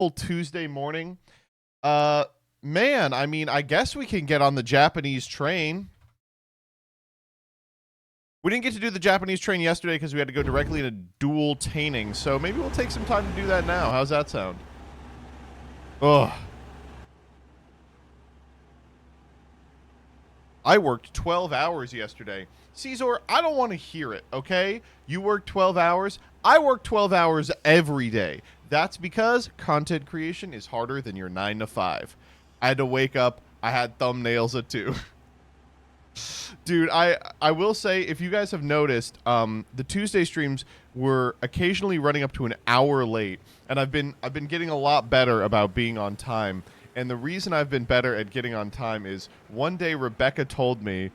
Tuesday morning. Uh, Man, I mean, I guess we can get on the Japanese train. We didn't get to do the Japanese train yesterday because we had to go directly into dual taining, so maybe we'll take some time to do that now. How's that sound? Ugh. I worked 12 hours yesterday. Caesar, I don't want to hear it, okay? You worked 12 hours. I work 12 hours every day. That's because content creation is harder than your 9 to 5. I had to wake up. I had thumbnails at 2. Dude, I will say, if you guys have noticed, the Tuesday streams were occasionally running up to an hour late, and I've been getting a lot better about being on time. And the reason I've been better at getting on time is one day Rebecca told me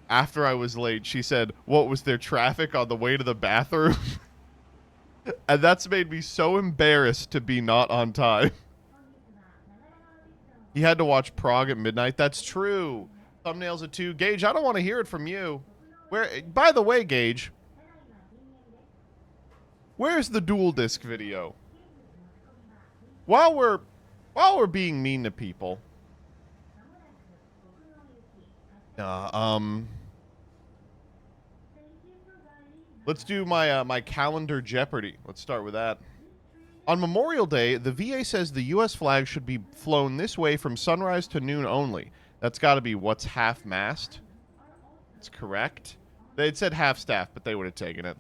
after I was late, she said, "What was there traffic on the way to the bathroom?" And that's made me so embarrassed to be not on time. He had to watch Prague at midnight. That's true. Thumbnails at 2. Gage, I don't want to hear it from you. By the way, Gage, where's the dual disc video? While we're being mean to people. Let's do my calendar Jeopardy. Let's start with that. On Memorial Day, the VA says the U.S. flag should be flown this way from sunrise to noon only. That's got to be what's half-mast. That's correct. They'd said half-staff, but they would have taken it.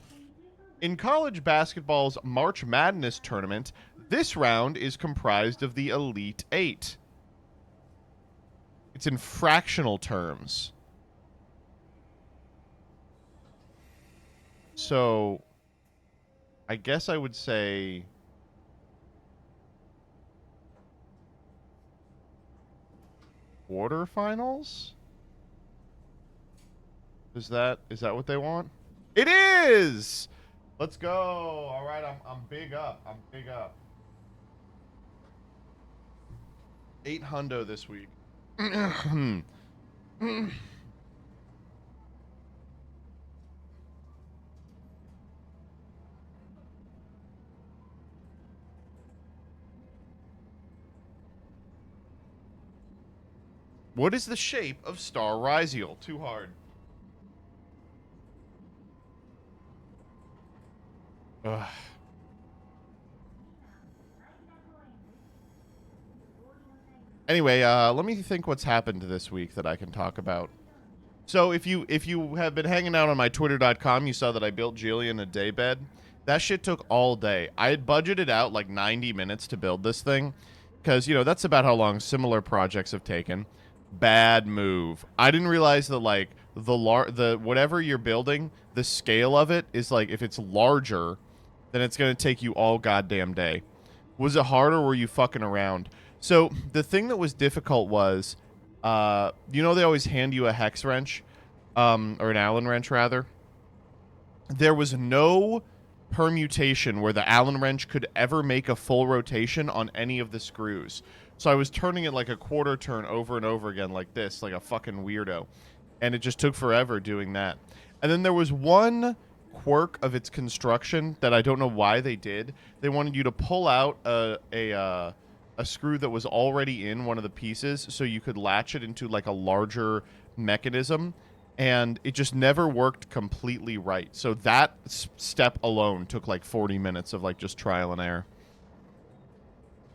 In college basketball's March Madness tournament, this round is comprised of the Elite Eight. It's in fractional terms. So, I guess I would say quarterfinals? Is that what they want? It is! Let's go. All right, I'm big up. I'm big up. 8 hundo this week. What is the shape of Star Rizial? Too hard. Ugh. Anyway, let me think what's happened this week that I can talk about. So if you have been hanging out on my twitter.com, you saw that I built Jillian a daybed. That shit took all day. I had budgeted out like 90 minutes to build this thing because, you know, that's about how long similar projects have taken. Bad move. I didn't realize that like the whatever you're building, the scale of it is like if it's larger, then it's going to take you all goddamn day. Was it hard or were you fucking around? So the thing that was difficult was, you know, they always hand you a hex wrench, or an Allen wrench rather. There was no permutation where the Allen wrench could ever make a full rotation on any of the screws. So I was turning it like a quarter turn over and over again like this, like a fucking weirdo. And it just took forever doing that. And then there was one quirk of its construction that I don't know why they did. They wanted you to pull out a screw that was already in one of the pieces so you could latch it into like a larger mechanism, and it just never worked completely right. So that step alone took like 40 minutes of like just trial and error.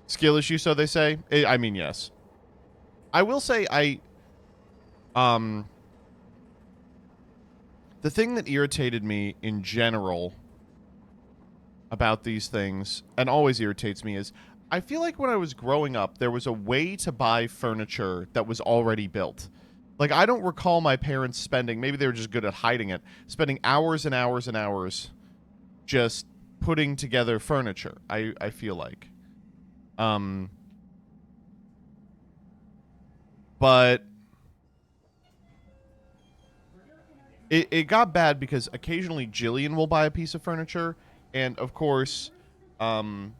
Skill issue, so they say. I mean, yes. I will say the thing that irritated me in general about these things, and always irritates me, is I feel like when I was growing up, there was a way to buy furniture that was already built. Like, I don't recall my parents spending, maybe they were just good at hiding it, spending hours and hours and hours just putting together furniture, I feel like. But it got bad because occasionally Jillian will buy a piece of furniture, and of course, then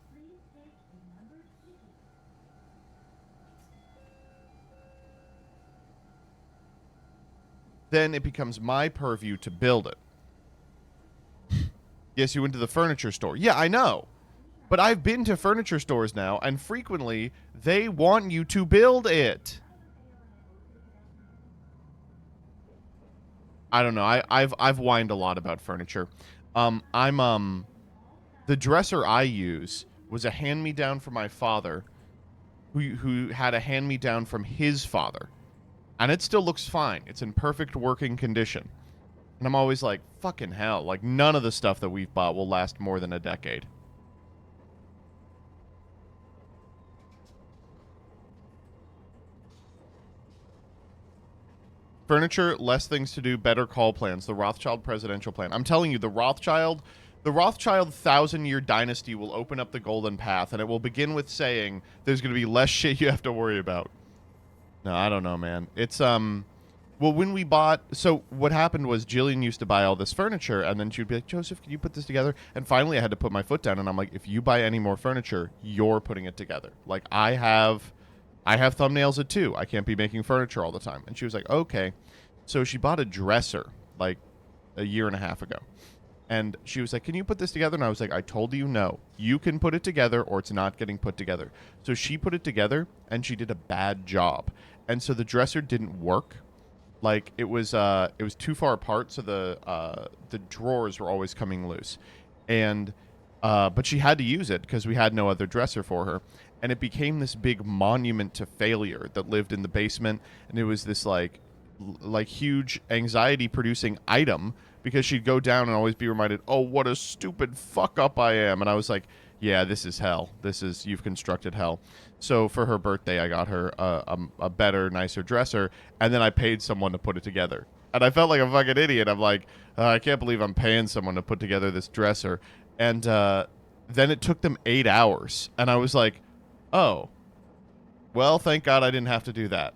it becomes my purview to build it. Yes, you went to the furniture store. Yeah, I know. But I've been to furniture stores now, and frequently they want you to build it. I don't know. I've whined a lot about furniture. The dresser I use was a hand-me-down from my father, who had a hand-me-down from his father. And it still looks fine. It's in perfect working condition. And I'm always like, fucking hell. Like, none of the stuff that we've bought will last more than a decade. Furniture, less things to do, better call plans. The Rothschild presidential plan. I'm telling you, the Rothschild 1,000-year dynasty will open up the golden path, and it will begin with saying there's going to be less shit you have to worry about. No, I don't know, man. It's, well, when we bought, so what happened was Jillian used to buy all this furniture, and then she'd be like, Joseph, can you put this together? And finally I had to put my foot down, and I'm like, if you buy any more furniture, you're putting it together. Like, I have thumbnails at 2. I can't be making furniture all the time. And she was like, okay. So she bought a dresser, like, a year and a half ago. And she was like, can you put this together? And I was like, I told you no. You can put it together, or it's not getting put together. So she put it together, and she did a bad job. And so the dresser didn't work. Like, it was too far apart, so the drawers were always coming loose. And but she had to use it because we had no other dresser for her. And it became this big monument to failure that lived in the basement. And it was this like huge anxiety producing item, because she'd go down and always be reminded, oh, what a stupid fuck up I am. And I was like, yeah, this is hell. You've constructed hell. So for her birthday, I got her a better, nicer dresser, and then I paid someone to put it together. And I felt like a fucking idiot. I'm like, I can't believe I'm paying someone to put together this dresser. And then it took them 8 hours. And I was like, oh, well, thank God I didn't have to do that.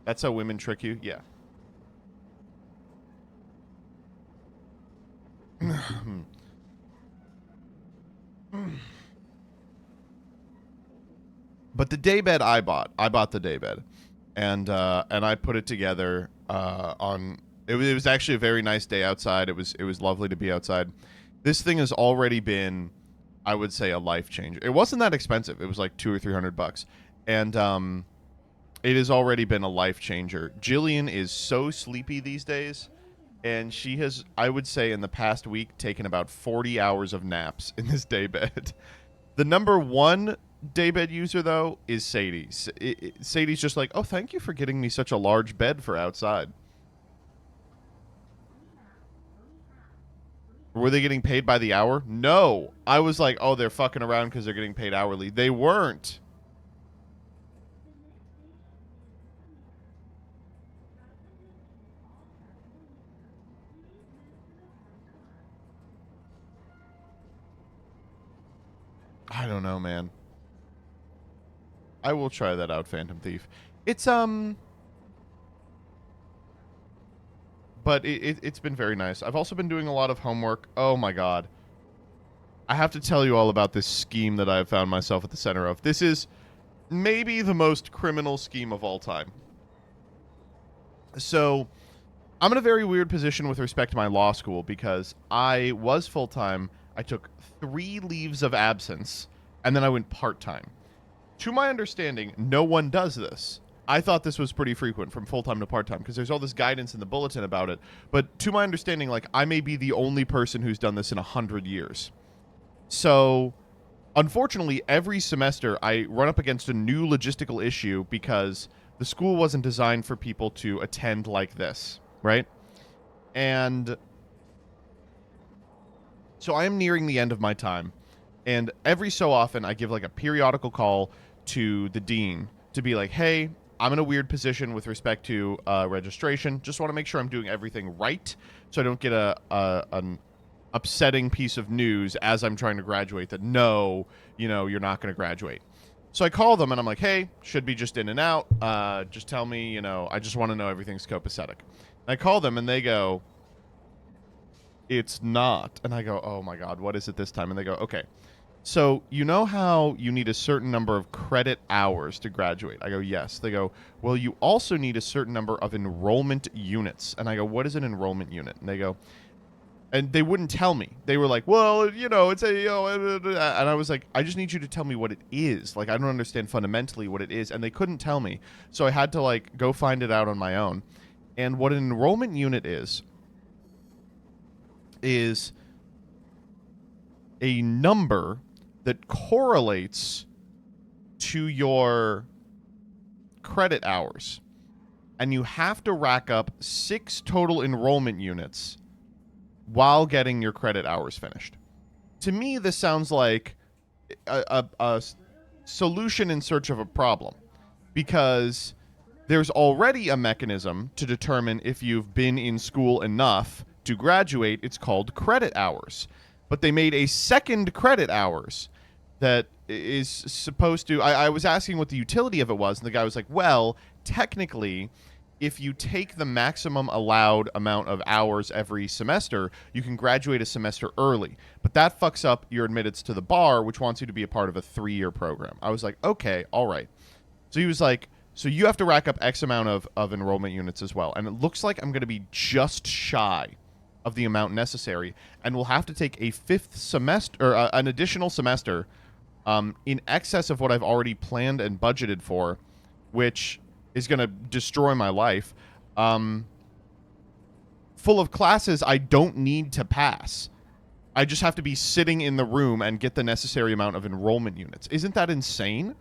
That's how women trick you? Yeah. But the daybed I bought the daybed, and I put it together on. It was actually a very nice day outside. It was lovely to be outside. This thing has already been, I would say, a life changer. It wasn't that expensive. It was like $200 or $300, and it has already been a life changer. Jillian is so sleepy these days, and she has, I would say, in the past week, taken about 40 hours of naps in this daybed. The number one daybed user, though, is Sadie. Sadie's just like, oh, thank you for getting me such a large bed for outside. Were they getting paid by the hour? No. I was like, oh, they're fucking around because they're getting paid hourly. They weren't. I don't know, man. I will try that out, Phantom Thief. It's, but it's been very nice. I've also been doing a lot of homework. Oh, my God. I have to tell you all about this scheme that I've found myself at the center of. This is maybe the most criminal scheme of all time. So, I'm in a very weird position with respect to my law school because I was full-time. I took 3 leaves of absence, and then I went part-time. To my understanding, no one does this. I thought this was pretty frequent, from full-time to part-time, because there's all this guidance in the bulletin about it. But to my understanding, like, I may be the only person who's done this in 100 years. So, unfortunately, every semester I run up against a new logistical issue because the school wasn't designed for people to attend like this, right? And so I am nearing the end of my time. And every so often, I give, like, a periodical call to the dean to be like, hey, I'm in a weird position with respect to registration. Just want to make sure I'm doing everything right so I don't get an upsetting piece of news as I'm trying to graduate that, no, you're not going to graduate. So I call them, and I'm like, hey, should be just in and out. Just tell me, I just want to know everything's copacetic. And I call them, and they go, it's not. And I go, oh, my God, what is it this time? And they go, okay. So, you know how you need a certain number of credit hours to graduate? I go, yes. They go, well, you also need a certain number of enrollment units. And I go, what is an enrollment unit? And they go, And they wouldn't tell me. They were like, well, it's a, and I was like, I just need you to tell me what it is. Like, I don't understand fundamentally what it is. And they couldn't tell me. So I had to, like, go find it out on my own. And what an enrollment unit is a number that correlates to your credit hours. And you have to rack up 6 total enrollment units while getting your credit hours finished. To me, this sounds like a solution in search of a problem, because there's already a mechanism to determine if you've been in school enough to graduate. It's called credit hours. But they made a second credit hours that is supposed to... I was asking what the utility of it was, and the guy was like, well, technically, if you take the maximum allowed amount of hours every semester, you can graduate a semester early. But that fucks up your admittance to the bar, which wants you to be a part of a 3-year program. I was like, okay, all right. So he was like, so you have to rack up X amount of enrollment units as well. And it looks like I'm going to be just shy of the amount necessary, and we'll have to take a 5th semester, or an additional semester, in excess of what I've already planned and budgeted for, which is going to destroy my life, full of classes I don't need to pass. I just have to be sitting in the room and get the necessary amount of enrollment units. Isn't that insane?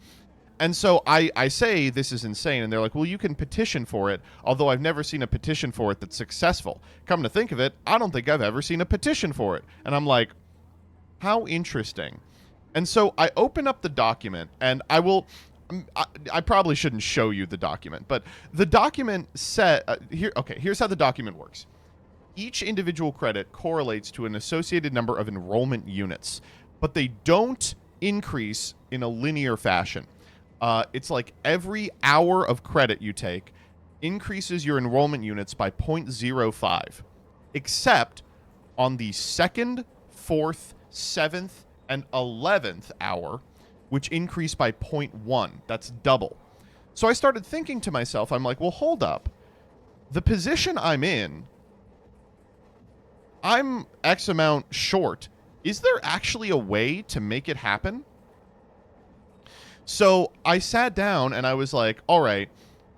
And so I say this is insane, and they're like, well, you can petition for it, although I've never seen a petition for it that's successful. Come to think of it, I don't think I've ever seen a petition for it. And I'm like, how interesting. And so I open up the document, and I probably shouldn't show you the document, but the document said, here's how the document works. Each individual credit correlates to an associated number of enrollment units, but they don't increase in a linear fashion. It's like every hour of credit you take increases your enrollment units by 0.05, except on the 2nd, 4th, 7th, and 11th hour, which increased by 0.1. That's double. So I started thinking to myself, I'm like, well, hold up. The position I'm in, I'm X amount short. Is there actually a way to make it happen? So I sat down and I was like, all right,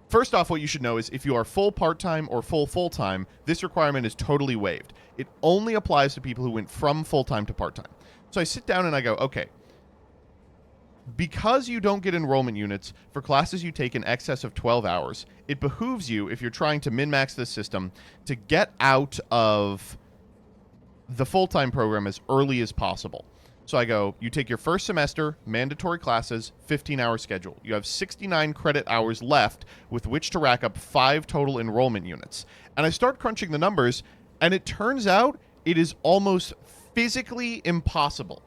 first off, what you should know is if you are full part-time or full-time, this requirement is totally waived. It only applies to people who went from full-time to part-time. So I sit down and I go, okay, because you don't get enrollment units for classes you take in excess of 12 hours, it behooves you, if you're trying to min-max this system, to get out of the full-time program as early as possible. So I go, you take your first semester, mandatory classes, 15-hour schedule. You have 69 credit hours left with which to rack up 5 total enrollment units. And I start crunching the numbers, and it turns out it is almost physically impossible.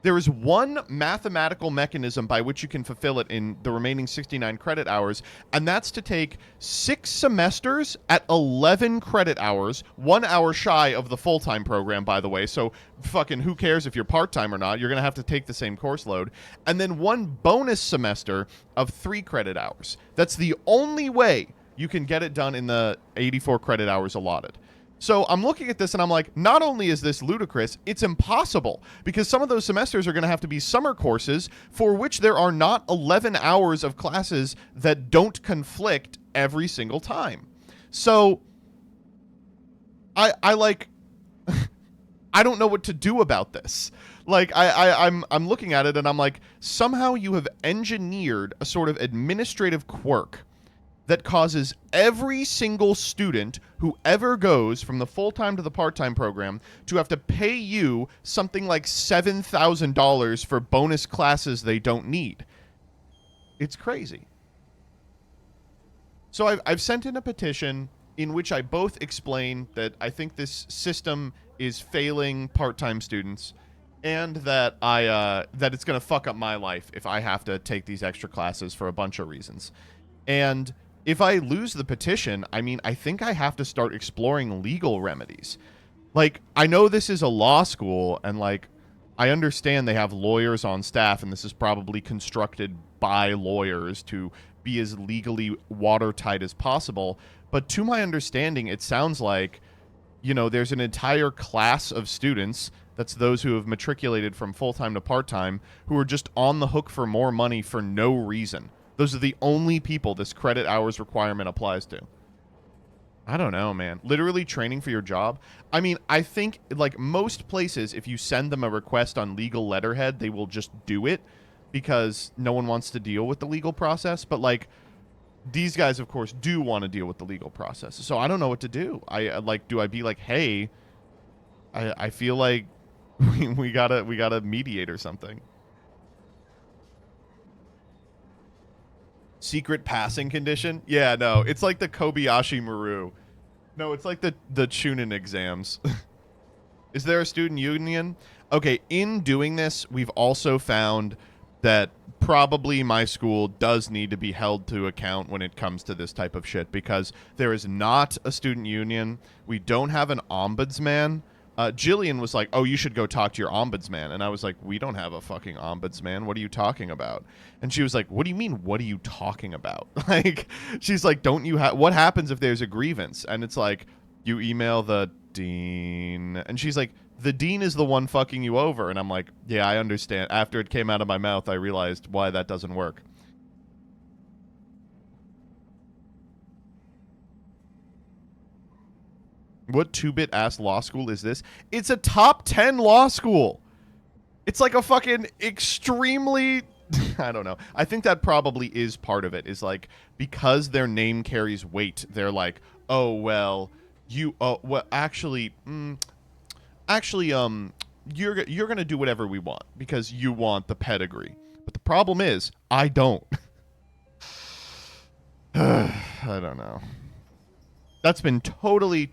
There is one mathematical mechanism by which you can fulfill it in the remaining 69 credit hours, and that's to take 6 semesters at 11 credit hours, 1 hour shy of the full-time program, by the way, so fucking who cares if you're part-time or not, you're going to have to take the same course load, and then 1 bonus semester of 3 credit hours. That's the only way you can get it done in the 84 credit hours allotted. So I'm looking at this and I'm like, not only is this ludicrous, it's impossible, because some of those semesters are going to have to be summer courses for which there are not 11 hours of classes that don't conflict every single time. So I like, I don't know what to do about this. Like, I'm looking at it and I'm like, somehow you have engineered a sort of administrative quirk that causes every single student who ever goes from the full-time to the part-time program to have to pay you something like $7,000 for bonus classes they don't need. It's crazy. So I've sent in a petition in which I both explain that I think this system is failing part-time students, and that that it's going to fuck up my life if I have to take these extra classes for a bunch of reasons. And if I lose the petition, I mean, I think I have to start exploring legal remedies. Like, I know this is a law school, and, like, I understand they have lawyers on staff, and this is probably constructed by lawyers to be as legally watertight as possible. But to my understanding, it sounds like you know, there's an entire class of students, that's those who have matriculated from full-time to part-time, who are just on the hook for more money for no reason. Those are the only people this credit hours requirement applies to. I don't know, man. Literally training for your job. I mean, I think, like, most places, if you send them a request on legal letterhead, they will just do it because no one wants to deal with the legal process. But, like, these guys, of course, do want to deal with the legal process. So I don't know what to do. Do I be like, hey, I feel like we gotta mediate or something. Secret passing condition? Yeah, no. It's like the Kobayashi Maru. No, it's like the Chunin exams. Is there a student union? Okay, in doing this, we've also found that probably my school does need to be held to account when it comes to this type of shit, because there is not a student union. We don't have an ombudsman. Jillian was like, oh, you should go talk to your ombudsman. And I was like, we don't have a fucking ombudsman. What are you talking about? And she was like, what do you mean, what are you talking about? Like, she's like, don't you have, what happens if there's a grievance? And it's like, you email the dean. And she's like, the dean is the one fucking you over. And I'm like, yeah, I understand. After it came out of my mouth, I realized why that doesn't work. What 2-bit ass law school is this? It's a top 10 law school. It's like a fucking extremely... I don't know. I think that probably is part of it. Is like, because their name carries weight, they're like, oh, well, you... well, actually... you're going to do whatever we want because you want the pedigree. But the problem is, I don't. I don't know. That's been totally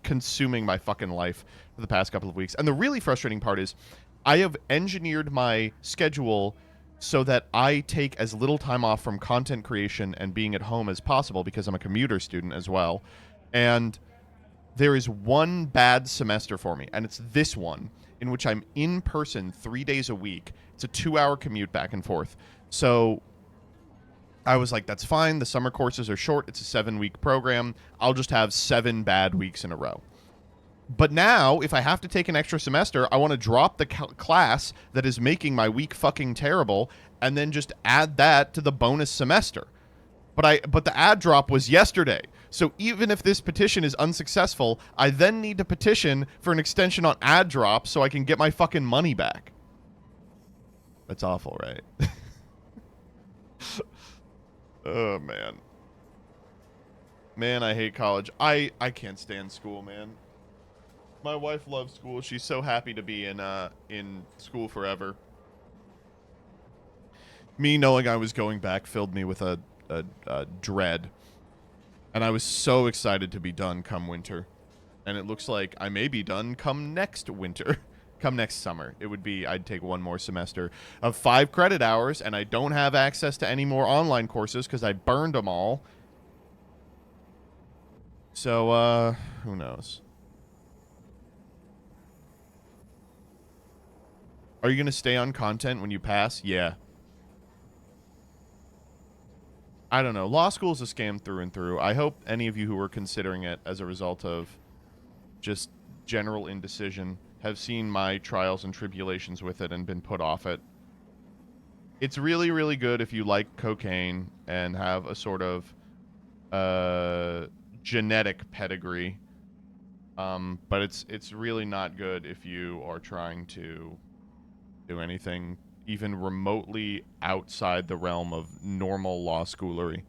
consuming my fucking life for the past couple of weeks. And the really frustrating part is I have engineered my schedule so that I take as little time off from content creation and being at home as possible because I'm a commuter student as well. And there is one bad semester for me, and it's this one, in which I'm in person 3 days a week. It's a 2-hour commute back and forth. So I was like, that's fine. The summer courses are short. It's a 7-week program. I'll just have 7 bad weeks in a row. But now, if I have to take an extra semester, I want to drop the class that is making my week fucking terrible and then just add that to the bonus semester. But the ad drop was yesterday. So even if this petition is unsuccessful, I then need to petition for an extension on ad drop so I can get my fucking money back. That's awful, right? Oh, man. Man, I hate college. I can't stand school, man. My wife loves school. She's so happy to be in school forever. Me knowing I was going back filled me with a dread. And I was so excited to be done come winter. And it looks like I may be done come next winter. Come next summer. It would be, I'd take one more semester of 5 credit hours, and I don't have access to any more online courses because I burned them all. So, who knows? Are you going to stay on content when you pass? Yeah. I don't know. Law school is a scam through and through. I hope any of you who are considering it as a result of just general indecision have seen my trials and tribulations with it and been put off it. It's really, really good if you like cocaine and have a sort of genetic pedigree. But it's really not good if you are trying to do anything even remotely outside the realm of normal law schoolery.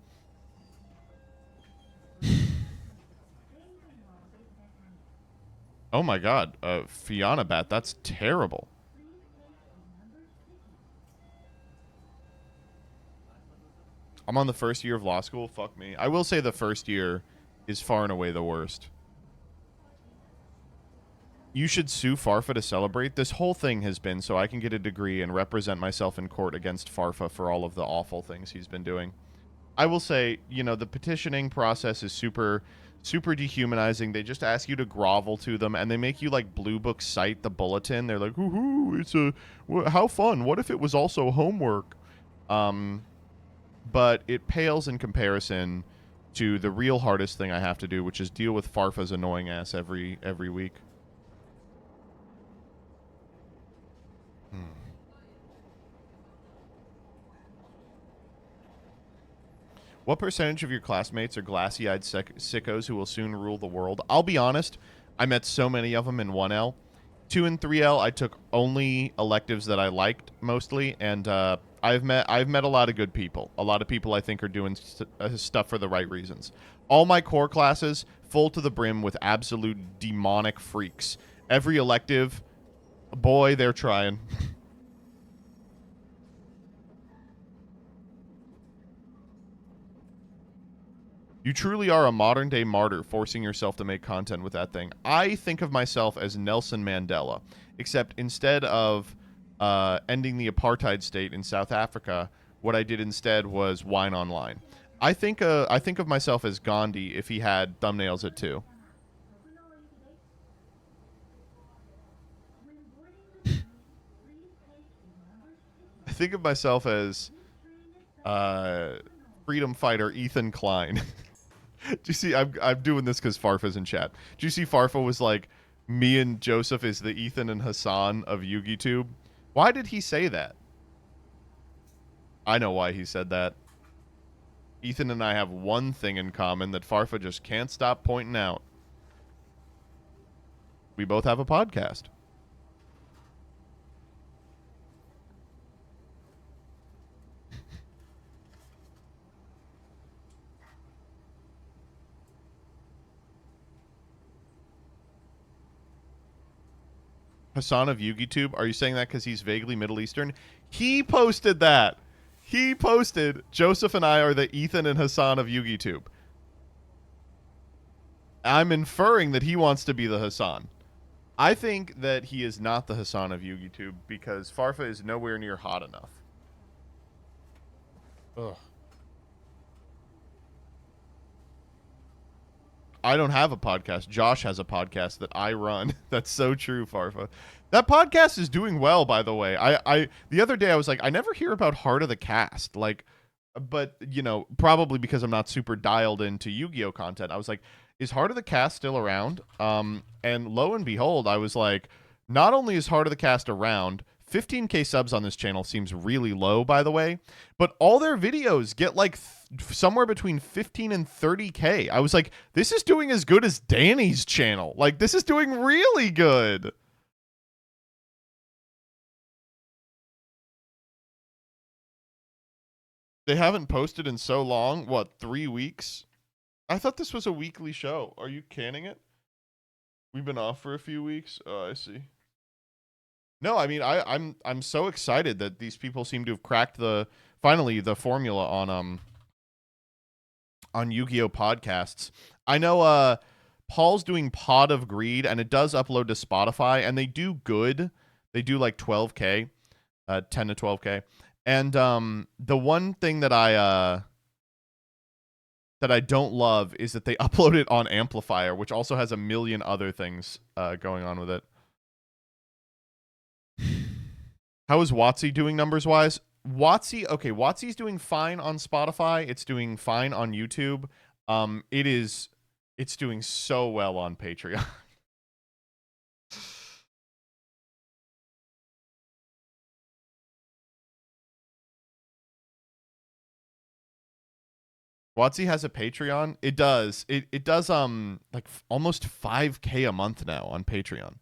Oh my god, Fiona Bat, that's terrible. I'm on the first year of law school. Fuck me. I will say the first year is far and away the worst. You should sue Farfa to celebrate. This whole thing has been so I can get a degree and represent myself in court against Farfa for all of the awful things he's been doing. I will say, you know, the petitioning process is super dehumanizing. They just ask you to grovel to them, and they make you, like, Blue Book cite the bulletin. They're like, hoo-hoo, it's how fun. What if it was also homework? But it pales in comparison to the real hardest thing I have to do, which is deal with Farfa's annoying ass every week. What percentage of your classmates are glassy-eyed sickos who will soon rule the world? I'll be honest, I met so many of them in 1L. 2 and 3L, I took only electives that I liked mostly, and I've met a lot of good people. A lot of people I think are doing stuff for the right reasons. All my core classes full to the brim with absolute demonic freaks. Every elective, boy, they're trying. You truly are a modern-day martyr forcing yourself to make content with that thing. I think of myself as Nelson Mandela, except instead of ending the apartheid state in South Africa, what I did instead was wine online. I think of myself as Gandhi if he had thumbnails at 2. I think of myself as freedom fighter Ethan Klein. Do you see? I'm doing this because Farfa's in chat. Do you see Farfa was like, me and Joseph is the Ethan and Hassan of YugiTube? Why did he say that? I know why he said that. Ethan and I have one thing in common that Farfa just can't stop pointing out. We both have a podcast. Hassan of YugiTube, are you saying that because he's vaguely Middle Eastern? He posted that. He posted, Joseph and I are the Ethan and Hassan of YugiTube. I'm inferring that he wants to be the Hassan. I think that he is not the Hassan of YugiTube because Farfa is nowhere near hot enough. Ugh. I don't have a podcast. Josh has a podcast that I run. That's so true, Farfa. That podcast is doing well, by the way. I the other day I was like, I never hear about Heart of the Cast. Like, but you know, probably because I'm not super dialed into Yu-Gi-Oh content. I was like, is Heart of the Cast still around? And lo and behold, I was like, not only is Heart of the Cast around, 15K subs on this channel seems really low, by the way, but all their videos get like somewhere between 15 and 30K. I was like, this is doing as good as Danny's channel. Like, this is doing really good. They haven't posted in so long. What, 3 weeks? I thought this was a weekly show. Are you canning it? We've been off for a few weeks. Oh, I see. No, I mean I'm so excited that these people seem to have cracked finally the formula on Yu-Gi-Oh podcasts. I know Paul's doing Pod of Greed and it does upload to Spotify and they do good. They do like 12K, 10 to 12K. And the one thing that I don't love is that they upload it on Amplifier, which also has a million other things going on with it. How is Watsy doing numbers wise? Watsy's doing fine on Spotify. It's doing fine on YouTube. It's doing so well on Patreon. Watsy has a Patreon. It does. It does like almost 5K a month now on Patreon.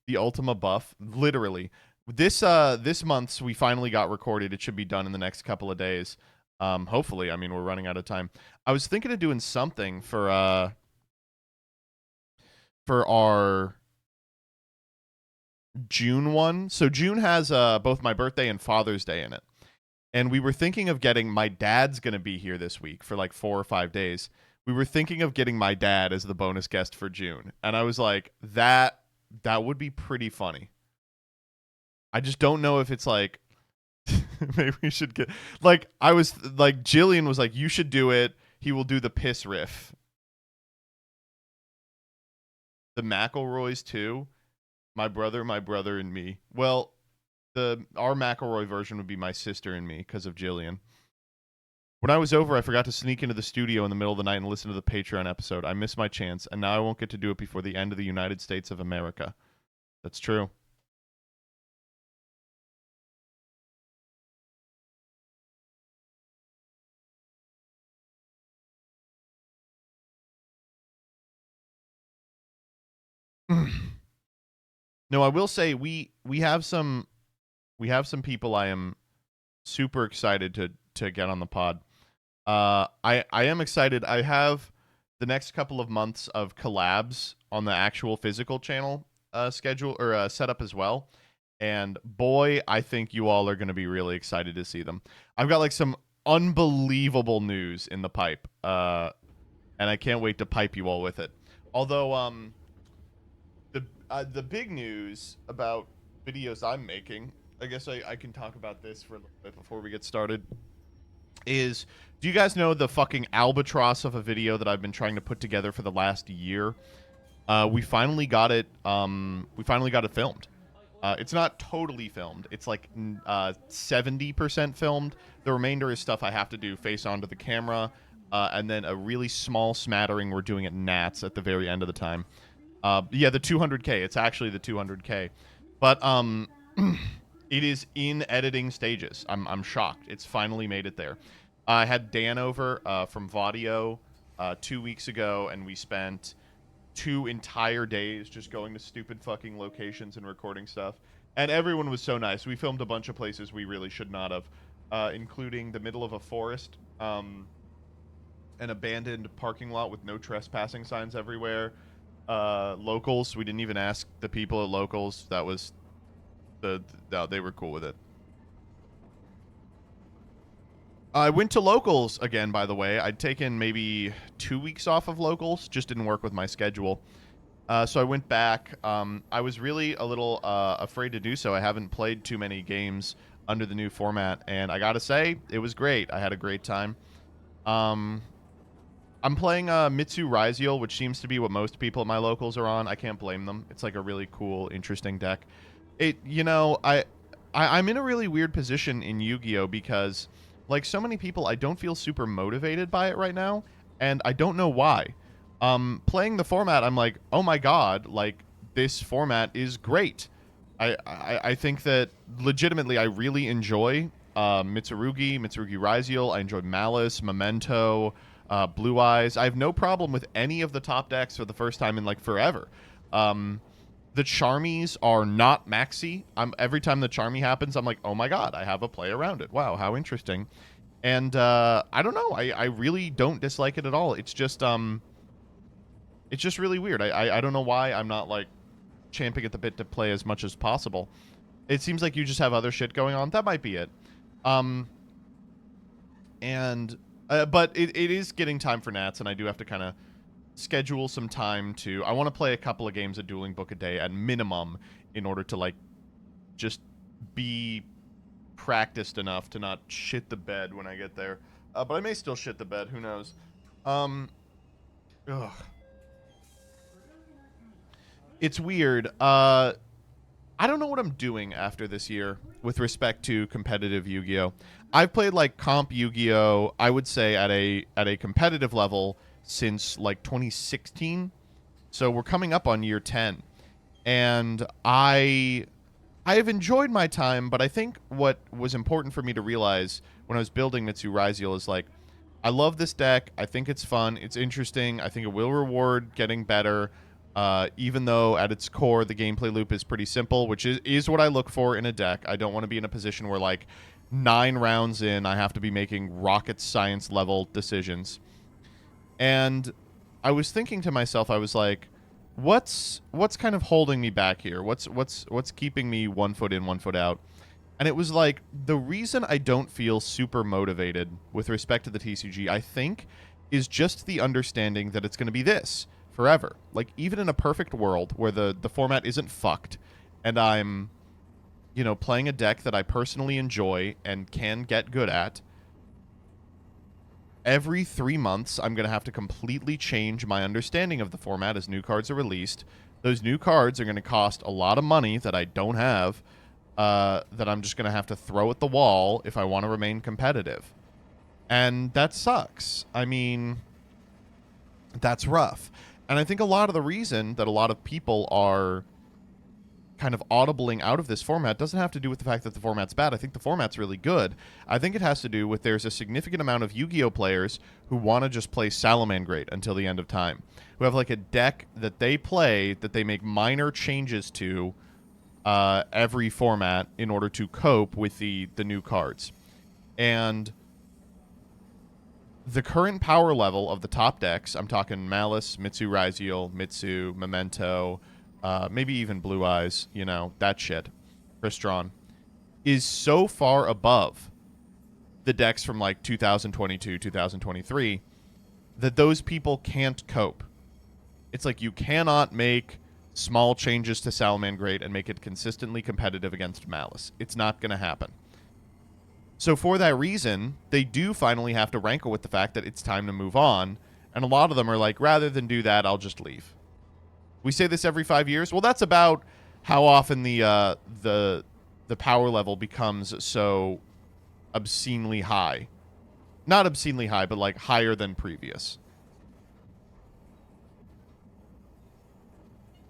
The Ultima buff, literally. This month's we finally got recorded. It should be done in the next couple of days. Hopefully. I mean, we're running out of time. I was thinking of doing something for our June one. So June has both my birthday and Father's Day in it. And we were thinking of getting, my dad's going to be here this week for like 4 or 5 days. We were thinking of getting my dad as the bonus guest for June. And I was like, that would be pretty funny. I just don't know if it's like, maybe we should get, like, I was like, Jillian was like, you should do it. He will do the piss riff. The McElroys too. My brother, and me. Well, our McElroy version would be my sister and me because of Jillian. When I was over, I forgot to sneak into the studio in the middle of the night and listen to the Patreon episode. I missed my chance, and now I won't get to do it before the end of the United States of America. That's true. No, I will say we have some people I am super excited to get on the pod. I am excited. I have the next couple of months of collabs on the actual physical channel schedule or setup as well. And boy, I think you all are going to be really excited to see them. I've got like some unbelievable news in the pipe, and I can't wait to pipe you all with it. Although the big news about videos I'm making, I guess I can talk about this for a little bit before we get started, is do you guys know the fucking albatross of a video that I've been trying to put together for the last year? We finally got it. We finally got it filmed. It's not totally filmed. It's like 70% filmed. The remainder is stuff I have to do face onto the camera, and then a really small smattering we're doing at Nats at the very end of the time. Yeah, the 200K. It's actually the 200K, but it is in editing stages. I'm shocked. It's finally made it there. I had Dan over from Vaudio 2 weeks ago, and we spent 2 entire days just going to stupid fucking locations and recording stuff. And everyone was so nice. We filmed a bunch of places we really should not have, including the middle of a forest, an abandoned parking lot with no trespassing signs everywhere. Locals, we didn't even ask the people at Locals. That was they were cool with it. I went to Locals again, by the way. I'd taken maybe 2 weeks off of Locals. Just didn't work with my schedule. So I went back. I was really a little afraid to do so. I haven't played too many games under the new format, and I gotta say, it was great. I had a great time. I'm playing Mitsu Raziel, which seems to be what most people at my Locals are on. I can't blame them. It's like a really cool, interesting deck. I'm in a really weird position in Yu-Gi-Oh! Because like so many people, I don't feel super motivated by it right now, and I don't know why. Playing the format, I'm like, oh my god, like this format is great. I think that legitimately I really enjoy Mitsurugi Raziel. I enjoy Malice, Memento, Blue Eyes. I have no problem with any of the top decks for the first time in like forever. The Charmies are not maxi. Every time the Charmy happens, I'm like, oh my god, I have a play around it. Wow, how interesting. And I don't know. I really don't dislike it at all. It's just really weird. I don't know why I'm not like champing at the bit to play as much as possible. It seems like you just have other shit going on. That might be it. But it is getting time for Nats, and I do have to kind of schedule some time to... I want to play a couple of games of Dueling Book a day at minimum in order to, like, just be practiced enough to not shit the bed when I get there. But I may still shit the bed. Who knows? Ugh. It's weird. I don't know what I'm doing after this year with respect to competitive Yu-Gi-Oh! I've played like comp Yu-Gi-Oh! I would say at a competitive level since like 2016. So we're coming up on year 10. And I have enjoyed my time, but I think what was important for me to realize when I was building Mitsu Raziel is like, I love this deck. I think it's fun. It's interesting. I think it will reward getting better. Even though at its core the gameplay loop is pretty simple, which is what I look for in a deck. I don't want to be in a position where like 9 rounds in I have to be making rocket science level decisions. And I was thinking to myself, I was like, what's kind of holding me back here? What's keeping me 1 foot in, 1 foot out? And it was like, the reason I don't feel super motivated with respect to the TCG, I think, is just the understanding that it's going to be this forever. Like, even in a perfect world where the format isn't fucked and I'm, playing a deck that I personally enjoy and can get good at, every 3 months I'm going to have to completely change my understanding of the format as new cards are released. Those new cards are going to cost a lot of money that I don't have, that I'm just going to have to throw at the wall if I want to remain competitive. And that sucks. I mean, that's rough. And I think a lot of the reason that a lot of people are kind of audibling out of this format doesn't have to do with the fact that the format's bad. I think the format's really good. I think it has to do with there's a significant amount of Yu-Gi-Oh players who want to just play Salamangreat until the end of time, who have like a deck that they play that they make minor changes to every format in order to cope with the new cards. And the current power level of the top decks, I'm talking Malice, Mitsu Raziel, Mitsu, Memento, maybe even Blue Eyes, you know, that shit, Crystron, is so far above the decks from like 2022, 2023, that those people can't cope. It's like you cannot make small changes to Salamangreat and make it consistently competitive against Malice. It's not going to happen. So for that reason, they do finally have to rankle with the fact that it's time to move on. And a lot of them are like, rather than do that, I'll just leave. We say this every 5 years. Well, that's about how often the power level becomes so obscenely high. Not obscenely high, but like higher than previous.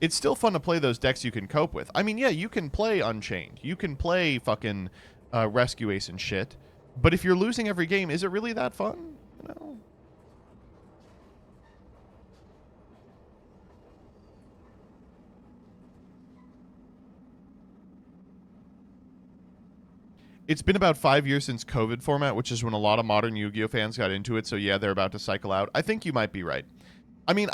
It's still fun to play those decks you can cope with. I mean, yeah, you can play Unchained. You can play fucking Rescue Ace and shit. But if you're losing every game, is it really that fun? No. It's been about 5 years since COVID format, which is when a lot of modern Yu-Gi-Oh fans got into it. So yeah, they're about to cycle out. I think you might be right. I mean,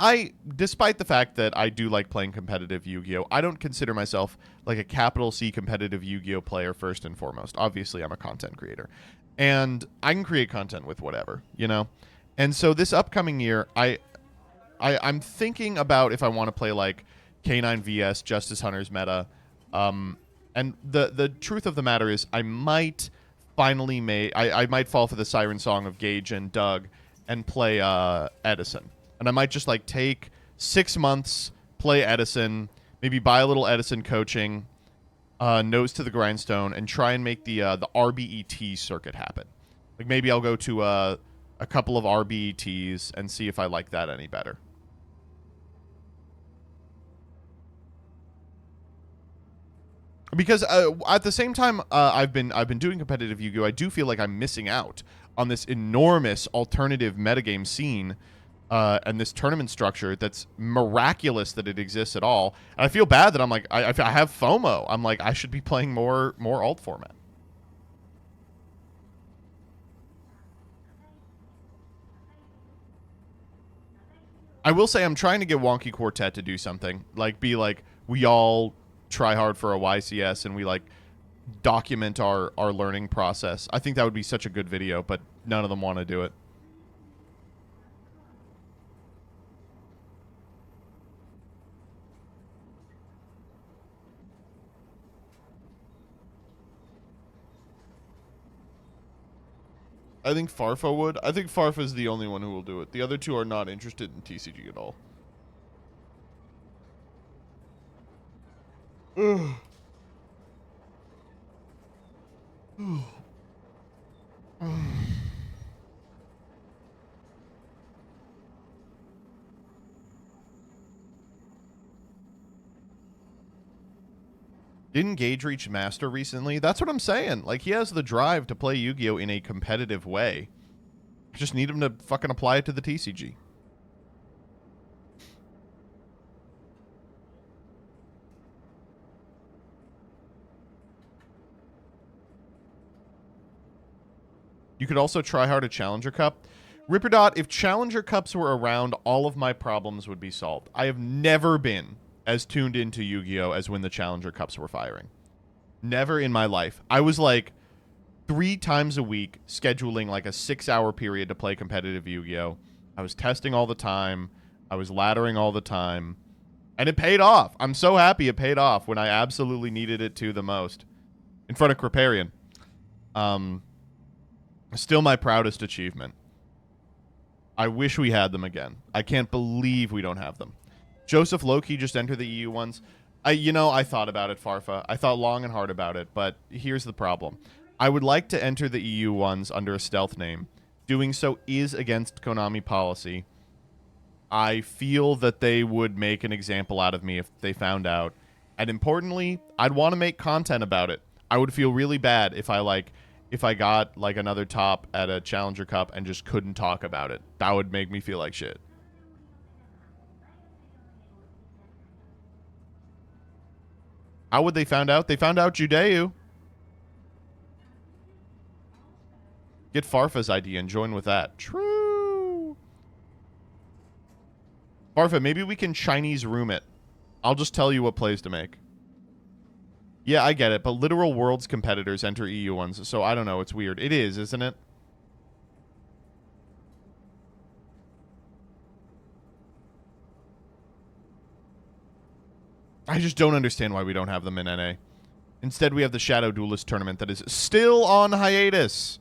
despite the fact that I do like playing competitive Yu-Gi-Oh, I don't consider myself like a capital C competitive Yu-Gi-Oh player first and foremost. Obviously, I'm a content creator. And I can create content with whatever, you know? And so this upcoming year, I'm thinking about if I want to play like K9 VS, Justice Hunters meta. And the truth of the matter is I might finally I might fall for the Siren Song of Gage and Doug and play Edison. And I might just like take 6 months, play Edison, maybe buy a little Edison coaching, nose to the grindstone, and try and make the RBET circuit happen. Like maybe I'll go to a couple of RBETs and see if I like that any better. Because at the same time I've been doing competitive Yu-Gi-Oh, I do feel like I'm missing out on this enormous alternative metagame scene. And this tournament structure that's miraculous that it exists at all. And I feel bad that I'm like, I have FOMO. I'm like, I should be playing more alt format. I will say I'm trying to get Wonky Quartet to do something. Like, be like, we all try hard for a YCS and we, like, document our learning process. I think that would be such a good video, but none of them want to do it. I think Farfa would. I think Farfa is the only one who will do it. The other two are not interested in TCG at all. Ugh. Didn't Gage reach Master recently? That's what I'm saying. Like, he has the drive to play Yu-Gi-Oh! In a competitive way. Just need him to fucking apply it to the TCG. You could also try hard at Challenger Cup. Ripperdot, if Challenger Cups were around, all of my problems would be solved. I have never been as tuned into Yu-Gi-Oh! As when the Challenger Cups were firing. Never in my life. I was like 3 times a week scheduling like a 6-hour period to play competitive Yu-Gi-Oh! I was testing all the time. I was laddering all the time. And it paid off. I'm so happy it paid off when I absolutely needed it to the most. In front of Kriparian. Still my proudest achievement. I wish we had them again. I can't believe we don't have them. Joseph Loki just entered the EU ones. I thought about it, Farfa. I thought long and hard about it, but here's the problem. I would like to enter the EU ones under a stealth name, Doing so is against Konami policy. I feel that they would make an example out of me if they found out. And importantly, I'd want to make content about it. I would feel really bad if I got like another top at a Challenger Cup and just couldn't talk about it. That would make me feel like shit. How would they found out? They found out Judeu. Get Farfa's ID and join with that. True. Farfa, maybe we can Chinese room it. I'll just tell you what plays to make. Yeah, I get it, but Literal Worlds competitors enter EU ones, so I don't know. It's weird. It is, isn't it? I just don't understand why we don't have them in NA. Instead, we have the Shadow Duelist tournament that is still on hiatus.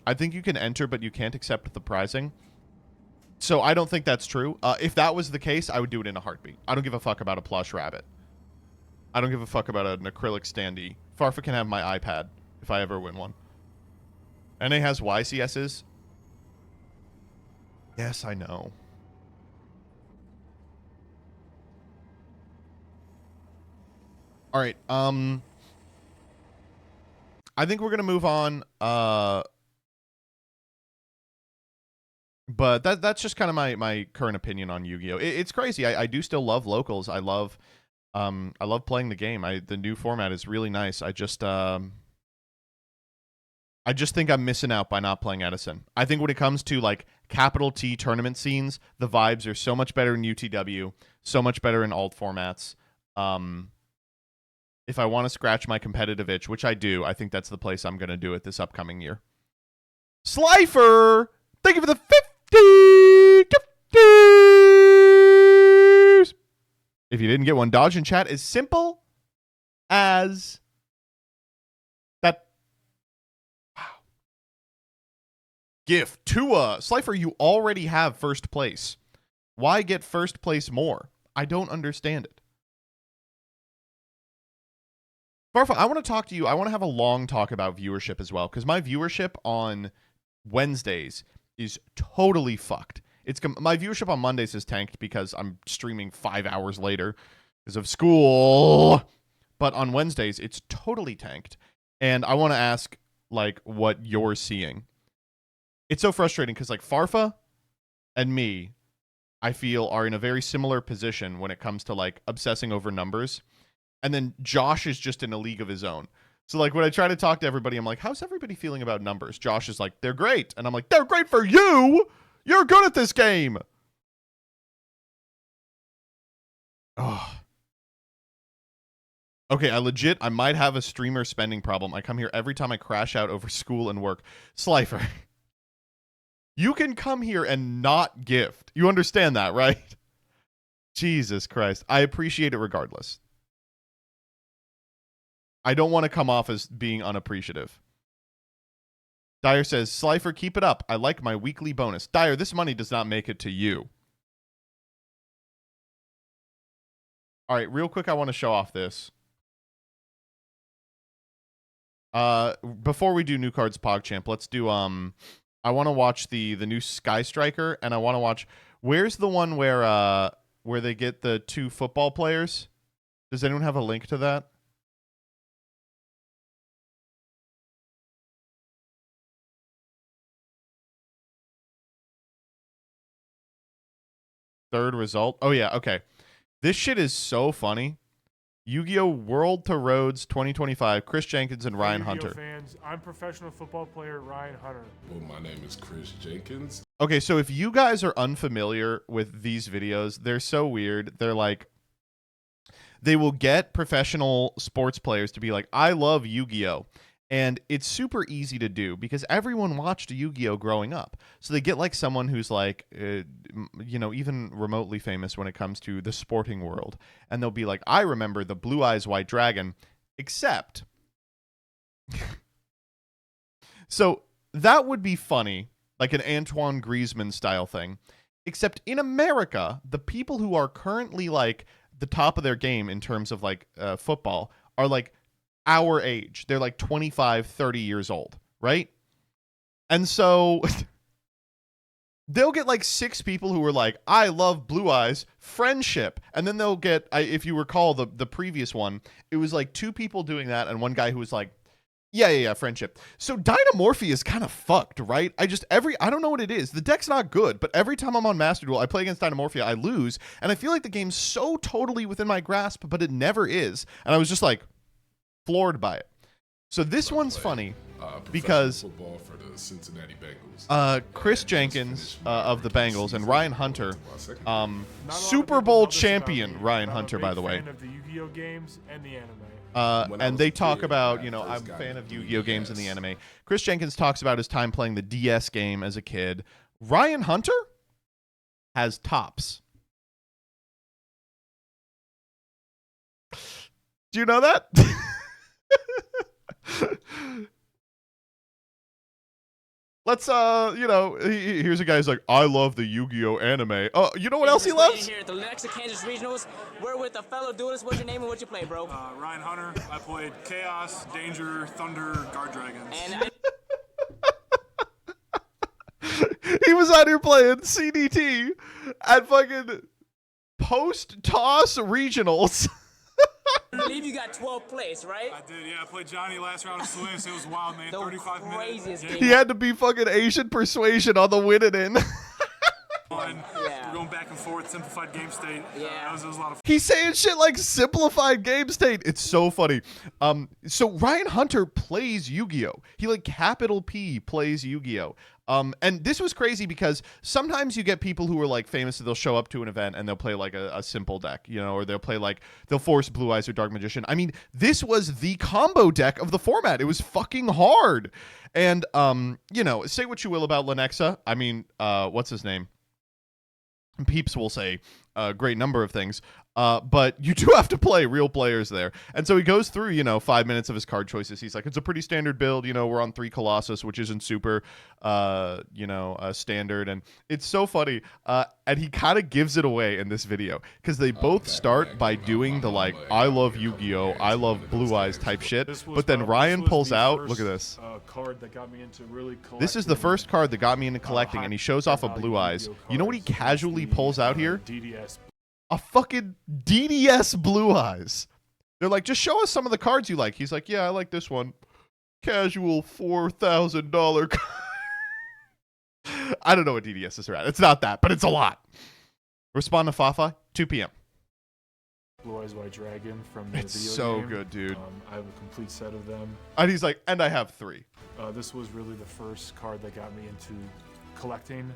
I think you can enter, but you can't accept the prizing. So I don't think that's true. If that was the case, I would do it in a heartbeat. I don't give a fuck about a plush rabbit. I don't give a fuck about an acrylic standee. Farfa can have my iPad if I ever win one. NA has YCSs. Yes, I know. All right. I think we're gonna move on. But that's just kind of my current opinion on Yu-Gi-Oh. It's crazy. I do still love locals. I love playing the game. The new format is really nice. I just think I'm missing out by not playing Edison. I think when it comes to like capital T tournament scenes, the vibes are so much better in UTW, so much better in alt formats. If I want to scratch my competitive itch, which I do, I think that's the place I'm going to do it this upcoming year. Slifer, thank you for the 50 gifties. If you didn't get one, dodge in chat is simple as that. Wow. Gift to Slifer, you already have first place. Why get first place more? I don't understand it. Farfa, I want to talk to you. I want to have a long talk about viewership as well, because my viewership on Wednesdays is totally fucked. My viewership on Mondays is tanked because I'm streaming 5 hours later because of school. But on Wednesdays, it's totally tanked. And I want to ask, like, what you're seeing. It's so frustrating because, like, Farfa and me, I feel, are in a very similar position when it comes to, like, obsessing over numbers. And then Josh is just in a league of his own. So, like, when I try to talk to everybody, I'm like, how's everybody feeling about numbers? Josh is like, they're great. And I'm like, they're great for you. You're good at this game. Oh. Okay, I might have a streamer spending problem. I come here every time I crash out over school and work. Slifer, you can come here and not gift. You understand that, right? Jesus Christ. I appreciate it regardless. I don't want to come off as being unappreciative. Dyer says, Slifer, keep it up. I like my weekly bonus. Dyer, this money does not make it to you. All right, real quick, I want to show off this. Before we do New Cards PogChamp, let's do, I want to watch the new Sky Striker, and I want to watch, where's the one where they get the 2 football players? Does anyone have a link to that? Third result. Oh, yeah. Okay. This shit is so funny. Yu-Gi-Oh! World to Rhodes 2025. Chris Jenkins and Ryan Hunter. Fans, I'm professional football player Ryan Hunter. Well, my name is Chris Jenkins. Okay, so if you guys are unfamiliar with these videos, they're so weird. They're like, they will get professional sports players to be like, I love Yu-Gi-Oh! And it's super easy to do because everyone watched Yu-Gi-Oh! Growing up. So they get like someone who's like, even remotely famous when it comes to the sporting world. And they'll be like, I remember the Blue Eyes White Dragon, except. So that would be funny, like an Antoine Griezmann style thing. Except in America, the people who are currently like the top of their game in terms of like football are like our age. They're like 25, 30 years old, right? And so they'll get like 6 people who are like, I love Blue Eyes, friendship. And then they'll get, if you recall the previous one, it was like 2 people doing that and one guy who was like, yeah, friendship. So Dynamorphy is kind of fucked, right? I don't know what it is. The deck's not good, but every time I'm on Master Duel, I play against Dynamorphia, I lose, and I feel like the game's so totally within my grasp, but it never is. And I was just like floored by it. So this one's funny because football for the Cincinnati Bengals. Chris Jenkins of the Bengals and Ryan Hunter, Not a lot of Super people Bowl know this about champion me, Ryan but I'm a Hunter, big by the way. fan of the Yu-Gi-Oh games and the anime. When I And was they a talk kid, about, I I'm a first got fan of into Yu-Gi-Oh games in the DS. anime. Chris Jenkins talks about his time playing the DS game as a kid. Ryan Hunter has tops. Do you know that? Let's here's a guy who's like, I love the Yu-Gi-Oh anime. Oh, you know what else he loves? Here at the Lexa Kansas Regionals, we're with a fellow duelist. What's your name and what you play, bro? Ryan Hunter. I played Chaos, Danger, Thunder, Guard Dragons. And He was out here playing CDT at fucking post-toss regionals. I believe you got 12th place, right? I did, yeah. I played Johnny last round of Swiss. It was wild, man. The 35 craziest minutes. game. He had to be fucking Asian persuasion on the winning in. Yeah. We're going back and forth, simplified game state. Yeah. It was a lot of fun. He's saying shit like simplified game state. It's so funny. So Ryan Hunter plays Yu-Gi-Oh. He like capital P plays Yu-Gi-Oh. And this was crazy because sometimes you get people who are like famous, they'll show up to an event and they'll play like a simple deck, or they'll force Blue Eyes or Dark Magician. I mean, this was the combo deck of the format. It was fucking hard. And, say what you will about Lenexa. I mean, what's his name? Peeps will say a great number of things, but you do have to play real players there. And so he goes through, 5 minutes of his card choices. He's like, it's a pretty standard build. We're on 3 Colossus, which isn't super, standard. And it's so funny. And he kind of gives it away in this video because they both start by doing the like, I love Yu-Gi-Oh, I love Blue Eyes type shit. But then Ryan pulls out, look at this. Card that got me into really This is the first card that got me into collecting, and he shows off a Blue Eyes. You know what he casually pulls out here? DDS. A fucking DDS Blue Eyes. They're like, just show us some of the cards you like. He's like, yeah, I like this one. Casual $4,000 card. I don't know what DDSs are at. It's not that, but it's a lot. Respond to Fafa, 2 p.m. Blue Eyes White Dragon from the It's video so game. good, dude. I have a complete set of them. And he's like, and I have 3. This was really the first card that got me into collecting.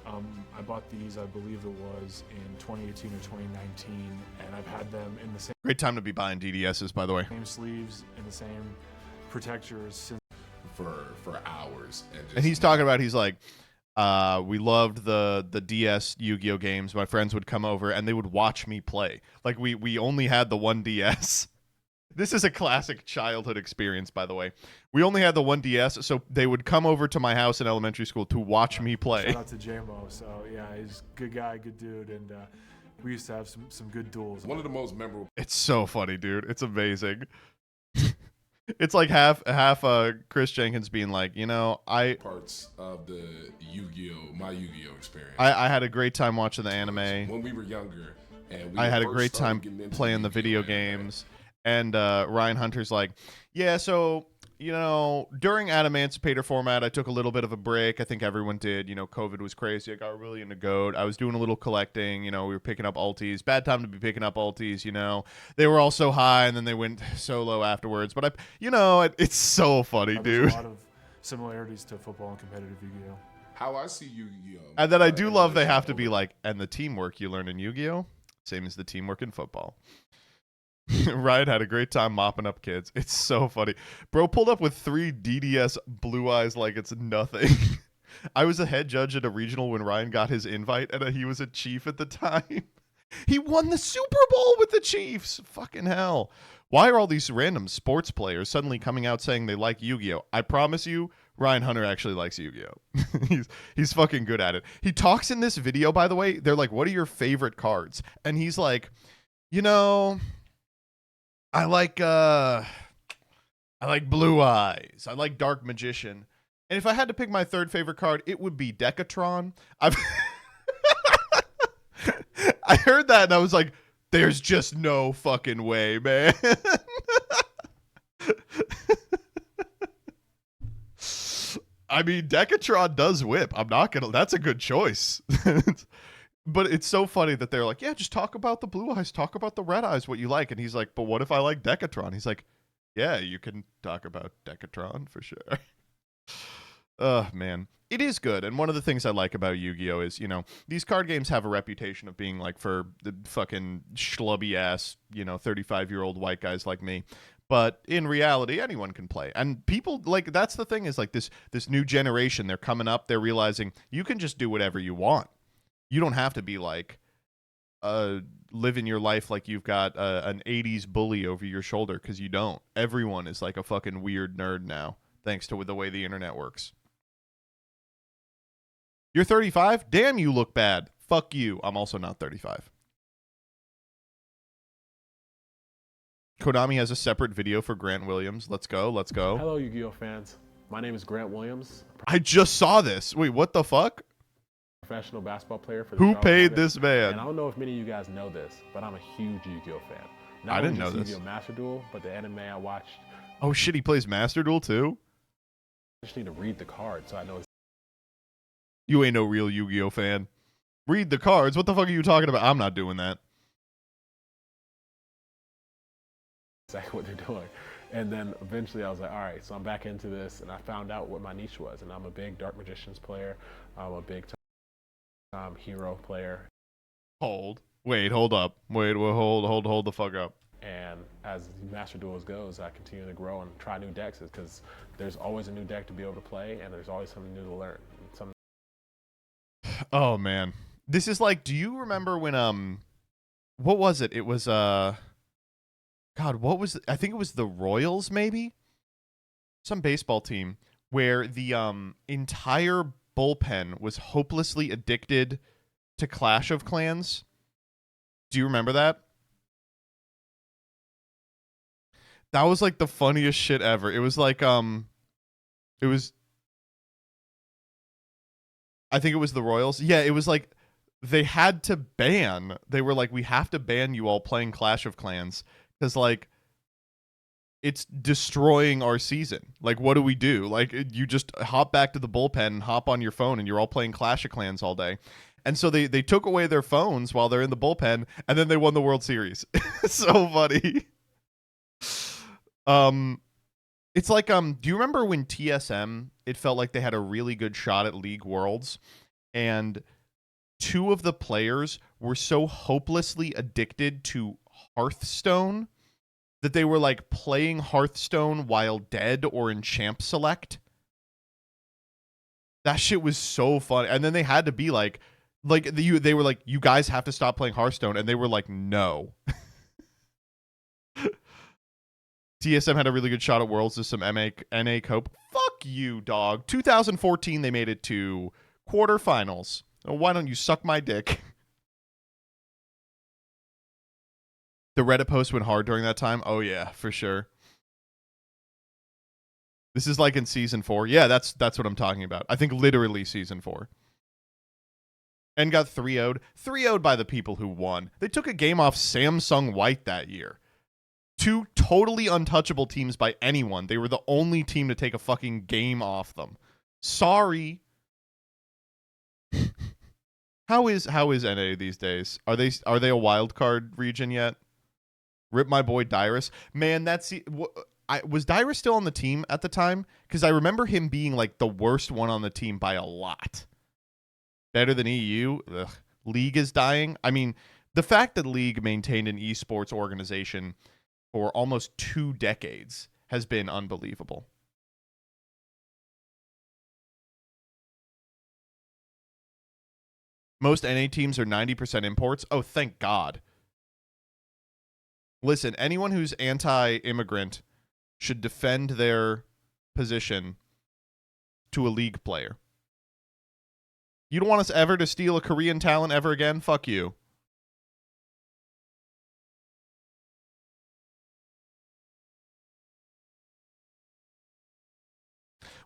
I bought these, I believe it was in 2018 or 2019, and I've had them in the same Great time to be buying DDSs, by the way. sleeves and the same protectors since for hours. And he's talking about, he's like, we loved the DS Yu-Gi-Oh games. My friends would come over and they would watch me play. Like we only had the one DS. This is a classic childhood experience, by the way. We only had the one DS, so they would come over to my house in elementary school to watch me play. Shout out to JMO. So yeah, he's a good guy, good dude, and we used to have some good duels. One of the most memorable It's so funny, dude. It's amazing. It's like half Chris Jenkins being like, I parts of the my Yu-Gi-Oh experience. I had a great time watching the anime. When we were younger, and I had a great time playing the video games. And Ryan Hunter's like, yeah, so, during Adamantipator format, I took a little bit of a break. I think everyone did. COVID was crazy. I got really into GOAT. I was doing a little collecting. We were picking up ultis. Bad time to be picking up ultis, They were all so high, and then they went so low afterwards. But, it's so funny, There's dude. a lot of similarities to football and competitive Yu-Gi-Oh. How I see Yu-Gi-Oh. And then I do love they have to be like, and the teamwork you learn in Yu-Gi-Oh, same as the teamwork in football. Ryan had a great time mopping up kids. It's so funny. Bro pulled up with 3 DDS Blue Eyes like it's nothing. I was a head judge at a regional when Ryan got his invite, and he was a Chief at the time. He won the Super Bowl with the Chiefs. Fucking hell. Why are all these random sports players suddenly coming out saying they like Yu-Gi-Oh? I promise you, Ryan Hunter actually likes Yu-Gi-Oh. He's fucking good at it. He talks in this video, by the way. They're like, what are your favorite cards? And he's like, I like I like Blue Eyes. I like Dark Magician. And if I had to pick my third favorite card, it would be Decatron. I've I heard that and I was like, there's just no fucking way, man. I mean, Decatron does whip. I'm not gonna. That's a good choice. But it's so funny that they're like, yeah, just talk about the Blue Eyes, talk about the Red Eyes, what you like. And he's like, but what if I like Decatron? He's like, yeah, you can talk about Decatron for sure. Man, it is good. And one of the things I like about Yu-Gi-Oh is, you know, these card games have a reputation of being like for the fucking schlubby ass, you know, 35-year-old white guys like me. But in reality, anyone can play. And people, like, that's the thing is, like, this new generation, they're coming up, they're realizing you can just do whatever you want. You don't have to be, like, living your life like you've got an 80s bully over your shoulder, because you don't. Everyone is, like, a fucking weird nerd now, thanks to the way the internet works. You're 35? Damn, you look bad. Fuck you. I'm also not 35. Konami has a separate video for Grant Williams. Let's go. Let's go. Hello, Yu-Gi-Oh fans. My name is Grant Williams, I just saw this. Wait, what the fuck? professional basketball player for the Who Charlotte paid Hornets. this man? And I don't know if many of you guys know this, but I'm a huge Yu-Gi-Oh fan. I didn't only know just this. Yu-Gi-Oh Master Duel, but the anime I watched. Oh shit, he plays Master Duel too? I just need to read the card so I know You ain't no real Yu-Gi-Oh fan. Read the cards. What the fuck are you talking about? I'm not doing that. exactly what they're doing. And then eventually I was like, all right, so I'm back into this, and I found out what my niche was. And I'm a big Dark Magicians player. I'm a big hero player. Wait, hold up. Hold the fuck up. And as Master Duels goes, I continue to grow and try new decks because there's always a new deck to be able to play, and there's always something new to learn. Oh man. This is like, do you remember when what was it? It was God, what was it? I think it was the Royals, maybe? Some baseball team where the entire bullpen was hopelessly addicted to Clash of Clans. Do you remember that? That was like the funniest shit ever. It was like it was, I think it was the Royals. Yeah, it was like they had to ban. They were like, we have to ban you all playing Clash of Clans because like it's destroying our season. Like, what do we do? Like, you just hop back to the bullpen and hop on your phone and you're all playing Clash of Clans all day. And so they took away their phones while they're in the bullpen, and then they won the World Series. So funny. It's like, do you remember when TSM, it felt like they had a really good shot at League Worlds, and two of the players were so hopelessly addicted to Hearthstone that they were like playing Hearthstone while dead or in Champ Select? That shit was so funny. And then they had to be like they were like, you guys have to stop playing Hearthstone, and they were like, no. TSM had a really good shot at Worlds with some NA cope. Fuck you, dog. 2014, they made it to quarterfinals. Why don't you suck my dick? The Reddit post went hard during that time. Oh yeah, for sure. This is like in season 4. Yeah, that's what I'm talking about. I think literally season 4. And got 3-0'd. 3-0'd by the people who won. They took a game off Samsung White that year. Two totally untouchable teams by anyone. They were the only team to take a fucking game off them. Sorry. How is NA these days? Are they a wild card region yet? Rip my boy Dyrus. Man, was Dyrus still on the team at the time? Because I remember him being like the worst one on the team by a lot. Better than EU. Ugh. League is dying. I mean, the fact that League maintained an esports organization for almost 2 decades has been unbelievable. Most NA teams are 90% imports. Oh, thank God. Listen, anyone who's anti-immigrant should defend their position to a League player. You don't want us ever to steal a Korean talent ever again? Fuck you.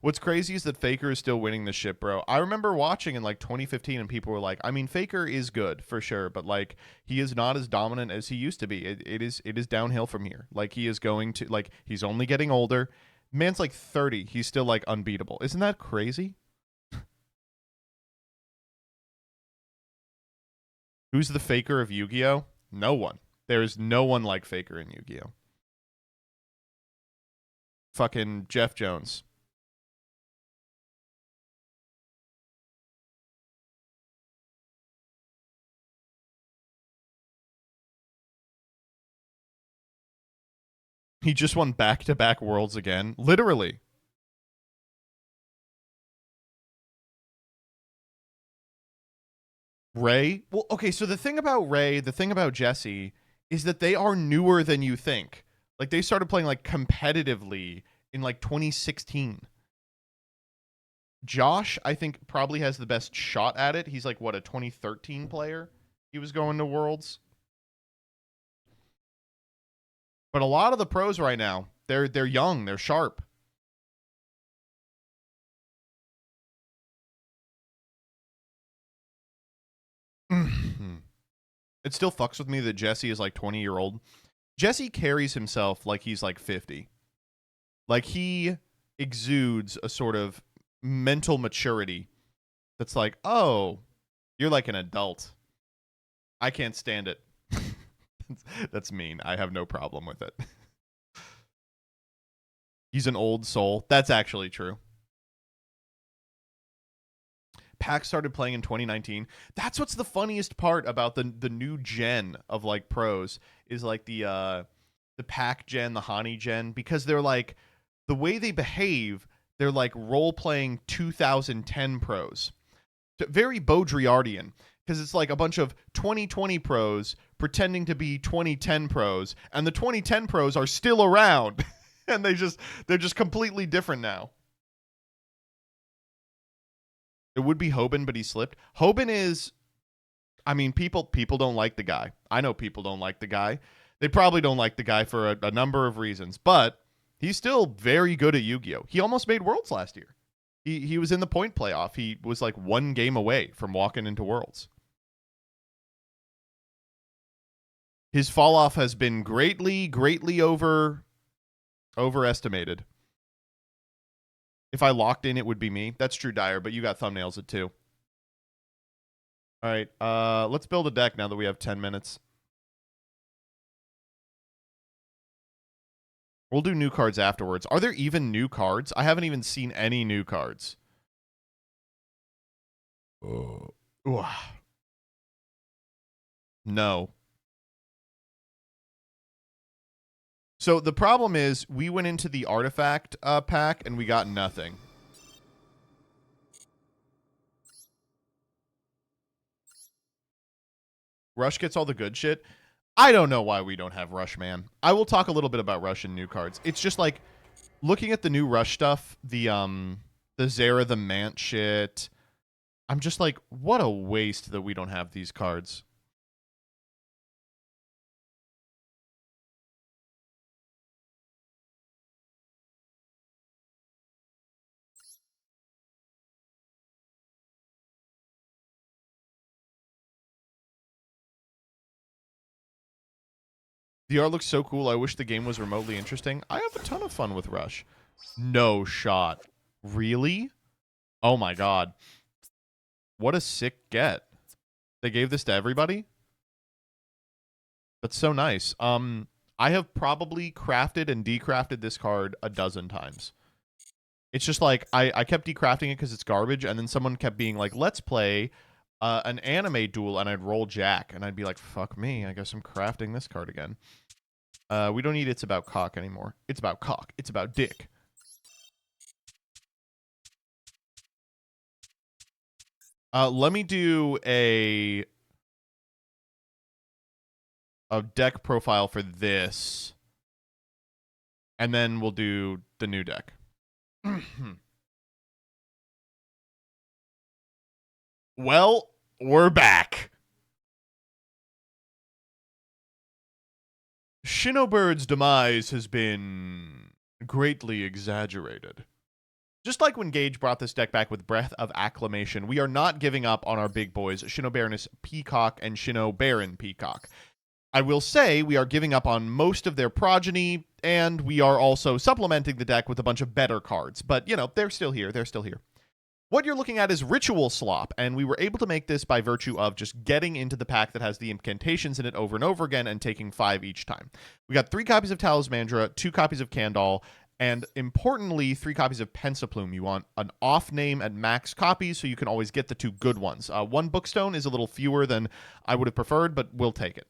What's crazy is that Faker is still winning the ship, bro. I remember watching in like 2015 and people were like, I mean, Faker is good for sure, but like he is not as dominant as he used to be. It is downhill from here. Like he is going to like he's only getting older. Man's like 30. He's still like unbeatable. Isn't that crazy? Who's the Faker of Yu-Gi-Oh? No one. There is no one like Faker in Yu-Gi-Oh. Fucking Jeff Jones. He just won back-to-back worlds again. Literally. Ray? Well, okay, so the thing about Ray, the thing about Jesse, is that they are newer than you think. Like, they started playing, like, competitively in, like, 2016. Josh, I think, probably has the best shot at it. He's, like, what, a 2013 player? He was going to Worlds. But a lot of the pros right now, they're young, they're sharp. It still fucks with me that Jesse is like 20-year-old. Jesse carries himself like he's like 50. Like he exudes a sort of mental maturity that's like, oh, you're like an adult. I can't stand it. That's mean. I have no problem with it. He's an old soul. That's actually true. Pac started playing in 2019. That's what's the funniest part about the new gen of like pros is like the Pac gen, the Hani gen, because they're like the way they behave, they're like role playing 2010 pros. Very Baudrillardian, because it's like a bunch of 2020 pros pretending to be 2010 pros, and the 2010 pros are still around, and they're just completely different now. It would be Hoban, but he slipped. Hoban is, I mean, people don't like the guy. I know people don't like the guy. They probably don't like the guy for a number of reasons, but he's still very good at Yu-Gi-Oh! He almost made Worlds last year. He was in the point playoff. He was like one game away from walking into Worlds. His fall off has been greatly overestimated. If I locked in, it would be me. That's true, Dyer, but you got thumbnails it too. All right, let's build a deck now that we have 10 minutes. We'll do new cards afterwards. Are there even new cards? I haven't even seen any new cards. Oh. No. So the problem is we went into the artifact pack and we got nothing. Rush gets all the good shit. I don't know why we don't have Rush, man. I will talk a little bit about Rush and new cards. It's just like looking at the new Rush stuff, the Zera the Mant shit. I'm just like, what a waste that we don't have these cards. The art looks so cool. I wish the game was remotely interesting. I have a ton of fun with Rush. No shot. Really? Oh my god. What a sick get. They gave this to everybody? That's so nice. I have probably crafted and decrafted this card a dozen times. It's just like, I kept decrafting it because it's garbage, and then someone kept being like, let's play an anime duel, and I'd roll Jack, and I'd be like, fuck me, I guess I'm crafting this card again. We don't need It's About Cock anymore. It's about cock. It's about dick. Let me do a deck profile for this, and then we'll do the new deck. Well, we're back. Shinobird's demise has been greatly exaggerated. Just like when Gage brought this deck back with Breath of Acclamation, we are not giving up on our big boys, Shino Baroness Peacock and Shino Baron Peacock. I will say we are giving up on most of their progeny, and we are also supplementing the deck with a bunch of better cards. But, you know, they're still here. They're still here. What you're looking at is Ritual Slop, and we were able to make this by virtue of just getting into the pack that has the incantations in it over and over again and taking 5 each time. We got 3 copies of Talismandra, 2 copies of Candal, and importantly, 3 copies of Pensaplume. You want an off name at max copies so you can always get the 2 good ones. 1 Bookstone is a little fewer than I would have preferred, but we'll take it.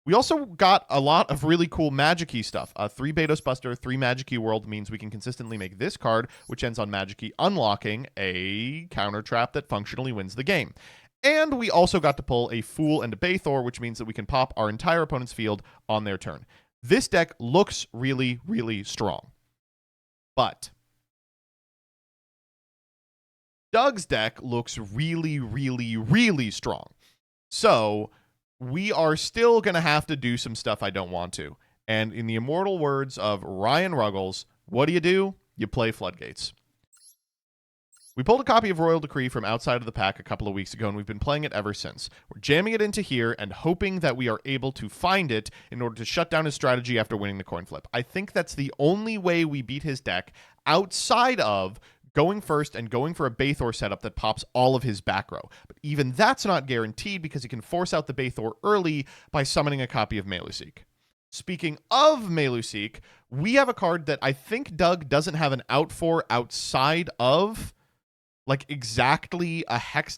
We also got a lot of really cool Magic-y stuff. 3 Betos Buster, 3 Magic-y World means we can consistently make this card, which ends on Magic-y, unlocking a counter trap that functionally wins the game. And we also got to pull a Fool and a Bathor, which means that we can pop our entire opponent's field on their turn. This deck looks really, really strong. But Doug's deck looks really, really, really strong. So we are still going to have to do some stuff I don't want to. And in the immortal words of Ryan Ruggles, what do? You play Floodgates. We pulled a copy of Royal Decree from outside of the pack a couple of weeks ago, and we've been playing it ever since. We're jamming it into here and hoping that we are able to find it in order to shut down his strategy after winning the coin flip. I think that's the only way we beat his deck outside of going first and going for a Bathor setup that pops all of his back row. But even that's not guaranteed because he can force out the Bathor early by summoning a copy of Meluseek. Speaking of Meluseek, we have a card that I think Doug doesn't have an out for outside of, like, exactly a hex.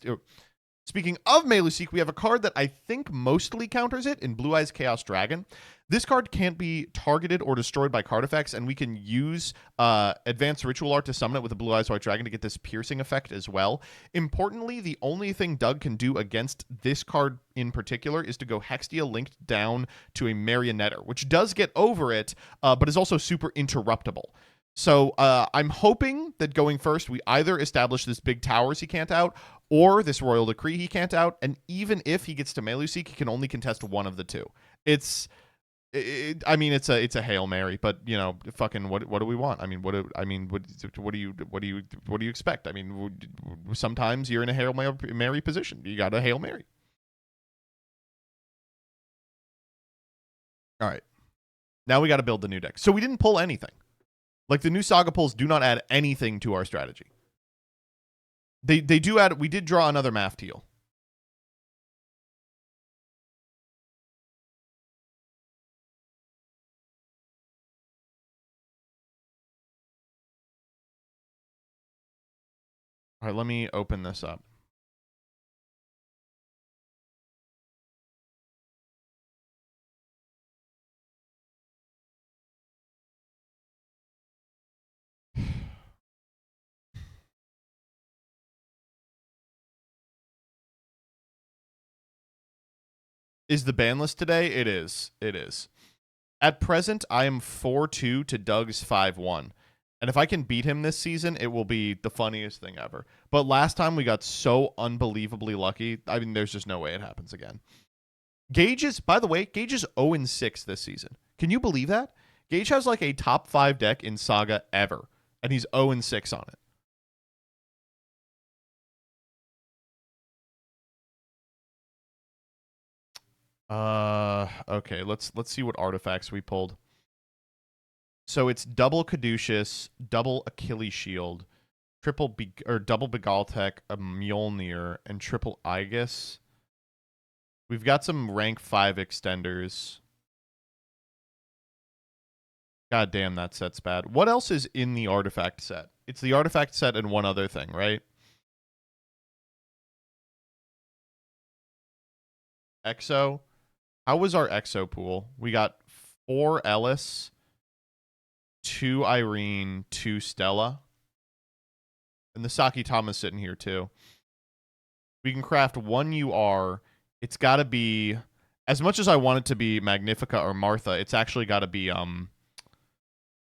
Speaking of Meluseek, we have a card that I think mostly counters it in Blue Eyes Chaos Dragon. This card can't be targeted or destroyed by card effects, and we can use Advanced Ritual Art to summon it with a Blue Eyes White Dragon to get this piercing effect as well. Importantly, the only thing Doug can do against this card in particular is to go Hextia linked down to a Marionetter, which does get over it, but is also super interruptible. So I'm hoping that going first, we either establish this big towers he can't out, or this Royal Decree he can't out, and even if he gets to Meluseek, he can only contest one of the two. I mean, it's a Hail Mary, but you know, fucking what do we want? I mean, what do you expect? I mean, sometimes you're in a Hail Mary position. You got a Hail Mary. All right, now we got to build the new deck. So we didn't pull anything. Like, the new Saga pulls do not add anything to our strategy. They do add. We did draw another Mafteal. All right, let me open this up. Is the ban list today? It is. It is. At present, I am 4-2 to Doug's 5-1. And if I can beat him this season, it will be the funniest thing ever. But last time we got so unbelievably lucky. I mean, there's just no way it happens again. Gage is, by the way, Gage is 0-6 this season. Can you believe that? Gage has like a top 5 deck in Saga ever. And he's 0-6 on it. Okay, let's see what artifacts we pulled. So it's double Caduceus, double Achilles Shield, double Begaltech, a Mjolnir, and triple Aegis. We've got some rank 5 extenders. God damn, that set's bad. What else is in the artifact set? It's the artifact set and one other thing, right? Exo. How was our Exo pool? We got 4 Ellis, 2 Irene, 2 Stella. And the Saki Tama's sitting here too. We can craft 1 UR. It's got to be, as much as I want it to be Magnifica or Martha, it's actually got to be,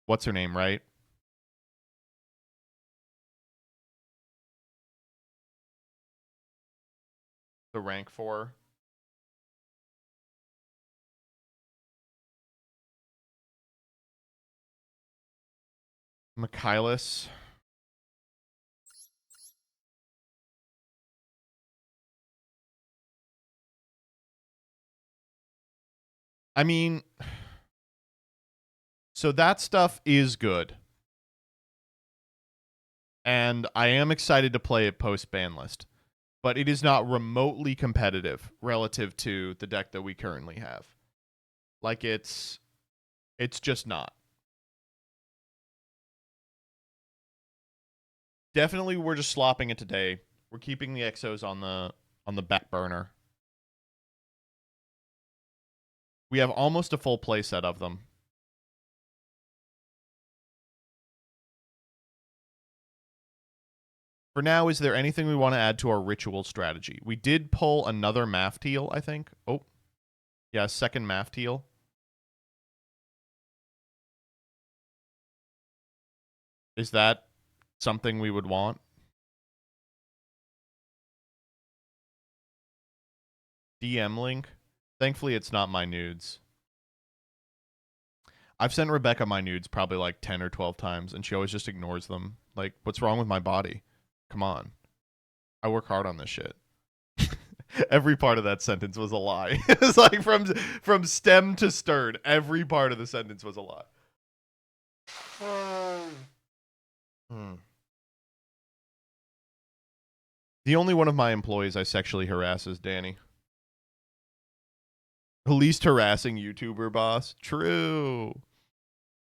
what's her name, right? The rank 4. Michaelis. I mean, so that stuff is good. And I am excited to play it post-ban list. But it is not remotely competitive relative to the deck that we currently have. Like, it's just not. Definitely we're just slopping it today. We're keeping the Exos on the back burner. We have almost a full playset of them. For now, is there anything we want to add to our ritual strategy? We did pull another Mafteal, I think. Oh. Yeah, second Mafteal. Is that something we would want? DM link? Thankfully, it's not my nudes. I've sent Rebecca my nudes probably like 10 or 12 times, and she always just ignores them. Like, what's wrong with my body? Come on. I work hard on this shit. Every part of that sentence was a lie. It was like from stem to stern. Every part of the sentence was a lie. The only one of my employees I sexually harass is Danny. The least harassing YouTuber boss. True.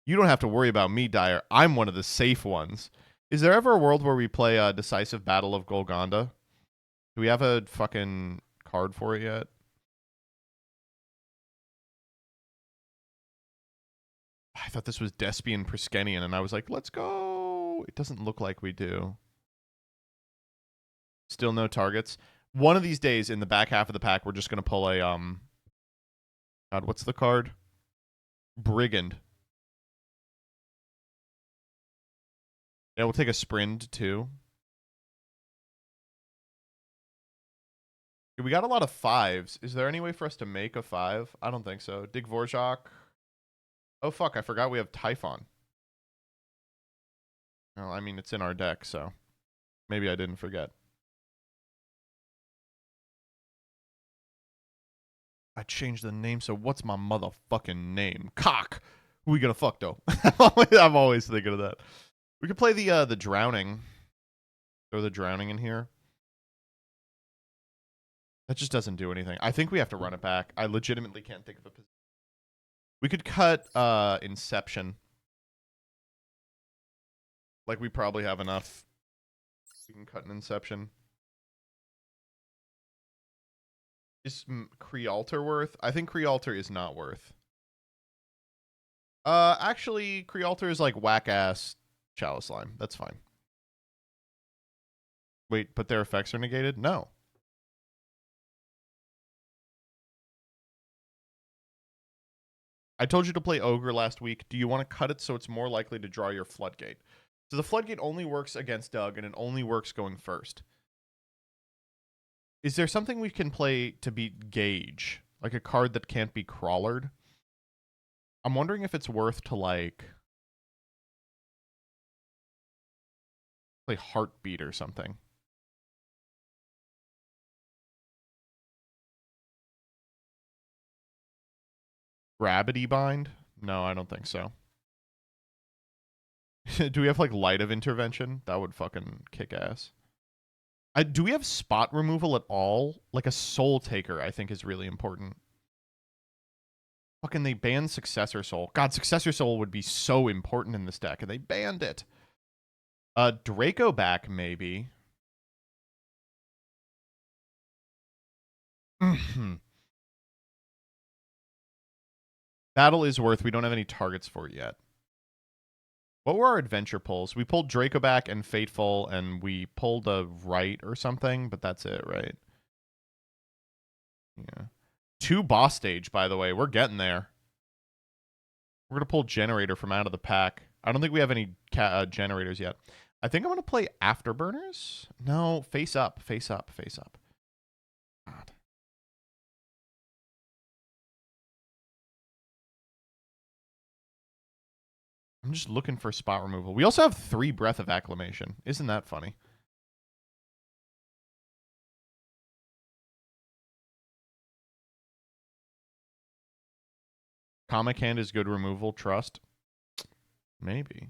You don't have to worry about me, Dyer. I'm one of the safe ones. Is there ever a world where we play a Decisive Battle of Golconda? Do we have a fucking card for it yet? I thought this was Despian Priskenian, and I was like, let's go. It doesn't look like we do. Still no targets. One of these days in the back half of the pack, we're just going to pull a, God, what's the card? Brigand. Yeah, we'll take a Sprint, too. We got a lot of 5s. Is there any way for us to make a 5? I don't think so. Dig Vorjak. Oh, fuck. I forgot we have Typhon. Well, I mean, it's in our deck, so maybe I didn't forget. I changed the name, so what's my motherfucking name? Cock! Who we gonna fuck, though? I'm always thinking of that. We could play the Drowning. Throw the Drowning in here. That just doesn't do anything. I think we have to run it back. I legitimately can't think of a position. We could cut Inception. Like, we probably have enough. We can cut an Inception. Is Crealtar worth? I think Crealtar is not worth. Actually, Crealtar is like whack-ass Chalice Slime. That's fine. Wait, but their effects are negated? No. I told you to play Ogre last week. Do you want to cut it so it's more likely to draw your Floodgate? So the Floodgate only works against Doug, and it only works going first. Is there something we can play to beat Gauge? Like a card that can't be crawlered? I'm wondering if it's worth to, like, play Heartbeat or something. Gravity Bind? No, I don't think so. Do we have, like, Light of Intervention? That would fucking kick ass. Do we have spot removal at all? Like a Soul Taker, I think, is really important. Fucking they banned Successor Soul. God, Successor Soul would be so important in this deck, and they banned it. Draco back, maybe. Battle is worth. We don't have any targets for it yet. What were our adventure pulls? We pulled Draco back and Fateful, and we pulled a Right or something, but that's it, right? Yeah. 2 boss stage, by the way. We're getting there. We're going to pull Generator from out of the pack. I don't think we have any generators yet. I think I'm going to play Afterburners. No, Face Up, Face Up, Face Up. God. I'm just looking for spot removal. We also have 3 Breath of Acclamation. Isn't that funny? Comic Hand is good removal. Trust. Maybe.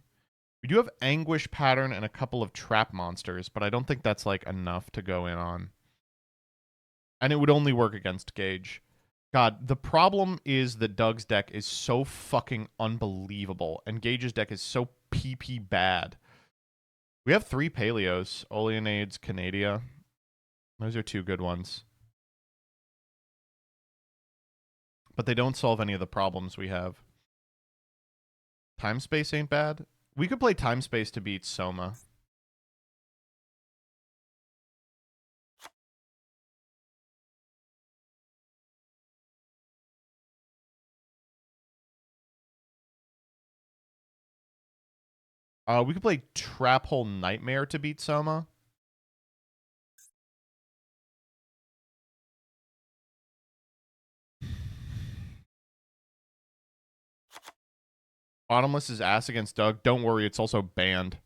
We do have Anguish Pattern and a couple of trap monsters, but I don't think that's like enough to go in on. And it would only work against Gage. God, the problem is that Doug's deck is so fucking unbelievable, and Gage's deck is so PP bad. We have 3 Paleos. Oleonades, Canadia. Those are 2 good ones. But they don't solve any of the problems we have. Time Space ain't bad. We could play Time Space to beat Soma. We could play Trap Hole Nightmare to beat Soma. Bottomless is ass against Doug. Don't worry, it's also banned.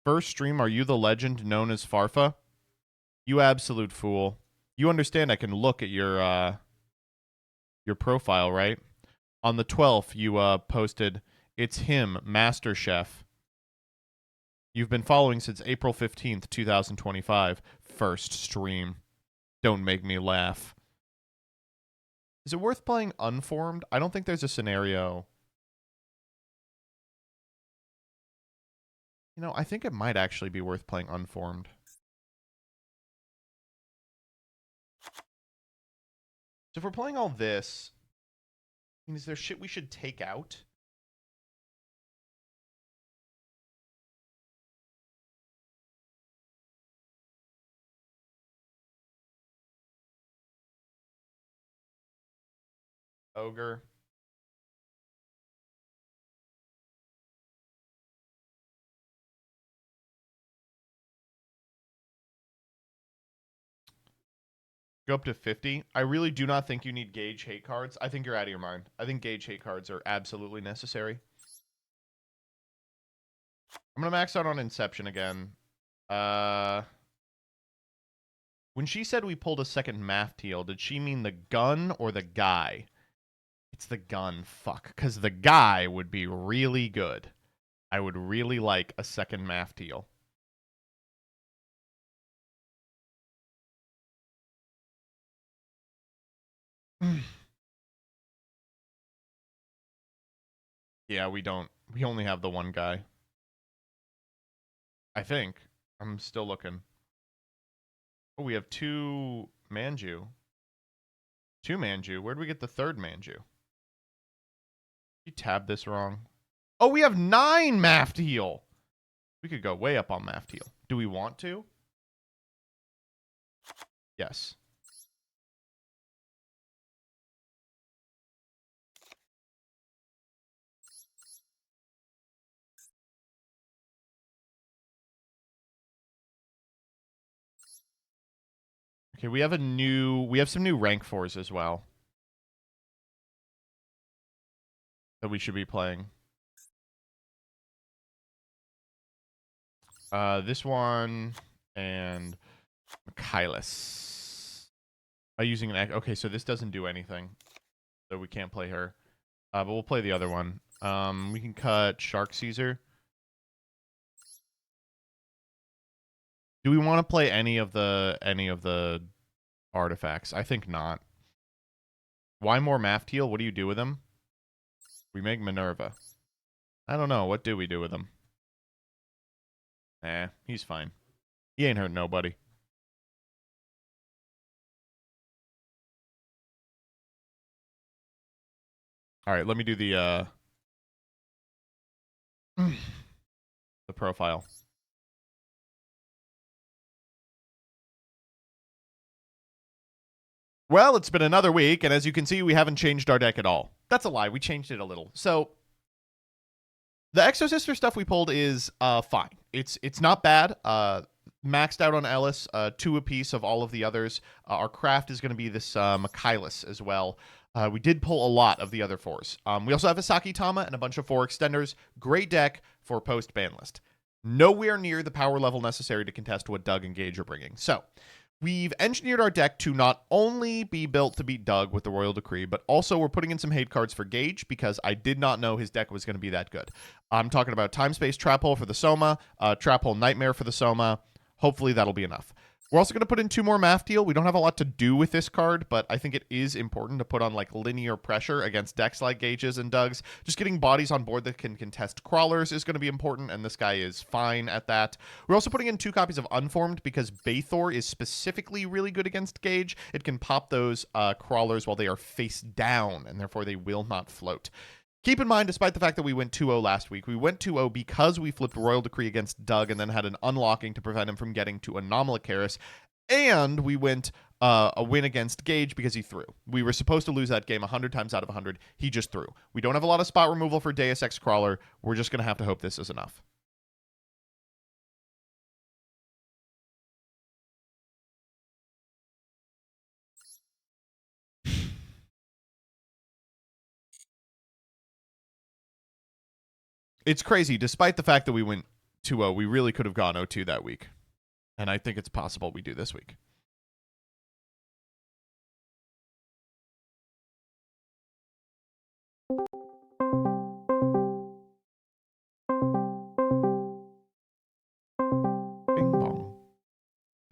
First stream, are you the legend known as Farfa? You absolute fool. You understand I can look at your profile, right? On the 12th, you posted, "It's him, Master Chef." You've been following since April 15th, 2025. First stream. Don't make me laugh. Is it worth playing Unformed? I don't think there's a scenario. You know, I think it might actually be worth playing Unformed. So if we're playing all this, I mean, is there shit we should take out? Ogre. Go up to 50. I really do not think you need Gage hate cards. I think you're out of your mind. I think Gage hate cards are absolutely necessary. I'm going to max out on Inception again. When she said we pulled a second Math Teal, did she mean the gun or the guy? It's the gun, fuck. Because the guy would be really good. I would really like a second Math Teal. Yeah, we don't. We only have the one guy. I think. I'm still looking. Oh, we have 2 Manju. 2 Manju. Where do we get the 3rd Manju? You tabbed this wrong. Oh, we have 9 Mafteal. We could go way up on Mafteal. Do we want to? Yes. Okay, we have some new rank 4s as well that we should be playing. This one and Michaelis. Using an... Okay, so this doesn't do anything. So we can't play her. But we'll play the other one. We can cut Shark Caesar. Do we want to play any of the artifacts? I think not. Why more Mafteal? What do you do with him? We make Minerva. I don't know. What do we do with him? Nah, he's fine. He ain't hurt nobody. All right, let me do the profile. Well, it's been another week, and as you can see, we haven't changed our deck at all. That's a lie. We changed it a little. So the Exosister stuff we pulled is fine. It's not bad. Maxed out on Ellis, 2 apiece of all of the others. Our craft is going to be this Michaelis as well. We did pull a lot of the other 4s. We also have a Saki Tama and a bunch of 4 extenders. Great deck for post-ban list. nowhere near the power level necessary to contest what Doug and Gage are bringing. So we've engineered our deck to not only be built to beat Doug with the Royal Decree, but also we're putting in some hate cards for Gage because I did not know his deck was going to be that good. I'm talking about Time Space Trap Hole for the Soma, Trap Hole Nightmare for the Soma. Hopefully that'll be enough. We're also going to put in 2 more Math Deal. We don't have a lot to do with this card, but I think it is important to put on like linear pressure against decks like Gage's and Doug's. Just getting bodies on board that can contest crawlers is going to be important, and this guy is fine at that. We're also putting in 2 copies of Unformed because Bathor is specifically really good against Gage. It can pop those crawlers while they are face down, and therefore they will not float. Keep in mind, despite the fact that we went 2-0 last week, we went 2-0 because we flipped Royal Decree against Doug and then had an unlocking to prevent him from getting to Anomalocaris, and we went a win against Gage because he threw. We were supposed to lose that game 100 times out of 100. He just threw. We don't have a lot of spot removal for Deus Ex Crawler. We're just going to have to hope this is enough. It's crazy. Despite the fact that we went 2-0, we really could have gone 0-2 that week. And I think it's possible we do this week. Bing bong.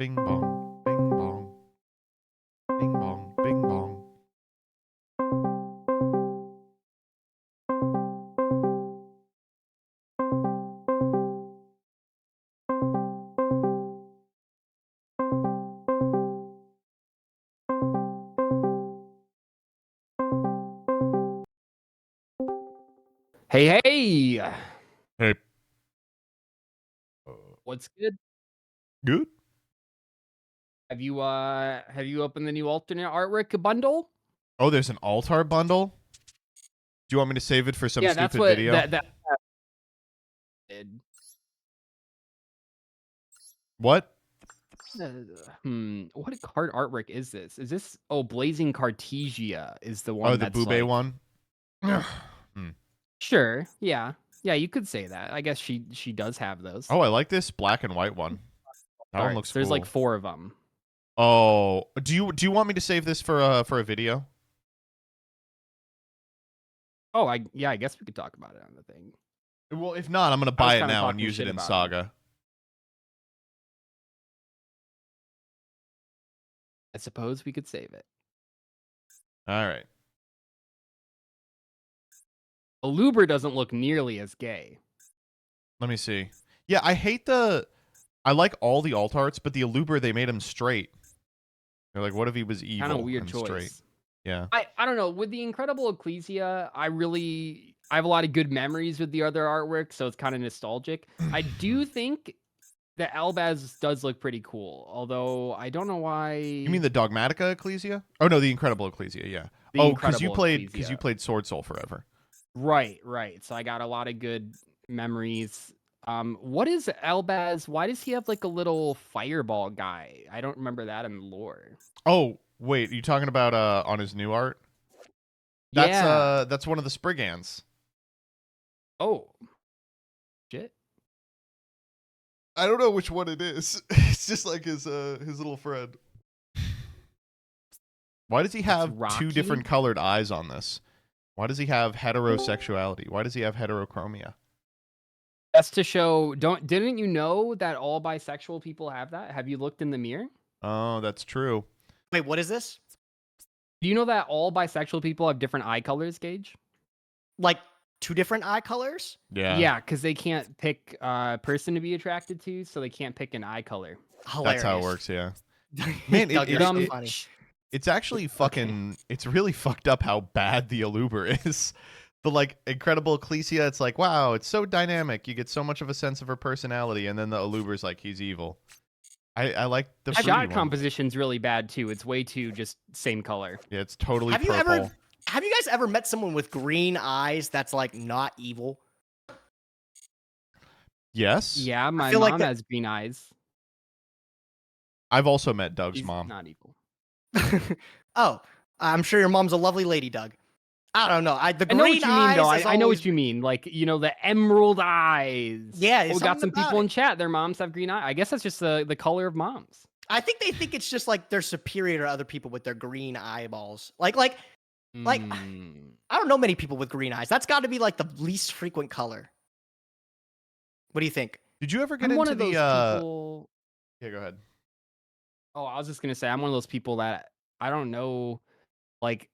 Bing bong. Bing bong. Bing bong. Bing bong. Hey, hey! Hey. What's good? Good. Have you opened the new alternate artwork bundle? Oh, there's an altar bundle? Do you want me to save it for some Yeah, stupid that's what video? that did. What? What card artwork is this? Is this Blazing Cartesia is the one Oh, the that's Boobay like, one? Sure, yeah. Yeah, you could say that. I guess she does have those. Oh, I like this black and white one. That one looks so there's cool. like 4 of them. Oh, do you want me to save this for a video? Oh, I guess we could talk about it on the thing. Well, if not, I'm gonna buy it now and use it in Saga. I suppose we could save it. All right. Aluber doesn't look nearly as gay. Let me see. Yeah, I like all the alt arts, but the Aluber, they made him straight. They're like, what if he was evil? Kind of weird and choice. Straight? Yeah. I don't know. With the Incredible Ecclesia, I have a lot of good memories with the other artwork, so it's kind of nostalgic. I do think the Albaz does look pretty cool, although I don't know why. You mean the Dogmatica Ecclesia? Oh no, the Incredible Ecclesia. Yeah. The because you Incredible played Sword Soul forever. Right. So I got a lot of good memories. What is Albaz? Why does he have like a little fireball guy? I don't remember that in lore. Oh wait, you talking about on his new art? That's one of the Spriggans. Oh. Shit. I don't know which one it is. It's just like his little friend. Why does he have 2 different colored eyes on this? Why does he have heterosexuality? Why does he have heterochromia? That's to show. Didn't you know that all bisexual people have that? Have you looked in the mirror? Oh, that's true. Wait, what is this? Do you know that all bisexual people have different eye colors, Gage? Like 2 different eye colors? Yeah. Yeah, because they can't pick a person to be attracted to, so they can't pick an eye color. Hilarious. That's how it works, yeah. Man, Doug, you're so funny. It's actually fucking... It's really fucked up how bad the Aluber is. The, like, Incredible Ecclesia, it's like, wow, it's so dynamic. You get so much of a sense of her personality, and then the Aluber's like, he's evil. I like the shot composition's really bad, too. It's way too just same color. Yeah, it's totally Have purple. Have you guys ever met someone with green eyes that's, like, not evil? Yes. Yeah, my mom has green eyes. I've also met Doug's She's mom. not evil. Oh, I'm sure your mom's a lovely lady, Doug. I don't know. The I know green what you mean, though. eyes. I know what you mean. Like, you know, the emerald eyes. Yeah, Oh, we got something some about people it. in chat. Their moms have green eyes. I guess that's just the color of moms. I think they think it's just like they're superior to other people with their green eyeballs. Like Mm. I don't know many people with green eyes. That's got to be like the least frequent color. What do you think? Did you ever get I'm one into of those the? people. Yeah, go ahead. Oh, I was just gonna say I'm one of those people that I don't know. Like,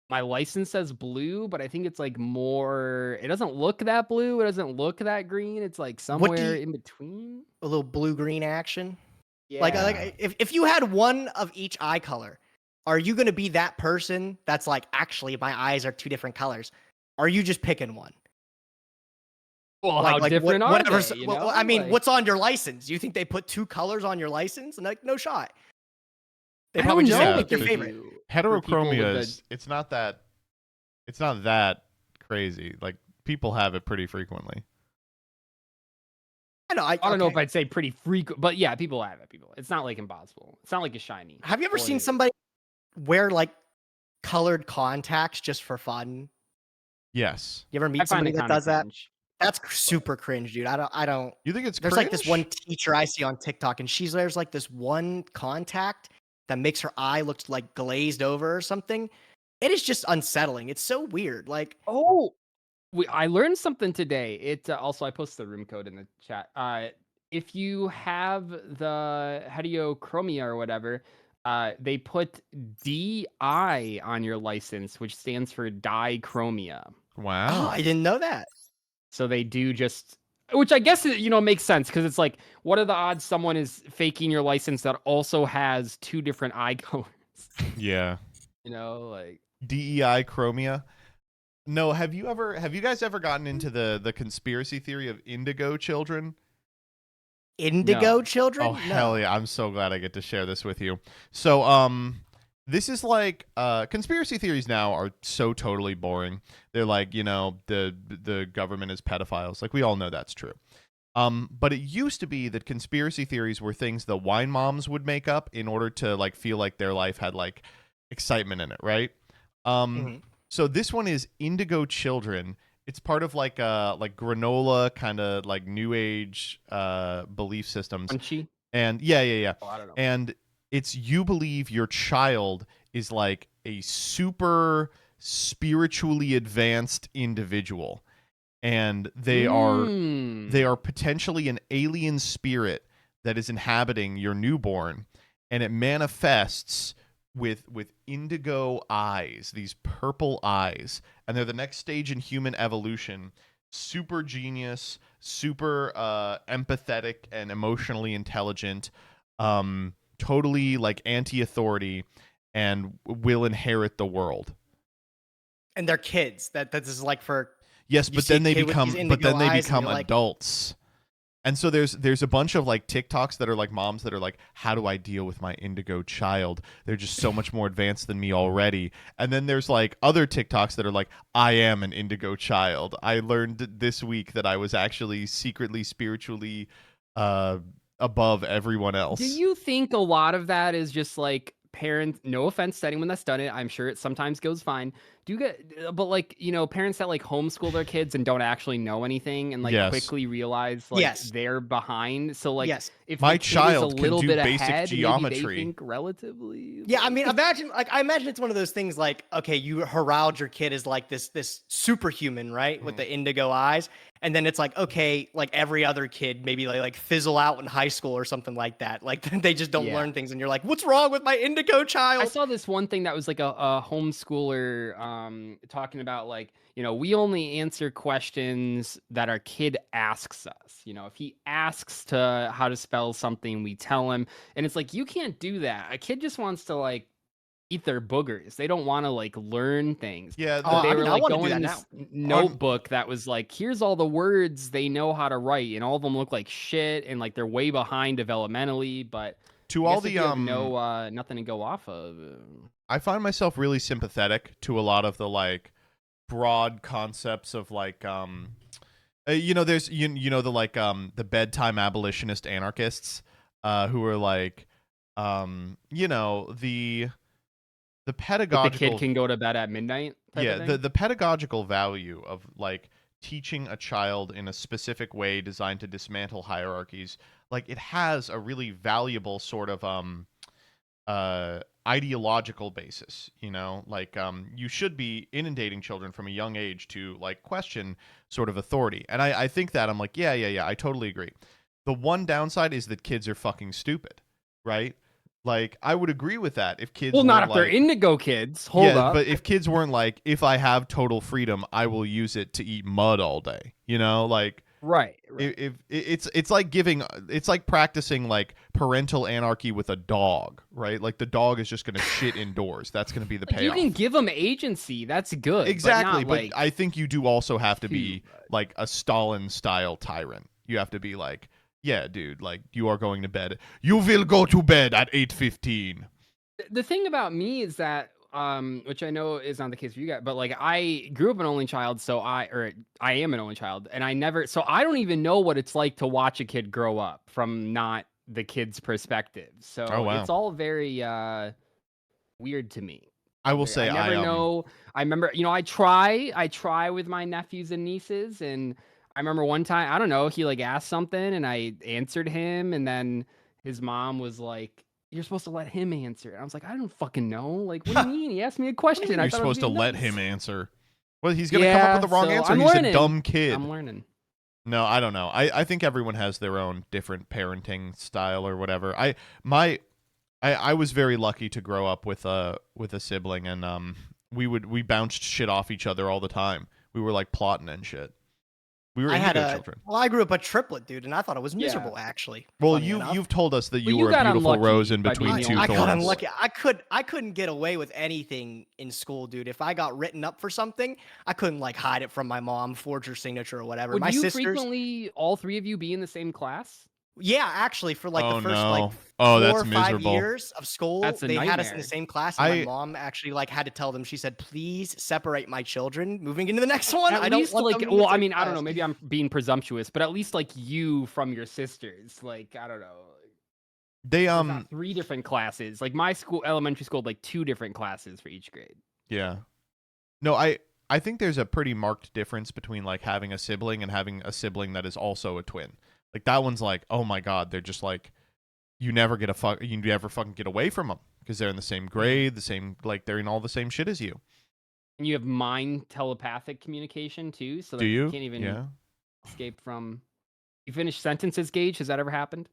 my license says blue, but I think it's like more. It doesn't look that blue. It doesn't look that green. It's like What do somewhere you, in between. a little blue-green action? Yeah. Like if you had one of each eye color, are you going to be that person that's like, actually, my eyes are two different colors? Are you just picking one? Well, Like, how different are whatever's, they? You well, know? I mean, Like, what's on your license? You think they put two colors on your license? And like, no shot. They I probably don't just know say Yeah, pick your what they favorite. do for people with Heterochromia the- is it's not that crazy. Like people have it pretty frequently. I know. I don't know if okay. I'd say pretty frequent, but yeah, people have it. It's not like impossible. It's not like it's shiny. Have you ever Or seen it is. somebody wear like colored contacts just for fun? Yes. You ever I meet find somebody it that kind of does that? cringe. That's super cringe, dude. I don't. You think it's There's cringe? like this one teacher I see on TikTok, and there's like this one contact that makes her eye look like glazed over or something. It is just unsettling. It's so weird. Like, Oh, I learned something today. It also I posted the room code in the chat. If you have the heterochromia or whatever, they put DI on your license, which stands for dichromia. oh, Wow. I didn't know that. So they do just, which I guess makes sense because it's like, what are the odds someone is faking your license that also has two different eye colors? Yeah. Like DEI chromia. No, have you guys ever gotten into the conspiracy theory of indigo children? Indigo No. children? Oh No. hell yeah, I'm so glad I get to share this with you. So this is like conspiracy theories now are so totally boring. They're like, the government is pedophiles. Like we all know that's true. But it used to be that conspiracy theories were things the wine moms would make up in order to like feel like their life had like excitement in it, right? Mhm. So this one is indigo children. It's part of like granola kind of like new age belief systems. crunchy. And yeah. Oh, I don't know. And it's you believe your child is like a super spiritually advanced individual, and they are potentially an alien spirit that is inhabiting your newborn, and it manifests with indigo eyes, these purple eyes, and they're the next stage in human evolution. Super genius, super empathetic and emotionally intelligent, totally like anti-authority, and will inherit the world. And they're kids. That is like for Yes, you but see a then they kid with become these indigo eyes and you're like- adults. And so there's a bunch of like TikToks that are like moms that are like, how do I deal with my indigo child? They're just so much more advanced than me already. And then there's like other TikToks that are like, I am an indigo child. I learned this week that I was actually secretly spiritually above everyone else. Do you think a lot of that is just like parents? No offense to anyone that's done it. I'm sure it sometimes goes fine. Do you get, but like, parents that like homeschool their kids and don't actually know anything and like Yes. quickly realize like Yes. they're behind. So like, Yes. if My the kid child is a can little do bit basic ahead, maybe geometry. they think relatively. Yeah, I mean, I imagine it's one of those things like, okay, you herald your kid as like this superhuman, right, with the indigo eyes, and then it's like, okay, like every other kid, maybe like fizzle out in high school or something like that. Like they just don't Yeah. learn things, and you're like, what's wrong with my indigo child? I saw this one thing that was like a homeschooler talking about like, we only answer questions that our kid asks us. If he asks to how to spell something, we tell him. And it's like, you can't do that. A kid just wants to like eat their boogers. They don't want to like learn things. Yeah, But they I were mean, I like wanna do going that in now. this notebook that was like, here's all the words they know how to write, and all of them look like shit, and like they're way behind developmentally. But to I all guess if the you have no nothing to go off of. I find myself really sympathetic to a lot of the like broad concepts of like there's the like the bedtime abolitionist anarchists who are like the But the pedagogical kid can go to bed at midnight. type of thing? the pedagogical value of like teaching a child in a specific way designed to dismantle hierarchies, like it has a really valuable sort of ideological basis, you know, like you should be inundating children from a young age to like question sort of authority. And I think that I'm like, yeah, I totally agree. The one downside is that kids are fucking stupid, right? Like I would agree with that if kids Well, not weren't if they're like, indigo kids. Hold up. but if kids weren't like, if I have total freedom, I will use it to eat mud all day, you know, like Right. if it's like it's like practicing like parental anarchy with a dog, right? Like the dog is just gonna shit indoors. That's gonna be the Like, you payoff. can give them agency. That's good. Exactly, but, but not, like, I think you do also have to be too like a Stalin style tyrant. You have to be like, yeah, dude, like you are going to bed. You will go to bed at 8:15. the thing about me is that which I know is not the case for you guys, but like I grew up an only child, so I am an only child, and I don't even know what it's like to watch a kid grow up from not the kid's perspective. So Oh, wow. it's all very weird to me. I will say I never know. I remember, I try with my nephews and nieces, and I remember one time, I don't know, he like asked something and I answered him, and then his mom was like, "You're supposed to let him answer." And I was like, "I don't fucking know. Like, what do you mean? He asked me a question. You're I thought I was supposed to being let nice." him answer. Well, he's gonna come up with the wrong so answer. I'm He's learning. a dumb kid. I'm learning. No, I don't know. I think everyone has their own different parenting style or whatever. I was very lucky to grow up with a sibling, and we bounced shit off each other all the time. We were like plotting and shit. We were indigo children. Well, I grew up a triplet, dude, and I thought it was miserable actually. Well, funny enough. you've told us that you Well, were you a got beautiful unlucky rose in by between being two the I thorns. got unlucky. I couldn't get away with anything in school, dude. If I got written up for something, I couldn't like hide it from my mom, forge her signature or whatever. Would My you sisters, frequently, all three of you, be in the same class? yeah, actually, for like Oh, the first no. like Oh, 4 that's or 5 miserable. years of school, That's a they had us in nightmare. the same class. And I- my mom actually like had to tell them. She said, "Please separate my children. Moving into the next one, At I don't least want like, them in the well, I same mean, I don't know, class." maybe I'm being presumptuous, but at least like you from your sisters, like, I don't know. They There's not 3 different classes. Like my school, elementary school, had, like 2 different classes for each grade. Yeah. No, I think there's a pretty marked difference between like having a sibling and having a sibling that is also a twin. Like that one's like, oh my god, they're just like, you never fucking get away from them because they're in the same grade, the same, like they're in all the same shit as you. And you have mind telepathic communication too, so that Do you? can't even Yeah. escape from. You finish sentences, Gage? Has that ever happened?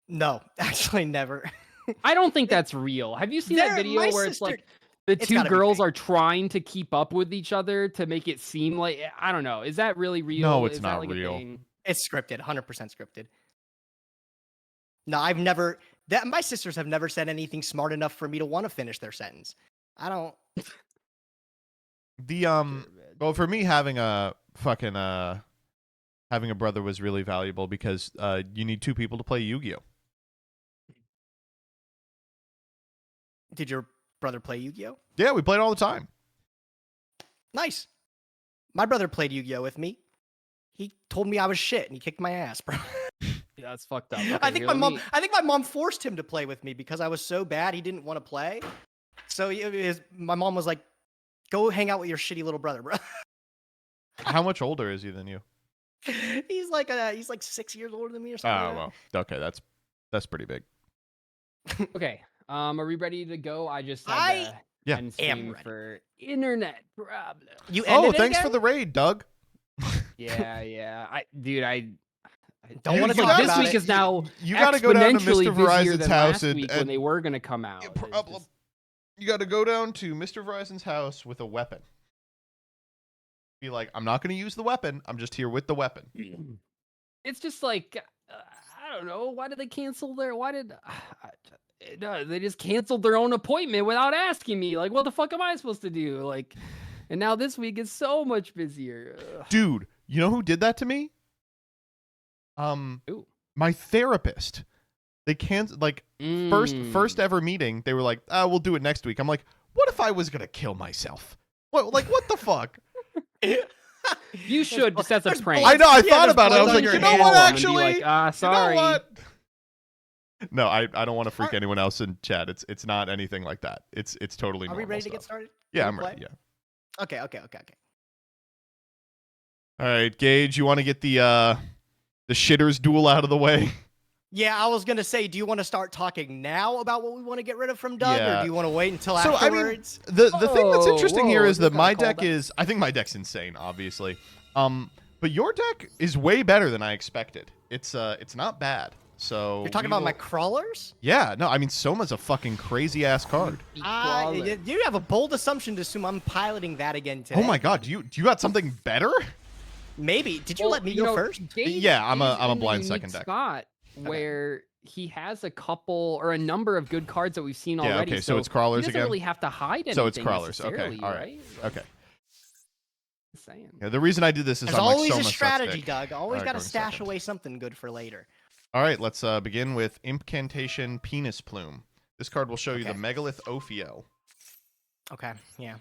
No, actually, never. I don't think that's real. Have you seen that video my where it's sister- like the it's 2 gotta be girls fake. are trying to keep up with each other to make it seem like, I don't know. Is that really real? No, it's Is that not like a real. thing? It's scripted, 100% scripted. No, I've never. My sisters have never said anything smart enough for me to want to finish their sentence. I don't. The well, for me having a fucking having a brother was really valuable because you need 2 people to play Yu-Gi-Oh. Did your brother play Yu-Gi-Oh? Yeah, we played all the time. Nice. My brother played Yu-Gi-Oh with me. He told me I was shit and he kicked my ass, bro. Yeah, that's fucked up. I Okay, think here, my let mom. me- I think my mom forced him to play with me because I was so bad he didn't want to play. So my mom was like, "Go hang out with your shitty little brother, bro." How much older is he than you? he's like 6 years older than me or something. Oh, like well. Okay, that's pretty big. Okay. Are we ready to go? I just I had to Yeah. end am stream ready. for internet problem. that. You Oh, ended it thanks for again? the raid, Doug. Yeah. I Don't wanna feel talk this about week it. is now You gotta go down to exponentially Mr. busier Verizon's than house last and, week when and they were gonna come out. It's problem. just- You got to go down to Mr. Verizon's house with a weapon. Be like, I'm not going to use the weapon. I'm just here with the weapon. It's just like I don't know. Why did they cancel their? Why did they just canceled their own appointment without asking me? Like, what the fuck am I supposed to do? Like, and now this week is so much busier. Ugh. Dude, you know who did that to me? Ooh. My therapist. They canceled like Mm. first ever meeting. They were like, we'll do it next week. I'm like, what if I was going to kill myself? What the fuck? You should just as a there's prank. I know. I thought there's about it. I blood was on like, your you know hand. what? And be Actually, like, sorry. You know what? No, I don't want to freak anyone else in chat. It's not anything like that. It's totally Are normal we ready to stuff. get started? Yeah, Can I'm we ready. play? Yeah. Okay. All right, Gage, you want to get the shitters duel out of the way? Yeah, I was gonna say, do you want to start talking now about what we want to get rid of from Doug, Yeah. or do you want to wait until So I mean, afterwards? the thing that's interesting here Whoa, is this that got a my deck callback. is, I think my deck's insane, obviously. But your deck is way better than I expected. It's not bad. So You're talking we about my will- crawlers? Yeah, no, I mean Soma's a fucking crazy ass card. You have a bold assumption to assume I'm piloting that again today. Oh my god, do you got something better? Maybe. Did you let me go first? Gage Yeah, I'm is a in the blind unique second deck. spot where he has a couple or a number of good cards that we've seen Yeah, already. okay, so it's crawlers he doesn't again? really have to hide anything. So it's crawlers. Okay, necessarily, all right. Like, Okay. just saying. Yeah, the reason I did this is There's I'm like always Soma a sucks strategy, dick. Doug. Always Alright, got to going stash second. away something good for later. All right, let's begin with Incantation Penis Plume. This card will show you the Okay. Megalith Ophiel. Okay, yeah.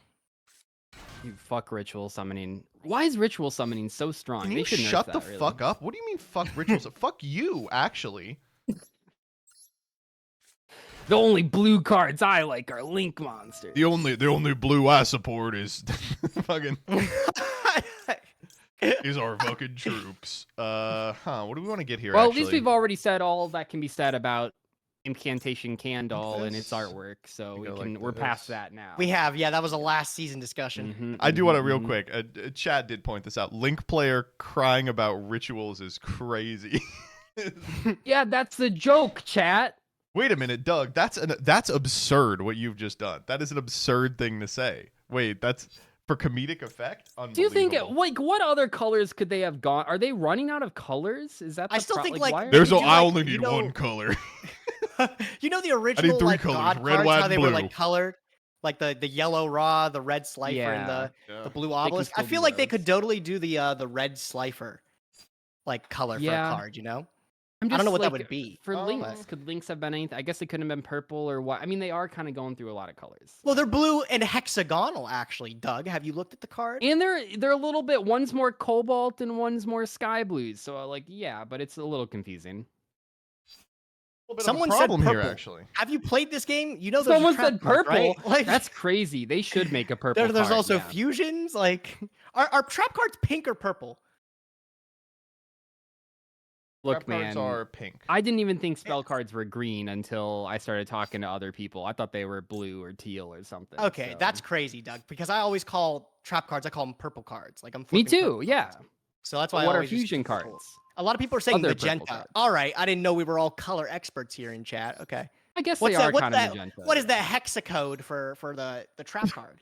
You fuck ritual summoning. Why is ritual summoning so strong? Can They you should nerf shut the that, really. fuck up? What do you mean fuck rituals? Fuck you, actually. The only blue cards I like are Link monsters. The only blue I support is fucking is our fucking troops. What do we want to get here? Well, actually? at least we've already said all that can be said about Incantation Candle and its This. artwork, so We we go can like we're past this. that now. We have, yeah, that was a last season discussion. Mhm, I do want to real mhm. quick. Chad did point this out. Link player crying about rituals is crazy. Yeah, that's the joke, chat. Wait a minute, Doug. That's absurd. What you've just done. That is an absurd thing to say. Wait, that's for comedic effect. Do you think Unbelievable. like what other colors could they have gone? Are they running out of colors? Is that the I still think, like, why are There's they- no. you I like- only you need know- one color. You know the original three like colors, god red, cards, white, how they and were blue. like colored, like the yellow Ra, the red Slifer, and Yeah. the blue obelisk. I still feel do like they those. could totally do the red Slifer, like color Yeah. for a card. You know, I'm I don't know just, what that like, would be. For Oh. links, could links have been anything? I guess they couldn't have been purple or what. I mean, they are kind of going through a lot of colors. Well, they're blue and hexagonal, actually. Doug, have you looked at the card? And they're a little bit. One's more cobalt and one's more sky blues. So like, yeah, but it's a little confusing. Someone said problem purple. here, actually. Have you played this game? You know, those are Someone trap said cards, purple. right? Like, That's crazy. They should make a purple. there's card, also yeah. fusions. Like, are trap cards pink or purple? Look, Trap cards man. are pink. I didn't even think spell cards were green until I started talking to other people. I thought they were blue or teal or something. Okay, so. that's crazy, Doug. Because I always call trap cards. I call them purple cards. Like I'm. Me flipping too. purple Yeah. cards. So that's But why. I what are always just fusion keep it purple. cards? A lot of people are saying Other purple magenta. cards. All right, I didn't know we were all color experts here in chat. Okay. I guess What's they that? are What's kind that? of magenta. What is that hexacode for the trap card?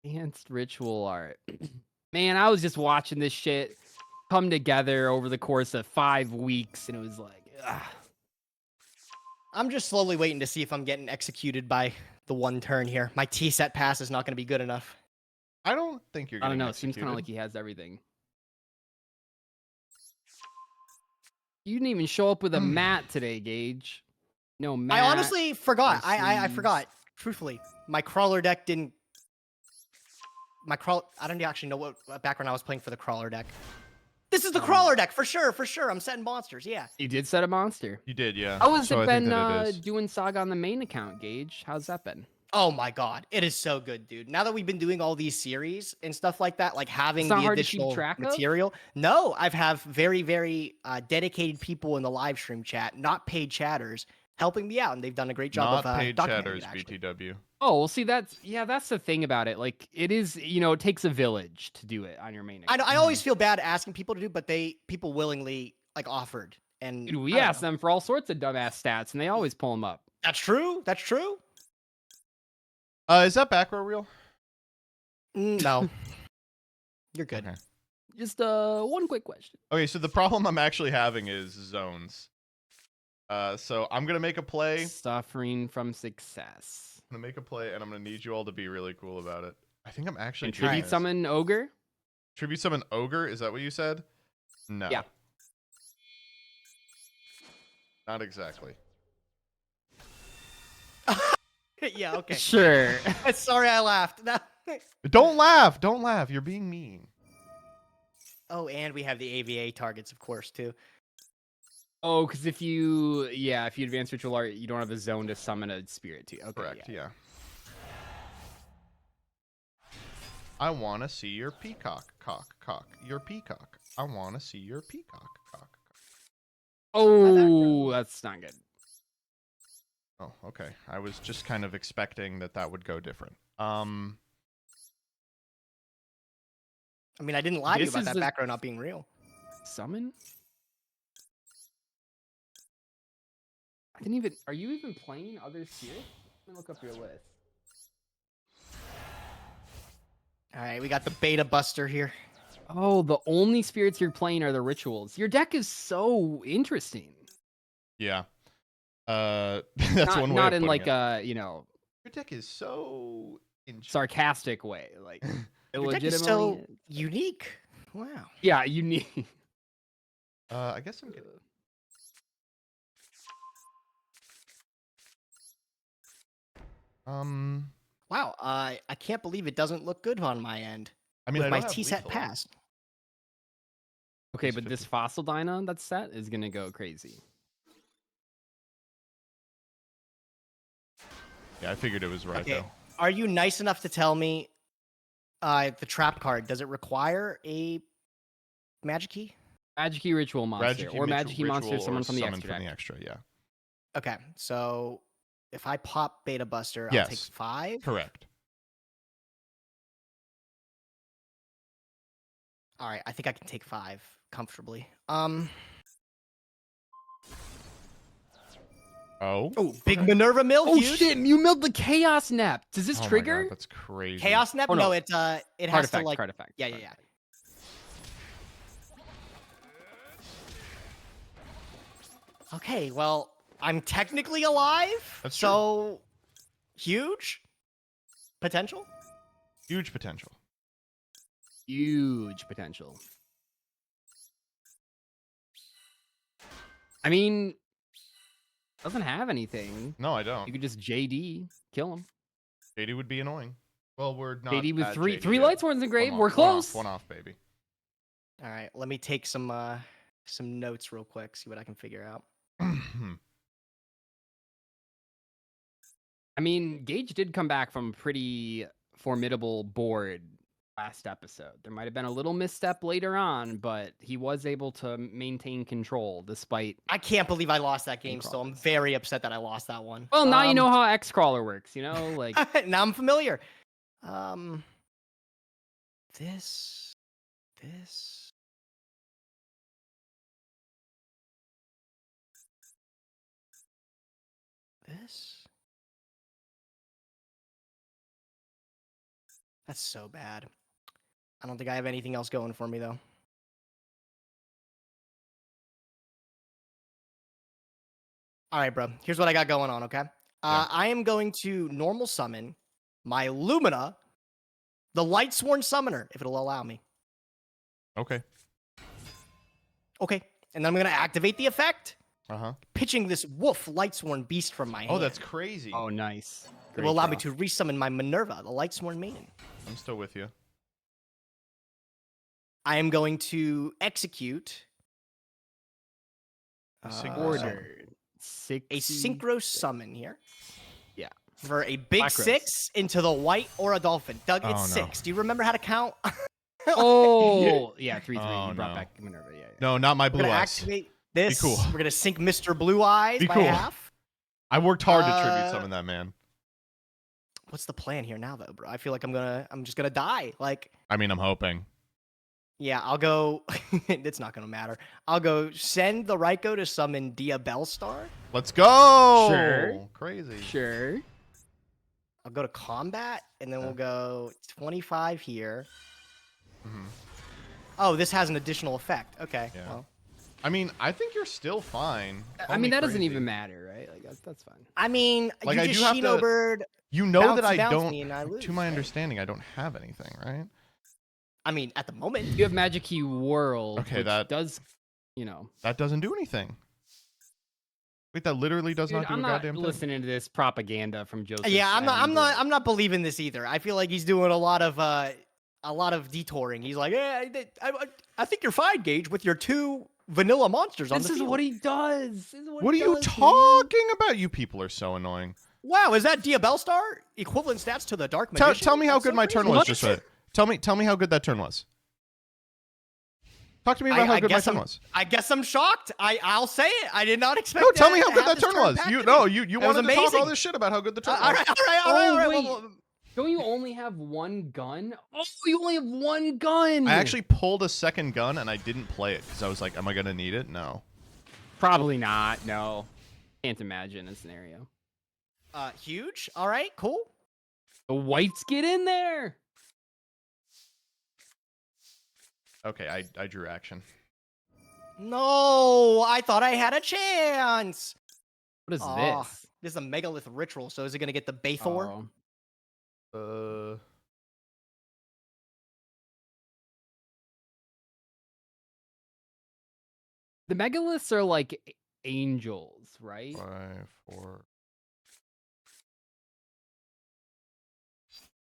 Enhanced ritual art. Man, I was just watching this shit come together over the course of 5 weeks, and it was like, ugh. I'm just slowly waiting to see if I'm getting executed by the one turn here. My T set pass is not going to be good enough. I don't think you're. I don't getting know. It seems kind of like executed. he has everything. You didn't even show up with a mat today, Gage. No mat. I honestly forgot. no I sleeves. forgot. Truthfully, my crawler deck didn't. I don't actually know what background I was playing for the crawler deck. This is the crawler deck for sure. For sure, I'm setting monsters. Yeah. You did set a monster. You did, yeah. How has So it I think been that it is. doing Saga on the main account, Gage? How's that been? Oh my god, it is so good, dude. Now that we've been doing all these series and stuff like that, like having It's not the hard to keep additional track of? material. No, I've have very, very dedicated people in the live stream chat, not paid chatters, helping me out, and they've done a great job Not of paid documenting chatters, it, actually. BTW. Oh, well, see, that's the thing about it. Like, it is, it takes a village to do it on your main I account. know. I always feel bad asking people to do, but people willingly like offered, and Dude, we I don't ask know. them for all sorts of dumbass stats, and they always pull them up. That's true. That's true. Is that back row real? No, you're good. Okay. Just one quick question. Okay, so the problem I'm actually having is zones. So I'm gonna make a play. Suffering from success. I'm gonna make a play, and I'm gonna need you all to be really cool about it. I think I'm actually doing Contribute this. summon ogre. Tribute summon ogre. Is that what you said? No. Yeah. Not exactly. Yeah. Okay. Sure. Sorry, I laughed. No. Don't laugh. Don't laugh. You're being mean. Oh, and we have the AVA targets, of course, too. Oh, because if you advance ritual art, you don't have a zone to summon a spirit to. Okay, Correct. yeah. Yeah. I want to see your peacock, cock. Your peacock. I want to see your peacock, cock. Oh, that's not good. Oh, okay. I was just kind of expecting that would go different. I mean, I didn't lie to you This about is that the- background not being real. Summon? I didn't even. Are you even playing other spirits? Let me look up your list. All right, we got the Beta Buster here. Oh, the only spirits you're playing are the rituals. Your deck is so interesting. Yeah. That's not, one way not of in putting like it. a Your deck is so sarcastic way. Like it Your deck is legitimately. so unique. Wow. Yeah, you need. I guess I'm getting. Wow. I can't believe it doesn't look good on my end. I mean, with I my don't have T-set lethal on. passed. Okay, It's but this 50. fossil Dyna that's set is gonna go crazy. Yeah, I figured it was right Okay. though. Are you nice enough to tell me the trap card, does it require a magic key? Magic Key Ritual Monster or Magic Key Monster, Ritual someone or from the summon extra from the deck. extra, yeah. Okay, so if I pop Beta Buster, I'll take Yes. 5. Correct. All right, I think I can take 5 comfortably. Oh. Oh, big Minerva Mill. Oh huge. shit! You milled the Chaos Nap. Does this Oh my trigger? God, that's crazy. Chaos Nap? Oh, no. No, it Card has effect. to like. Card effect. Yeah, card yeah, yeah. effect. Okay, well, I'm technically alive. That's true. so huge potential. Huge potential. Huge potential. I mean, doesn't have anything. No, I You don't. could just JD, kill him. JD would be annoying. Well, we're not. JD with at three JD yet. light swords engraved. One We're off, close. One off, baby. All right, let me take some notes real quick. See what I can figure out. I mean, Gage did come back from a pretty formidable board last episode. There might have been a little misstep later on, but he was able to maintain control despite. I can't believe I lost that game. Incredible. Still, I'm very upset that I lost that one. Well, now you know how X crawler works. You know, like now I'm familiar. This. That's so bad. I don't think I have anything else going for me though. All right, bro. Here's what I got going on, okay? I am going to normal summon my Lumina, the Lightsworn Summoner, if it'll allow me. Okay. Okay. And then I'm going to activate the effect, Uh-huh. pitching this Wolf Lightsworn Beast from my hand. Oh, that's crazy. oh, nice. It will allow me to resummon my Minerva, the Lightsworn Maiden. I'm still with you. I am going to execute Order. a synchro summon here. Yeah. For a big Black Rose. 6 into the White or a Dolphin. Doug, it's Oh, no. 6. Do you remember how to count? Oh, yeah, 3/3. Oh, You brought no. back Minerva. Yeah, yeah. No, not my We're blue going to eyes. activate this. cool. We're going to sync Mr. Blue Eyes Be by cool. half. I worked hard to tribute summon that man. What's the plan here now, though, bro? I feel like I'm just gonna die. Like, I mean, I'm hoping. yeah, I'll go. It's not gonna matter. I'll go send the Raiko to summon Dia Bellstar. Let's go. Sure. Crazy. Sure. I'll go to combat, and then we'll go 25 here. Mhm. Oh, this has an additional effect. Okay. Yeah. Well, I mean, I think you're still fine. I Call mean, me that doesn't crazy. even matter, right? Like that's fine. I mean, Like, you I just do have Shino to- Bird. You know that I bounce don't. me and I lose, To my right? understanding, I don't have anything, right? I mean, at the moment. You have Magic Key World, Okay, which that- does, you know. That doesn't do anything. Wait, that literally does Dude, not do I'm a not goddamn thing. listening to this propaganda from Joseph. Yeah, I'm and, not believing this either. I feel like he's doing a lot of detouring. He's like, I think you're fine, Gage, with your 2 vanilla monsters on This the is field. what he does. This is What are he you does, man. talking about? You people are so annoying. Wow, is that Dia Bellstar equivalent stats to the Dark Magician? Tell me how That's good so my crazy. turn was What? just right. Tell me how good that turn was. Talk to me about how good my turn was. I guess I'm shocked. I'll say it. I did not expect. No, tell me to how good have that this turn was. packed You in. no, you It was wanted to talk all amazing. this shit about how good the turn was. All right. Oh, wait. Well, Don't you only have one gun? Oh, you only have one gun. I actually pulled a second gun and I didn't play it because I was like, am I gonna need it? No. Probably not. No. Can't imagine a scenario. huge. All right, cool. The whites get in there. Okay, I drew action. No, I thought I had a chance. What is Aw, this? This is a megalith ritual. So is it gonna get the Bayfor? Oh. The megaliths are like angels, right? 5, 4.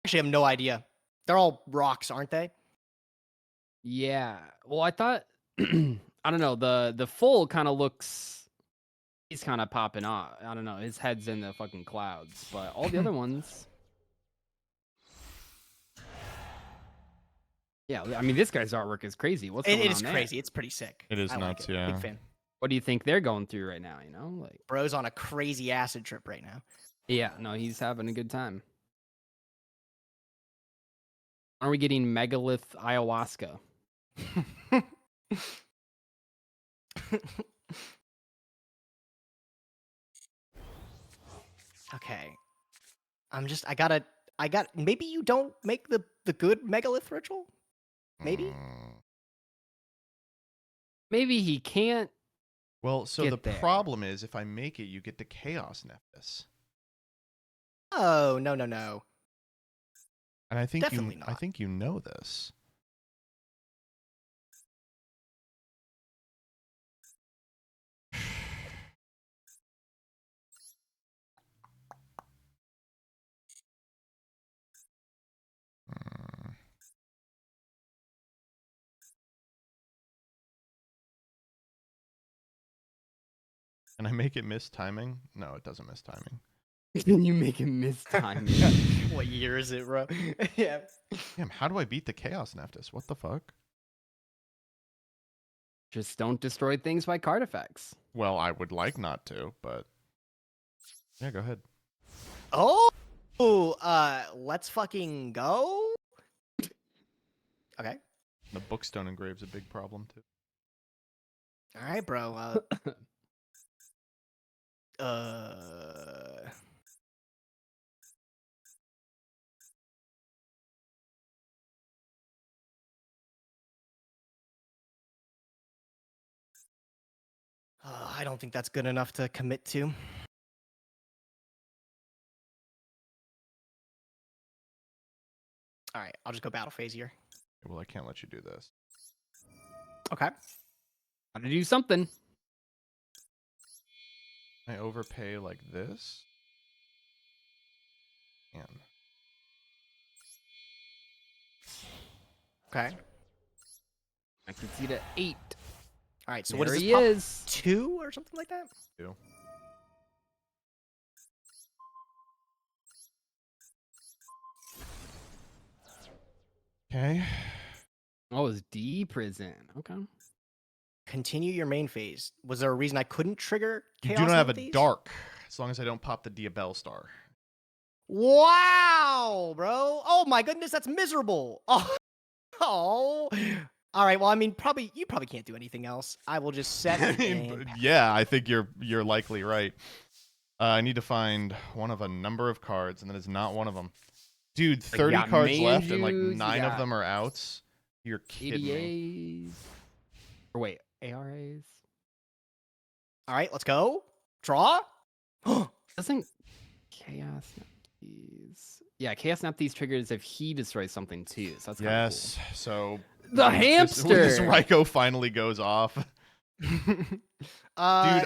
Actually, I have no idea. They're all rocks, aren't they? Yeah. Well, I thought I don't know, the full kind of looks he's kind of popping off. I don't know, his head's in the fucking clouds, but all the other ones. Yeah, I mean this guy's artwork is crazy. What's going It on is there? crazy. It's pretty sick. It is I like nuts, it. yeah. Big fan. What do you think they're going through right now, like Bro's on a crazy acid trip right now. yeah, no, he's having a good time. Are we getting megalith ayahuasca? Okay. Maybe you don't make the good megalith ritual? Maybe? Maybe he can't. Well, so Get the there. problem is if I make it, you get the Chaos Nephthys. Oh, no. And I think Definitely I not. think you know this. Can I make it miss timing? No, it doesn't miss timing. Can you make him miss time? What year is it, bro? Yeah. Damn, how do I beat the Chaos Nephthys? What the fuck? Just don't destroy things by card effects. Well, I would like not to, but yeah, go ahead. Oh, let's fucking go. Okay. The Bookstone engrave's a big problem too. All right, bro. I don't think that's good enough to commit to. All right, I'll just go battle phase here. Well, I can't let you do this. Okay. Gotta do something. Can I overpay like this? Man. Okay. I can see the 8. All right, so There what is this? he pop? is. 2 or something like that? 2. Okay. Oh, it's D prison. Okay. Continue your main phase. Was there a reason I couldn't trigger You Chaos do not have a Nephthys? dark, as long as I don't pop the Diabell Star. Wow, bro. Oh my goodness, that's miserable. Oh. Oh. All right, well, I mean, you probably can't do anything else. I will just set I mean, and yeah, I think you're likely right. I need to find one of a number of cards, and that is not one of them. Dude, 30 got cards left, and like Manjus, you 9 of got them are outs. You're kidding me. ADAs. Or wait, ARAs. all right, let's go. Draw. Doesn't Chaos Nephthys. Yeah, Chaos Nephthys triggers if he destroys something too. So that's kinda Yes, so The when hamster! This Ryko finally goes off. Dude, uh,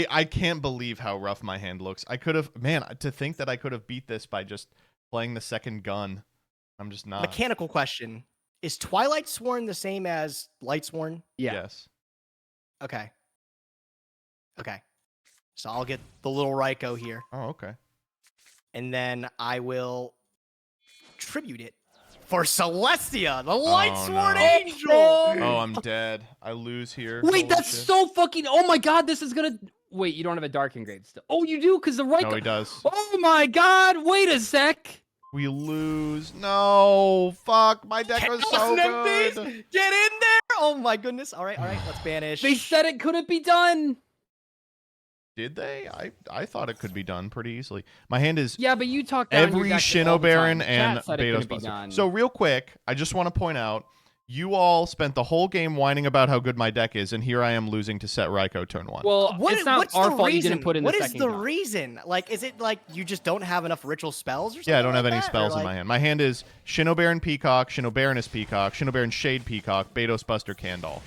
I can't believe how rough my hand looks. I could have, man, to think that I could have beat this by just playing the second gun. I'm just not. mechanical question. Is Twilight Sworn the same as Light Sworn? cool. Yeah. Yes. Okay. Okay. So I'll get the little Ryko here, Oh, okay. and then I will tribute it for Celestia, the Light Sword no. Angel. Oh, I'm dead. I lose here. Wait, Holy that's shit. so fucking. Oh my god, this is gonna. Wait, you don't have a dark engrave still. Oh, you do, because the right. No, he does. Oh my god, wait a sec. We lose. No, fuck. My deck was so Chaos good. Nymphes, get in there. Oh my goodness. All right, let's banish. They said it couldn't be done. Did they? I thought it could be done pretty easily. My hand is Yeah, but you talk down your every deck all Shino the Baron time. and Chat said it Betos couldn't be Buster. done. So real quick, I just want to point out, you all spent the whole game whining about how good my deck is, and here I am losing to Set Raikou turn 1. Well, it's not what's our the fault reason? you didn't put in What the is second the card. reason? Like, is it like you just don't have enough ritual spells or something? Yeah, I don't have like any that? spells Or, in like- my hand. My hand is Shino Baron Peacock, Shino Baroness Peacock, Shino Baron Shade Peacock, Betos Buster Candle.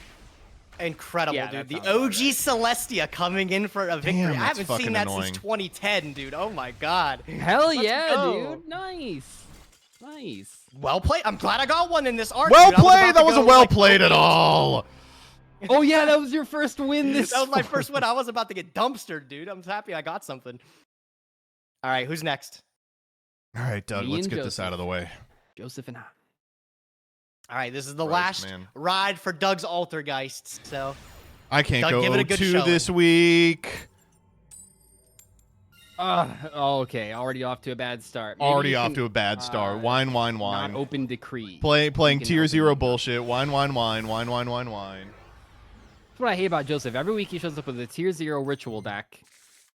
Incredible, Yeah, dude. that The sounds OG Celestia coming in for a victory. I that's haven't fucking seen that annoying. since 2010, dude. Oh my god. Hell Let's yeah, go. dude. Nice. Nice. Well played. I'm glad I got one in this arc. Well dude. I was played! about That to wasn't go, well like, played at all! Oh yeah, that was your first win this. That was my first win. I was about to get dumpstered, dude. I'm happy I got something. All right, who's next? All right, Doug, Me let's and get this Joseph. out of the way. Joseph and I. All right, this is the Christ, last man. ride for Doug's Altergeist. So I can't Doug, go give it a good 0-2 showing. this week. Oh, okay. Already off to a bad start. Maybe Already you off can, to a bad start. Wine. Not open decree. Playing You can tier open 0 it. bullshit. Wine. That's what I hate about Joseph. Every week he shows up with a tier 0 ritual deck.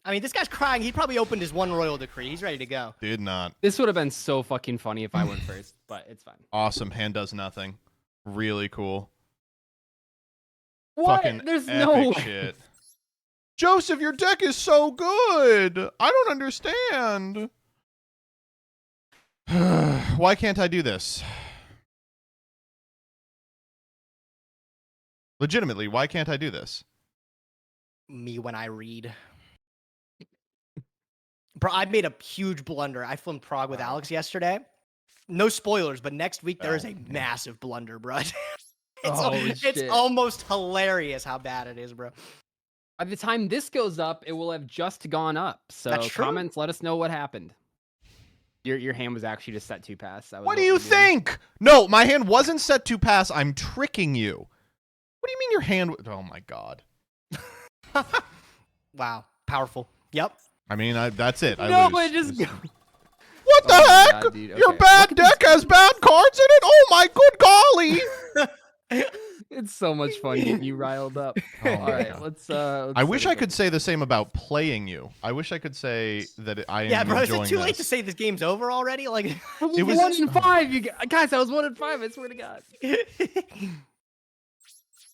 I mean, this guy's crying. He probably opened his one Royal Decree. He's ready to go. Did not. This would have been so fucking funny if I went first, but it's fine. Awesome. Hand does nothing. Really cool. What? Fucking There's epic no way. shit. Joseph, your deck is so good. I don't understand. Why can't I do this? Legitimately, why can't I do this? Me when I read. Bro, I made a huge blunder. I filmed Prague with Alex yesterday. No spoilers, but next week there is a massive blunder, bro. Holy it's shit. almost hilarious how bad it is, bro. By the time this goes up, it will have just gone up. So That's true. comments, let us know what happened. Your hand was actually just set to pass. That was What do we you did. think? No, my hand wasn't set to pass. I'm tricking you. What do you mean your hand? Oh my god. Wow, powerful. Yep. I mean, that's it. I No, lose. it just. What the Oh my heck? God, dude. Your Okay, bad look at deck has bad cards in it. Oh my good golly! It's so much fun getting you riled up. Oh All my right, God. let's. I wish I could say the same about playing you. I wish I could say that I am Yeah, bro. Is enjoying it too late to this. say this game's over already? Like, It was 1 in 5. Guys, I was 1 in 5. I swear to God.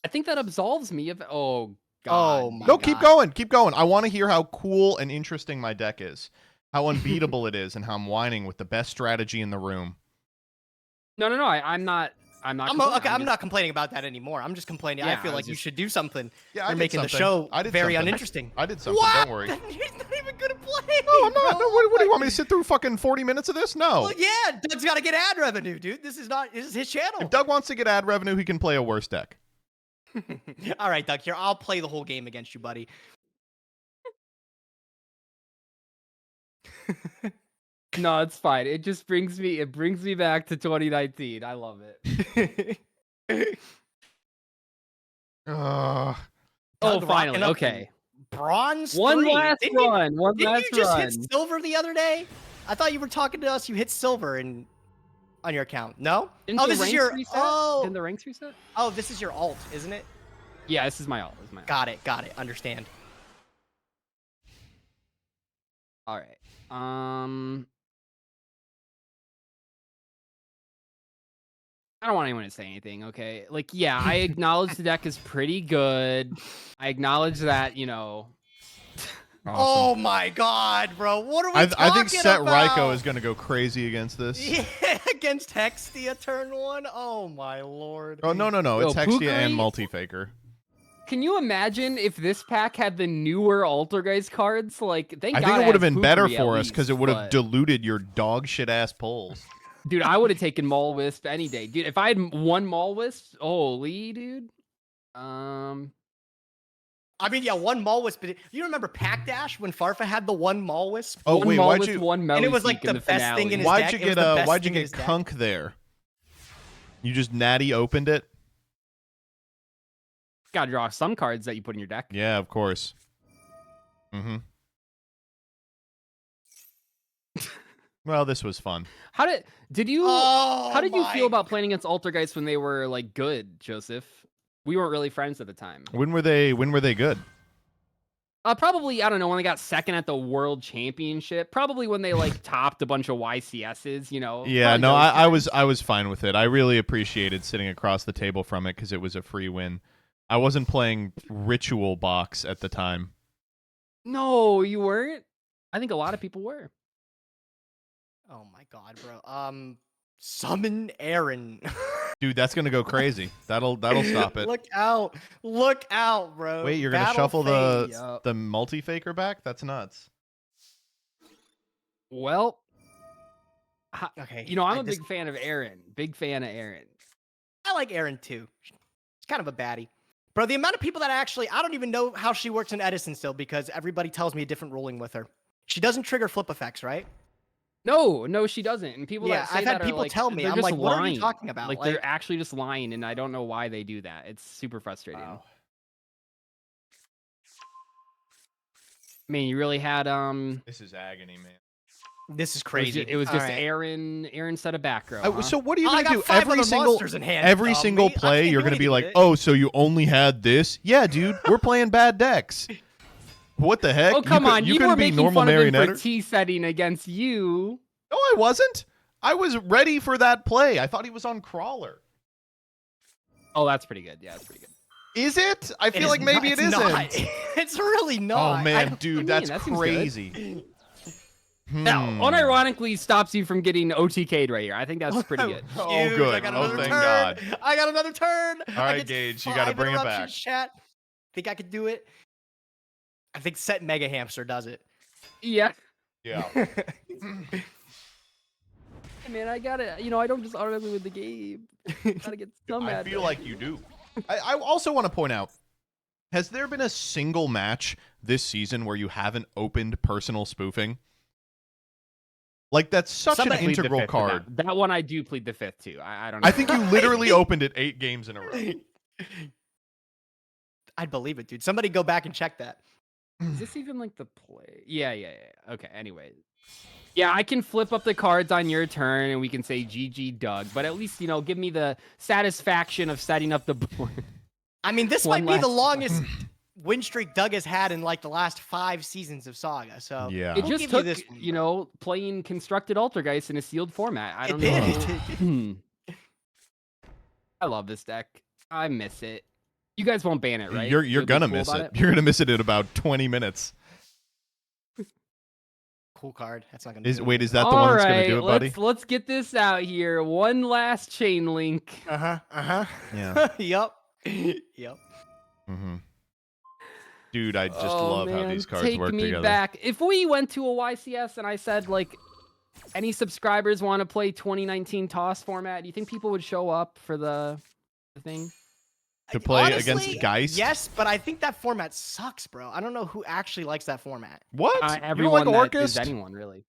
I think that absolves me of. Oh God. Oh my No, God. keep going. Keep going. I want to hear how cool and interesting my deck is. How unbeatable it is and how I'm whining with the best strategy in the room. No. I'm not. I'm not. I'm complaining. okay. I'm just- not complaining about that anymore. I'm just complaining. Yeah, I feel I like was you just- should do something. Yeah, I You're did making the something. show I did very something. uninteresting. I did something. What? Don't worry. He's not even good at playing. No, I'm not. bro. What do you want me to sit through fucking 40 minutes of this? No. Well, yeah, Doug's got to get ad revenue, dude. This is his channel. If Doug wants to get ad revenue, he can play a worse deck. All right, Doug. Here, I'll play the whole game against you, buddy. No, it's fine. It just brings me. It brings me back to 2019. I love it. Ugh. Oh, Doug finally. rocking up Okay. Bronze One 3. last Didn't you- run. One Didn't last you just run. hit silver the other day? I thought you were talking to us. You hit silver on your account. No? Didn't Oh, the this is ranks your. reset? Oh, Didn't the ranks reset? oh, this is your alt, isn't it? Yeah, this is my alt. This is my alt. Got it. Understand. All right. I don't want anyone to say anything, okay? Like, yeah, I acknowledge the deck is pretty good. I acknowledge that, you know. Oh my God, bro! What are we talking I think Set about? Raikou is going to go crazy against this. Yeah, against Hextia turn 1. Oh my lord. Oh, no. It's Yo, Hextia and Pukari- Multi-Faker. Can you imagine if this pack had the newer Altergeist cards? Like, they I think it would have been better for us because it would have but... diluted your dog shit ass pulls. Dude, I would have taken Maul Wisp any day. Dude, if I had one Maul Wisp, holy dude. I mean, yeah, one Maul Wisp. But you remember Pack Dash when Farfa had the one Maul Wisp? Oh one wait, Maul why'd Wisp, you one And it was Melee like Seek in the the best finale. thing in his why'd deck. you It was get the best why'd you thing in get his deck. Kunk there? You just natty opened it? Gotta draw some cards that you put in your deck. Yeah, of course. Mm-hmm. Well, this was fun. How did you Oh, feel about playing against Altergeist when they were like good, Joseph? We weren't really friends at the time. When were they good? Probably, I don't know, when they got second at the World Championship. Probably when they like topped a bunch of YCSs, you know. Yeah, Probably no, those I was fine with it. I really appreciated sitting across the table from it because it was a free win. I wasn't playing Ritual Box at the time. No, you weren't? I think a lot of people were. Oh my god, bro. Summon Aaron. Dude, that's gonna go crazy. That'll stop it. Look out, bro. Wait, you're gonna Battle shuffle phase. the multi-faker back? That's nuts. Well, Okay. you know, I'm a big fan of Aaron. Big fan of Aaron. I like Aaron too. She's kind of a baddie. Bro, the amount of people that I don't even know how she works in Edison still because everybody tells me a different ruling with her. She doesn't trigger flip effects, right? No, she doesn't. And people that say I've had that are people like, tell me. they're I'm just like, what are lying. you talking about? Like, they're actually just lying, and I don't know why they do that. It's super frustrating. Wow. I mean, you really had This is agony, man. This is crazy. It was just All right. Aaron set a back row. Huh? So what are you I gonna got do? 5 other monsters in hand, Every single dummy. I play, can't you're do gonna be anything like, with it. oh, so you only had this? Yeah, dude, we're playing bad decks. What the heck? Oh, come on. You You couldn't were be making normal fun of him for marionetter? T setting against you. No, I wasn't. I was ready for that play. I thought he was on crawler. Oh, that's pretty good. Yeah, that's pretty good. Is it? I It feel is like maybe not- it it's isn't. not. It's really not. Oh man, dude, mean, that's that seems good. crazy. Now, Hmm. unironically stops you from getting OTK'd right here. I think that's pretty good. Oh, Dude, good. I got Oh, another thank turn. God. I got another turn. All right, Gage, you gotta bring it back. Chat. Think I could do it? I think Set Mega Hamster does it. Yeah. Yeah. Hey, man, I gotta, I don't just automatically win the game. Gotta get some I at feel it. like you do. I also want to point out, has there been a single match this season where you haven't opened personal spoofing? Like, that's such Somebody an plead the integral fifth with card. That one I do plead the fifth too. I don't know. I think you literally opened it 8 games in a row. I'd believe it, dude. Somebody go back and check that. Is this even like the play? Yeah. Okay, anyway. Yeah, I can flip up the cards on your turn and we can say GG Doug, but at least, give me the satisfaction of setting up the board. I mean, this One might be the last- longest win streak Doug has had in like the last 5 seasons of Saga. So Yeah. It We'll just give you took, this one, playing constructed Altergeist in a sealed format. I It don't did. know. I love this deck. I miss it. You guys won't ban it, right? You're You'll be gonna cool miss about it. You're gonna miss it in about 20 minutes. Cool card. That's not gonna. Wait, is that the All one that's gonna right, do it, buddy? let's get this out here. One last chain link. Uh huh. Yeah. Yep. Yep. Mm-hmm. Dude, I just Oh, love how man, these cards take work me together. back. If we went to a YCS and I said like, any subscribers want to play 2019 toss format, do you think people would show up for the thing? To play Honestly, against Geist? Yes, but I think that format sucks, bro. I don't know who actually likes that format. What? You don't Everyone like that is Orcust? anyone really.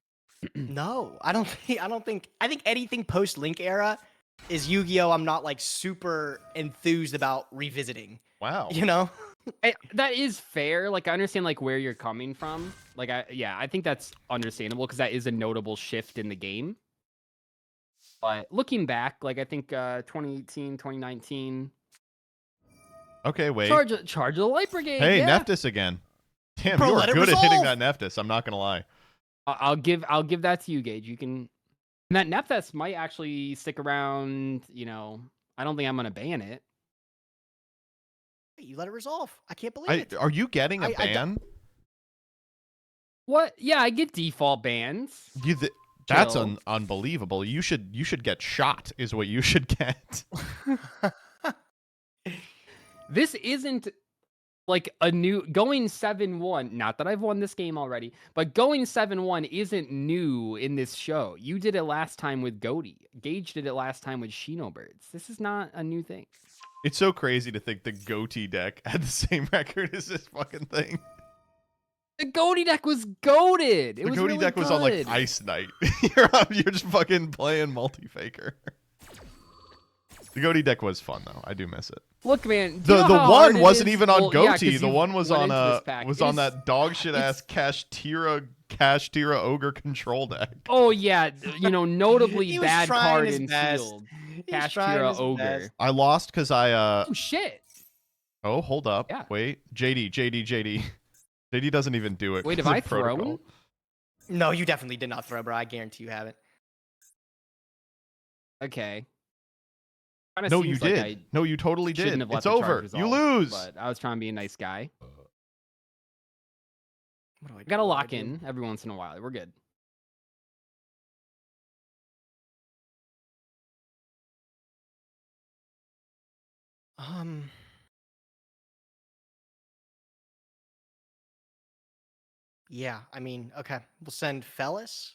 No, I don't think. I think anything post Link era is Yu-Gi-Oh. I'm not like super enthused about revisiting. Wow. You know. That is fair. Like I understand like where you're coming from. Like I think that's understandable because that is a notable shift in the game. But looking back, like I think 2018, 2019. Okay, wait. Charge the Light Brigade. Hey, yeah. Nephthys again. Damn, Bro, you are let it good at hitting resolve. that Nephthys. I'm not gonna lie. I'll give that to you, Gage. You can. And that Nephthys might actually stick around. I don't think I'm gonna ban it. You let it resolve. I can't believe it. Are you getting a I ban? What? Yeah, I get default bans. That's Chill. unbelievable. You should get shot. Is what you should get. This isn't like a new going 7-1. Not that I've won this game already, but going 7-1 isn't new in this show. You did it last time with Goaty. Gage did it last time with Shinobirds. This is not a new thing. It's so crazy to think the Goatee deck had the same record as this fucking thing. The Goaty deck was goated. The Goatee deck was on like Ice Knight. You're just fucking playing multi-faker. The goatee deck was fun though. I do miss it. Look, man. do you The know how hard one it wasn't is? even on Well, yeah, goatee. 'cause The you one was went on into this pack. was It on is- that dog shit ass Kashtira ogre control deck. Oh yeah, notably He was bad trying card his in best. sealed. He was trying Kashtira his ogre. best. I lost because I Oh shit. Oh, hold up. Yeah. Wait. JD. JD doesn't even do it. Wait, have 'cause of I thrown? protocol. No, you definitely did not throw, bro. I guarantee you haven't. Okay. Kinda No, you seems like did. I No, you totally did. shouldn't have let It's the charge over. You resolve, lose. But I was trying to be a nice guy. What do I do? Gotta What do I lock do? in every once in a while. We're good. Um. Yeah, I mean, okay. We'll send Fellis.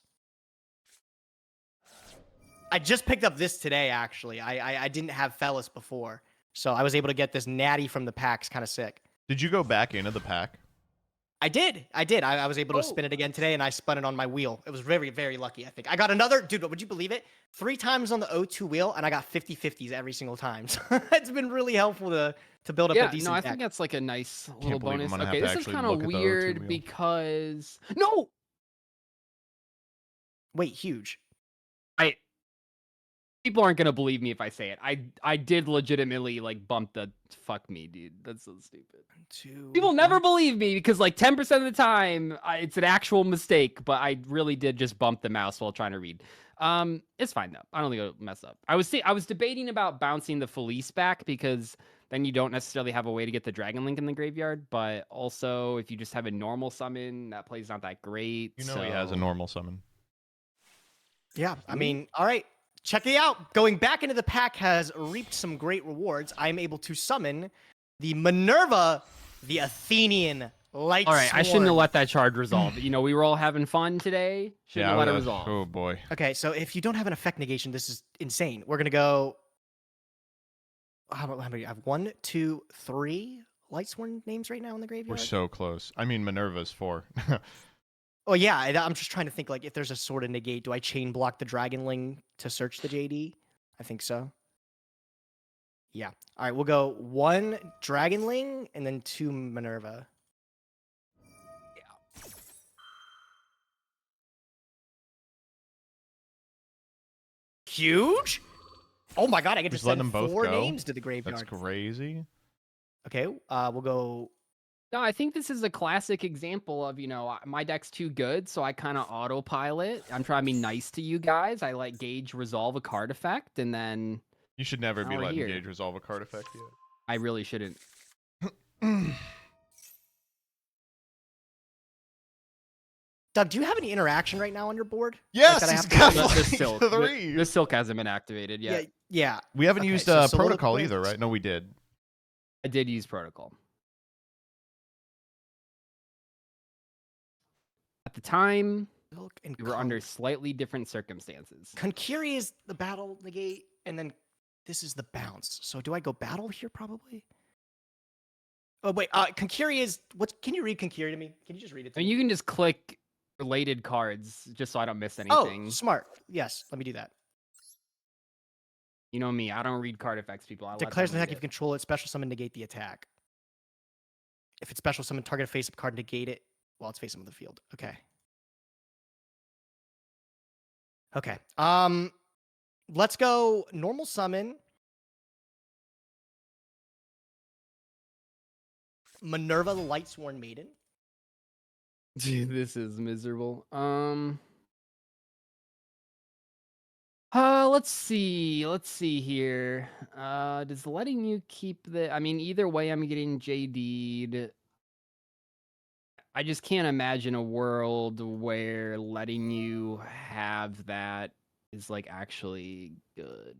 I just picked up this today, actually. I didn't have Fellis before. So I was able to get this natty from the packs. Kind of sick. Did you go back into the pack? I did. I was able to spin it again today, and I spun it on my wheel. It was very, very lucky, I think. I got another, dude, would you believe it? 3 times on the O2 wheel, and I got 50/50s every single time. So it's been really helpful to build up a Yeah, decent no, I deck. think that's like a nice little believe I'm bonus. gonna have Okay, to this is actually kind of look at the O2 weird wheel. because no, Wait, huge. people aren't gonna believe me if I say it. I did legitimately like bump the fuck me, dude. That's so stupid. 2. People never believe me because like 10% of the time it's an actual mistake, but I really did just bump the mouse while trying to read. It's fine though. I don't think it'll mess up. I was debating about bouncing the Felice back because then you don't necessarily have a way to get the Dragon Link in the graveyard, but also if you just have a normal summon, that play's not that great. You know he has a normal summon. Yeah, I mean, all right. Check it out. Going back into the pack has reaped some great rewards. I'm able to summon the Minerva, the Athenian Light All right, I shouldn't have Sworn. let that charge resolve. We were all having fun today. Shouldn't have let it resolve. Oh boy. Okay, so if you don't have an effect negation, this is insane. We're gonna go. How many? I have 1, 2, 3 Light Sworn names right now in the We're graveyard. so close. I mean, Minerva's 4. Oh yeah, I'm just trying to think like if there's a sort of negate, do I chain block the Dragonling to search the JD? I think so. Yeah. All right, we'll go 1 Dragonling and then 2 Minerva. Yeah. Huge. Oh my god, I get to Just letting send them both 4 go? names to the graveyard. That's crazy. Okay, we'll go. No, I think this is a classic example of, my deck's too good, so I kind of autopilot. I'm trying to be nice to you guys. I let Gage resolve a card effect, and then You should never be Now we're letting here. Gage resolve a card effect yet. I really shouldn't. Doug, do you have any interaction right now on your board? Yes, that I he's have to got do? like The silk, 3. the silk hasn't been activated yet. Yeah. We haven't Okay, used so protocol soliloquy- either, right? No, we did. I did use protocol. At the time, Silk and we were under slightly different circumstances. Konkiri is the battle negate, and then this is the bounce. So do I go battle here probably? Oh wait, Konkiri is what? Can you read Konkiri to me? Can you just read it to I mean, me? you can just click related cards just so I don't miss Oh, anything. smart. Yes, let me do that. You know me, I don't read card effects, people. I let Declares them an read attack if you it. control it. Special summon negate the attack. If it's special summon, target a face-up card, negate it while it's face-up on the field. Okay. Okay. Let's go normal summon. Minerva, the Light Sworn Maiden. Dude, this is miserable. Let's see here. Does letting you keep the? I mean, either way, I'm getting JD'd. I just can't imagine a world where letting you have that is like actually good.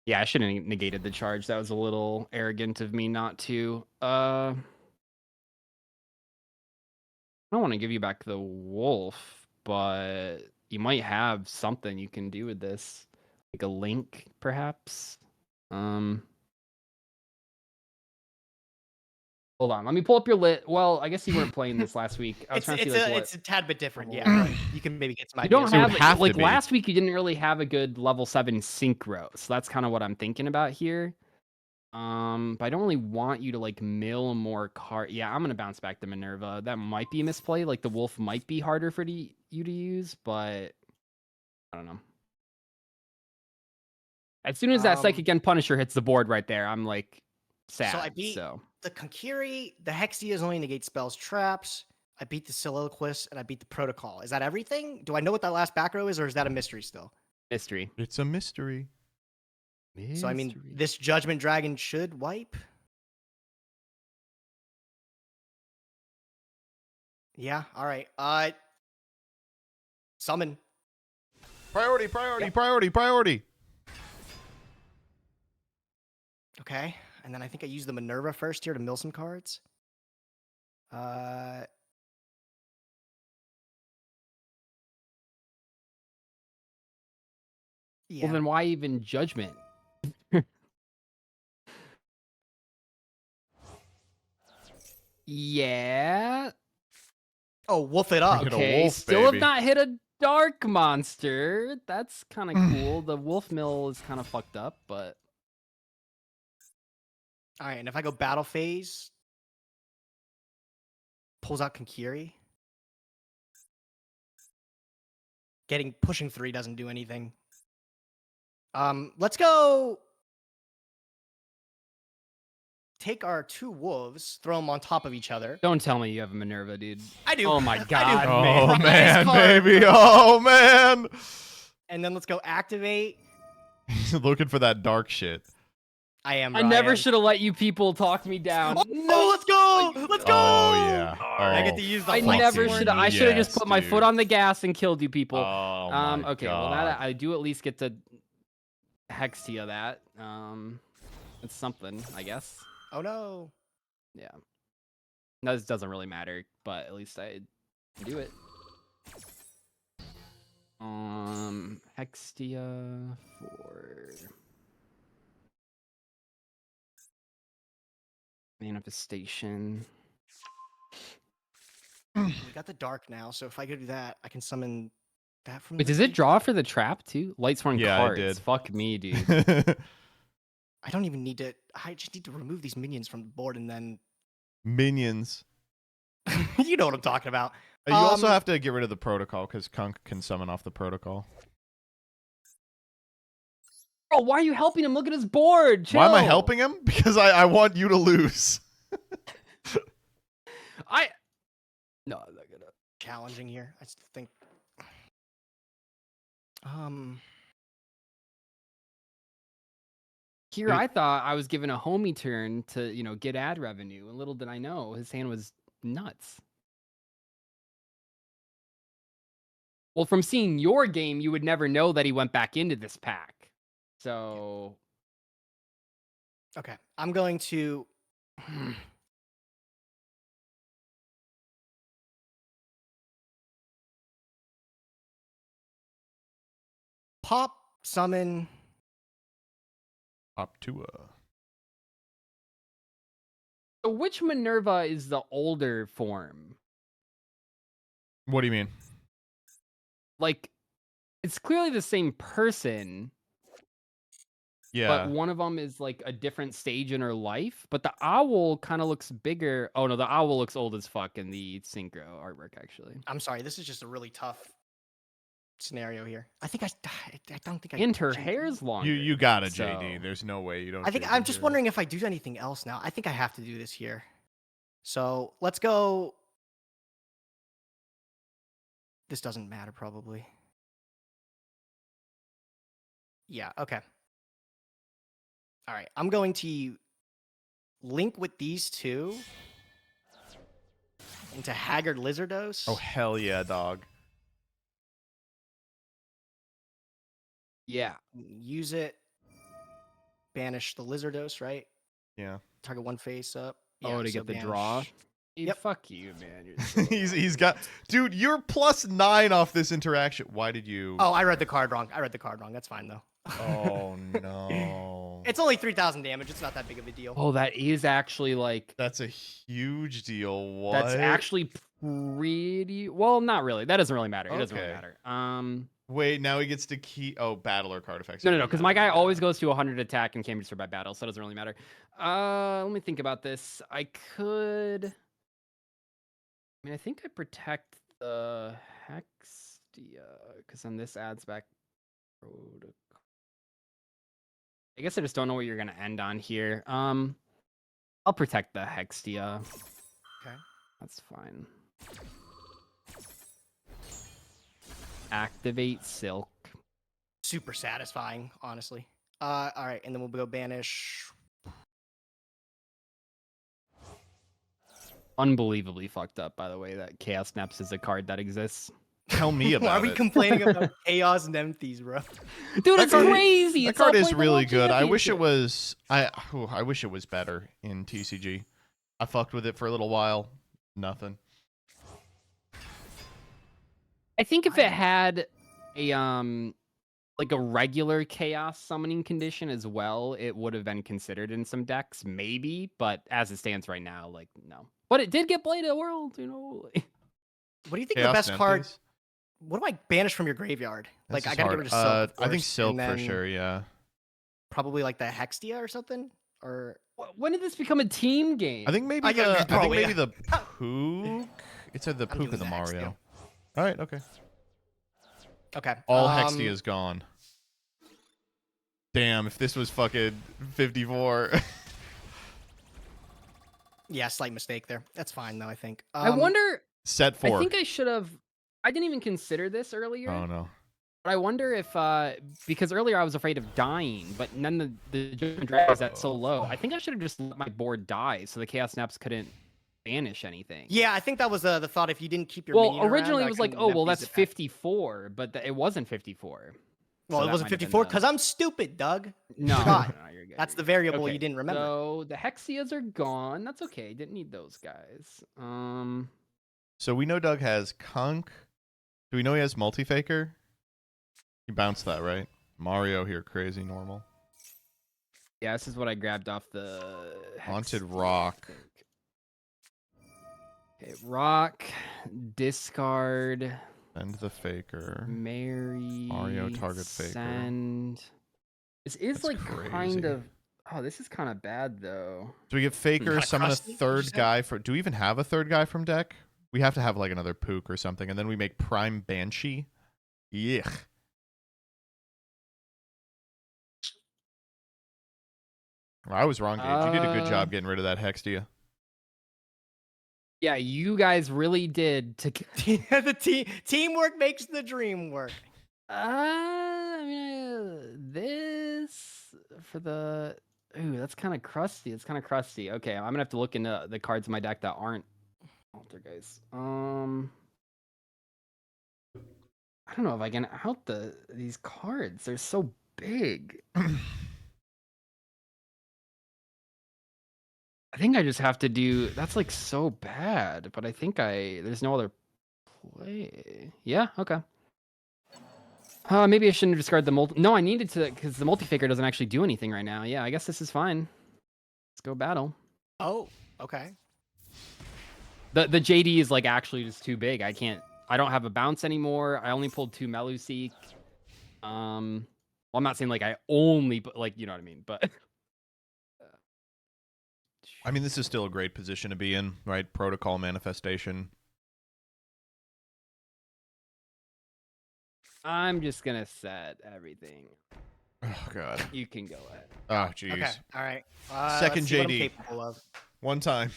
Yeah, I shouldn't have negated the charge. That was a little arrogant of me not to. I don't want to give you back the wolf, but you might have something you can do with this. Like a link, perhaps. Hold on, let me pull up your lit. Well, I guess you weren't playing this last week. I was trying to see like what. It's a tad bit different, yeah. But you can maybe get some You ideas. don't It would have, have to like be. last week. You didn't really have a good level 7 synchro, so that's kind of what I'm thinking about here. But I don't really want you to like mill more card. Yeah, I'm gonna bounce back to Minerva. That might be a misplay. Like the wolf might be harder for you to use, but I don't know. As soon as that Psychic End Punisher hits the board right there, I'm like sad. So I beat the Konkiri, the Hexias only negate spells, traps. I beat the Soliloquist, and I beat the Protocol. Is that everything? Do I know what that last back row is, or is that a mystery still? Mystery. It's a mystery. So I mean, this Judgment Dragon should wipe. Yeah. All right. Summon. Priority, priority, priority, priority. Okay. And then I think I use the Minerva first here to mill some cards. Yeah. Well, then why even Judgment? Yeah. Oh, wolf it up. Hit a Okay. wolf, Still baby. have not hit a dark monster. That's kind of cool. The wolf mill is kind of fucked up, but All right. And if I go battle phase, pulls out Konkiri. Pushing 3 doesn't do anything. Let's go take our 2 wolves, throw them on top of each other. don't tell me you have a Minerva, dude. I do. Oh my I do. god. Oh Nice man, card. baby. Oh man. And then let's go activate. Looking for that dark shit. I am. I bro, never am. should have let you people talk me down. Oh, let's go! Let's go! Oh yeah. I get to use the I flex never sword. should have. I should have just Yes, put my dude. foot on the gas and killed you people. Oh my Okay, God. well that I do at least get to Hextia that. It's something, I guess. Oh no. Yeah. No, this doesn't really matter, but at least I do it. Hextia for manifestation. We got the dark now, so if I go do that, I can summon that from. Wait, the does it deep. draw for the trap too? Lightsworn Yeah, it cards. did. Fuck me, dude. I don't even need to. I just need to remove these minions from the board, and then Minions. you know what I'm talking about. You also have to get rid of the protocol because Kunk can summon off the protocol. Bro, why are you helping him? Look at his board. Chill. Why am I helping him? Because I want you to lose. No, I'm not gonna. Challenging here. I just think. Here, I thought I was given a homie turn to, get ad revenue, and little did I know his hand was nuts. Well, from seeing your game, you would never know that he went back into this pack. So, Okay, I'm going to. Pop summon. Optua. so which Minerva is the older form? What do you mean? Like, it's clearly the same person, Yeah. but one of them is like a different stage in her life. But the owl kind of looks bigger. Oh no, the owl looks old as fuck in the synchro artwork, actually. I'm sorry, this is just a really tough scenario here. I think I don't think I. And her hair's longer. You got it, so- JD. There's no way you don't. I think change I'm it just here. wondering if I do anything else now. I think I have to do this here. So let's go. This doesn't matter, probably. Yeah, okay. All right, I'm going to link with these two into Haggard Lizardos. Oh hell yeah, dog. Yeah. Use it. Banish the Lizardos, right? Yeah. Target one face up. Oh, to so get the draw. banish. Dude, Yep. Fuck you, man. You're so he's got. Dude, you're +9 off this interaction. Why did you? Oh, I read the card wrong. That's fine though. Oh no. It's only 3,000 damage. It's not that big of a deal. Oh, that is actually like That's a huge deal. What? that's actually pretty well. Not really. That doesn't really matter. It doesn't really Okay. matter. Wait, now he gets to keep. Oh, battle or card effects. No, because my guy always goes to 100 attack and can be destroyed by battle, so it doesn't really matter. Let me think about this. I mean, I think I protect the Hextia, because then this adds back protocol. I guess I just don't know what you're gonna end on here. I'll protect the Hextia. Okay. That's fine. Activate Silk. Super satisfying, honestly. All right, and then we'll go banish. Unbelievably fucked up, by the way, that Chaos Snaps is a card that exists. Tell me about Why are we it. complaining about chaos and empties, bro? Dude, That it's card- crazy. That It's card all is played the really World good. I wish it Championship. was. I wish it was better in TCG. I fucked with it for a little while. Nothing. I think if it had a like a regular chaos summoning condition as well, it would have been considered in some decks, maybe. But as it stands right now, like no. But it did get played at World, you know. What do you think Chaos the best card? Empties? What do I banish from your graveyard? This Like I is gotta get hard. rid of Silk. Of I think course, Silk and for then sure. Yeah. Probably like the Hextia or something. Or When did this become a team game? I think maybe I get- the. I think probably, maybe yeah. the Pook. It said the I'm Pook doing of the the Hextia. Mario. All right. Okay. okay. All Hextia is gone. Damn! If this was fucking 54. Yeah, slight mistake there. That's fine though. I think. I wonder. Set 4. I think I should have. I didn't even consider this earlier. Oh no. But I wonder if because earlier I was afraid of dying, but then the Judgment Dragon is at so low. I think I should have just let my board die so the Chaos Snaps couldn't banish anything. Yeah, I think that was the thought. If you didn't keep your Well, minion originally around, it was like, that oh can well, empties that's it back. 54, but it wasn't 54. Well, So it that wasn't might have been 54 the- because I'm stupid, Doug. No, forgot. no, you're good. That's the you're good. variable Okay, you didn't remember. So the Hexias are gone. That's okay. Didn't need those guys. So we know Doug has Kunk. Do we know he has Multi-Faker? He bounced that, right? Mario here, crazy normal. Yeah, this is what I grabbed off the Haunted Hex- Rock. Okay, rock, discard, And the Faker. Mary, Mario target faker. send. This is That's like crazy. kind of. Oh, this is kind of bad though. Do we get Faker, Kinda summon a crusty, did you third say? guy for... Do we even have a third guy from deck? We have to have like another Pook or something. And then we make Prime Banshee. Yuck. I was wrong, Gage. You did a good job getting rid of that Hextia. Yeah, you guys really did to. The teamwork makes the dream work. I mean, this for the. Ooh, that's kind of crusty. It's kind of crusty. Okay, I'm gonna have to look into the cards in my deck that aren't alter guys. I don't know if I can out these cards. They're so big. I think I just have to do. That's like so bad, but I think there's no other play. Yeah. Okay. Maybe I shouldn't discard the multi. No, I needed to because the multi-faker doesn't actually do anything right now. Yeah, I guess this is fine. Let's go battle. Oh, okay. The JD is like actually just too big. I don't have a bounce anymore. I only pulled 2 Meluseek. Well, I'm not saying like I only, but like you know what I mean. But I mean, this is still a great position to be in, right? Protocol manifestation. I'm just gonna set everything. Oh, God. You can go ahead. Oh, jeez. Okay. All right. Second let's see what I'm JD. capable of. One time.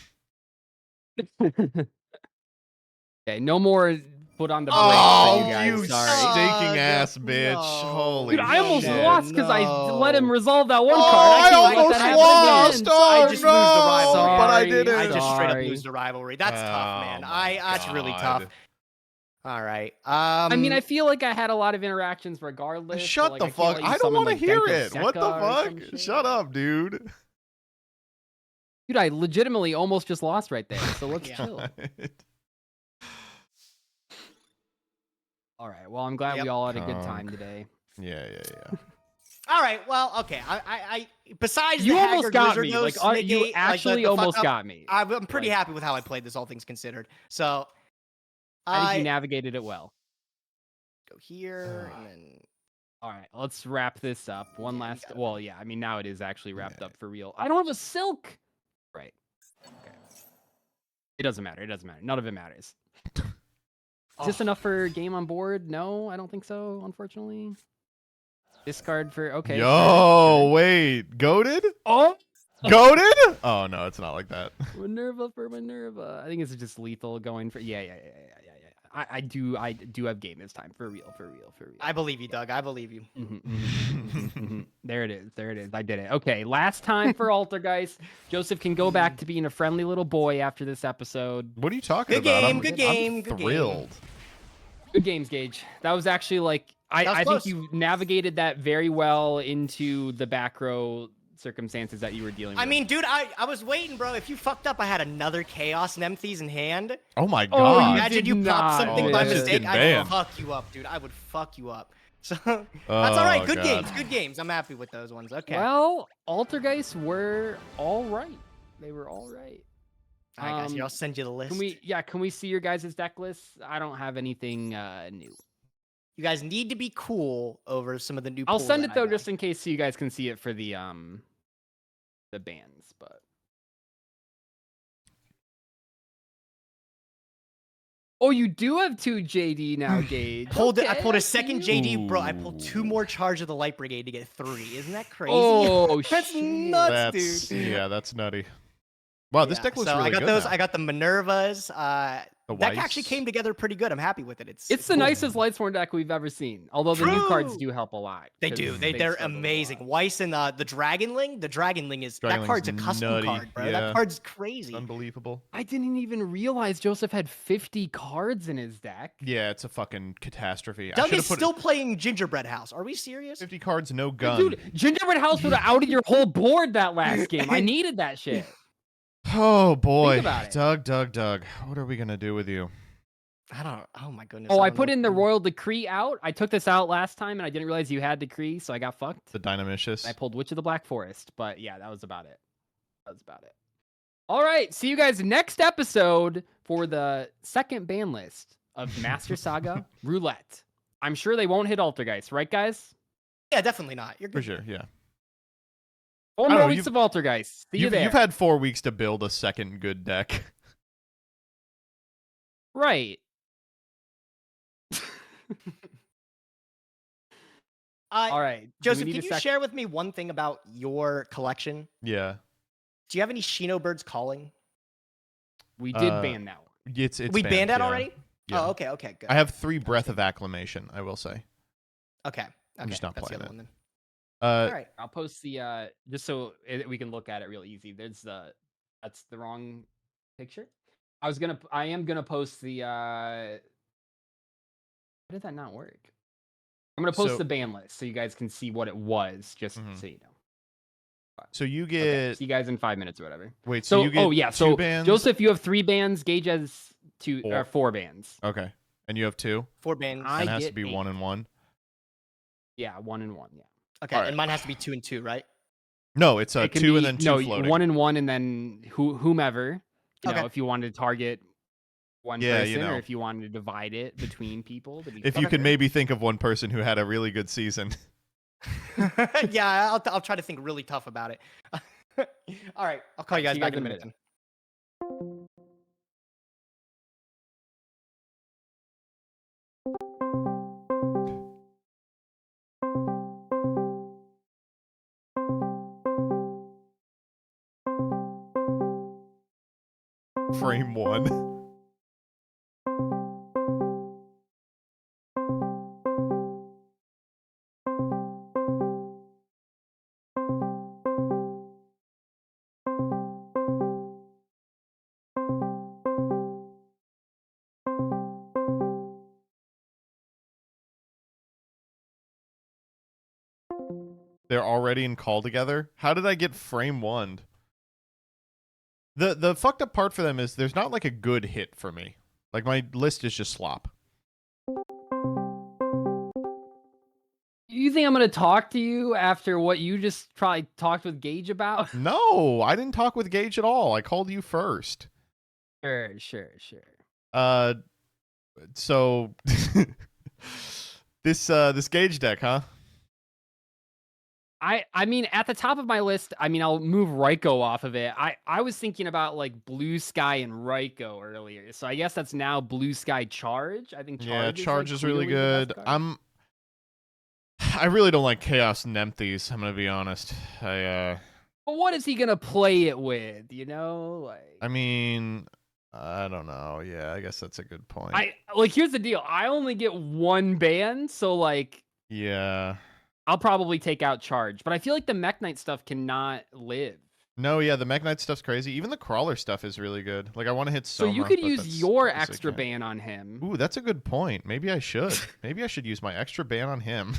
Okay, no more put on the brakes Oh, for you guys. you Sorry. stinking Oh, ass no. bitch. Holy Dude, I almost shit. lost because I let him No. resolve that one Oh, card. I can't let almost that happen lost. again. Oh, I just lose the rivalry. no, but I Sorry. didn't. I just straight up Sorry. lose the rivalry. That's tough, man. Oh, my That's really tough. God. All right. I mean, I feel like I had a lot of interactions regardless. Shut but, the like, I can't fuck. let you I don't summon, want to like, hear Denko it. What the Sekka or some fuck? shit. Shut up, dude. Dude, I legitimately almost just lost right there. So let's Yeah. chill. All right. Well, I'm glad Yep. we all had a good Conk. time today. Yeah. All right. Well, okay. I besides You the almost Haggard got Wizard me. Ghost Like, you negate, actually the fuck almost up, got me. I'm pretty Like, happy with how I played this, all things considered. So I think you I navigated it well. go here and then. All right, let's wrap this up. One Yeah, you last. got it. Well, yeah. I mean, now it is actually wrapped up for real. I don't have a silk. Right. Okay. It doesn't matter. It doesn't matter. None of it matters. Is this enough for game on board? No, I don't think so. Unfortunately. Discard for okay. Yo, wait, goated? Oh, Goated? Oh no, it's not like that. Minerva for Minerva. I think it's just lethal going for yeah. I do have game this time for real. I believe you, Doug. I believe you. There it is. I did it. Okay, last time for Altergeist. Joseph can go back to being a friendly little boy after this episode. What are you talking Good about? game, good game, I'm good game. thrilled. Good games, Gage. That was actually like I think close. you navigated that very well into the back row circumstances that you were dealing with. I mean, dude, I was waiting, bro. If you fucked up, I had another Chaos Nemthes in hand. Oh my Oh, god. Imagine you pop something Oh, by that's just mistake. getting I'd banned. fuck you up, dude. I would fuck you up. So that's all right. Good God. games. Good games. I'm happy with those ones. Okay. Well, Altergeists were all right. They were all right. all right, guys. Here, I'll send you the list. Can we see your guys' deck lists? I don't have anything new. You guys need to be cool over some of the new. I'll pools send that it I though, got. just in case so you guys can see it for the bands. But oh, you do have 2 JD now, Gage. I pulled a Okay, second you. JD, bro. I pulled 2 more Charge of the Light Brigade to get 3. Isn't that crazy? Oh, that's shit. nuts, dude. Yeah, that's nutty. Wow, this Yeah, deck looks so really I got good those. now. I got the Minervas. The Deck actually Weiss. came together pretty good. I'm happy with it. It's the nicest Lightsworn deck we've ever seen. Although the new cards True. do help a lot. They 'cause do. They're struggle a amazing. lot. Weiss and the Dragonling. The Dragonling is that Dragonling's card's a custom nutty, card, bro. yeah. That card's crazy. Unbelievable. I didn't even realize Joseph had 50 cards in his deck. Yeah, it's a fucking catastrophe. I Doug should is have put still playing Gingerbread House. Are we serious? 50 cards, no gun. Dude, Gingerbread House would have outed your whole board that last game. I needed that shit. Oh boy, about it. Doug. What are we gonna do with you? I don't. Oh my goodness. Oh, I don't put know in the what to do. Royal Decree out. I took this out last time, and I didn't realize you had Decree, so I got fucked. The Dynamicious. I pulled Witch of the Black Forest, but yeah, that was about it. All right, see you guys next episode for the second ban list of Master Saga Roulette. I'm sure they won't hit Altergeist, right, guys? Yeah, definitely not. You're For good. sure, yeah. 4 I don't more know, weeks of Altergeist. See you there. You've had 4 weeks to build a second good deck. Right. All right. Do we Joseph, need can a you sec- share with me one thing about your collection? Yeah. Do you have any Shino Birds calling? We did Uh, ban that one. It's We banned that yeah. already? Yeah. Oh, okay, good. I have 3 Breath of Acclamation, I will say. Okay. I'm just not that's the playing other it. one then. Uh, All right. I'll post the just so we can look at it real easy. There's that's the wrong picture. I am gonna post the why did that not work? I'm gonna post So- the ban list so you guys can see what it was, just Mhm. so you know. so you Okay, get see you guys in 5 minutes or whatever. wait. So you get oh yeah, 2 so bands. Joseph, you have 3 bands. Gage has 4 bands. Okay, and you have 2. 4 bands. I And it has to get be 8. 1 and 1. Yeah, 1 and 1. Yeah. Okay, all right. and mine has to be 2 and 2, right? No, it's It can 2 be- and then 2 no, floating. 1 and 1, and then whomever. You know, Okay. if you wanted to target one Yeah, person, you know. or if you wanted to divide it between people. To be If you fair. can maybe think of one person who had a really good season. Yeah, I'll try to think really tough about it. All right, I'll call you guys see you back guys in a in a minute. then. Frame 1. They're already in call together. How did I get frame 1? The fucked up part for them is there's not like a good hit for me. Like my list is just slop. you think I'm gonna talk to you after what you just probably talked with Gage about? No, I didn't talk with Gage at all. I called you first. Sure. Uh, so this Gage deck, huh? I mean, at the top of my list, I mean, I'll move Raikou off of it. I was thinking about like Blue Sky and Raikou earlier, so I guess that's now Blue Sky Charge. I think Yeah, Charge Charge is is really clearly the best good. card. I really don't like Chaos Nempthys, I'm gonna be honest. But what is he gonna play it with? You know, I mean, I don't know. Yeah, I guess that's a good point. Here's the deal. I only get one ban, so like Yeah. I'll probably take out Charge, but I feel like the Mech Knight stuff cannot live. No, yeah, the Mech Knight stuff's crazy. Even the Crawler stuff is really good. Like, I want to hit So Soma. you could but use that's your obviously extra can't. ban on him. Ooh, that's a good point. Maybe I should. Maybe I should use my extra ban on him.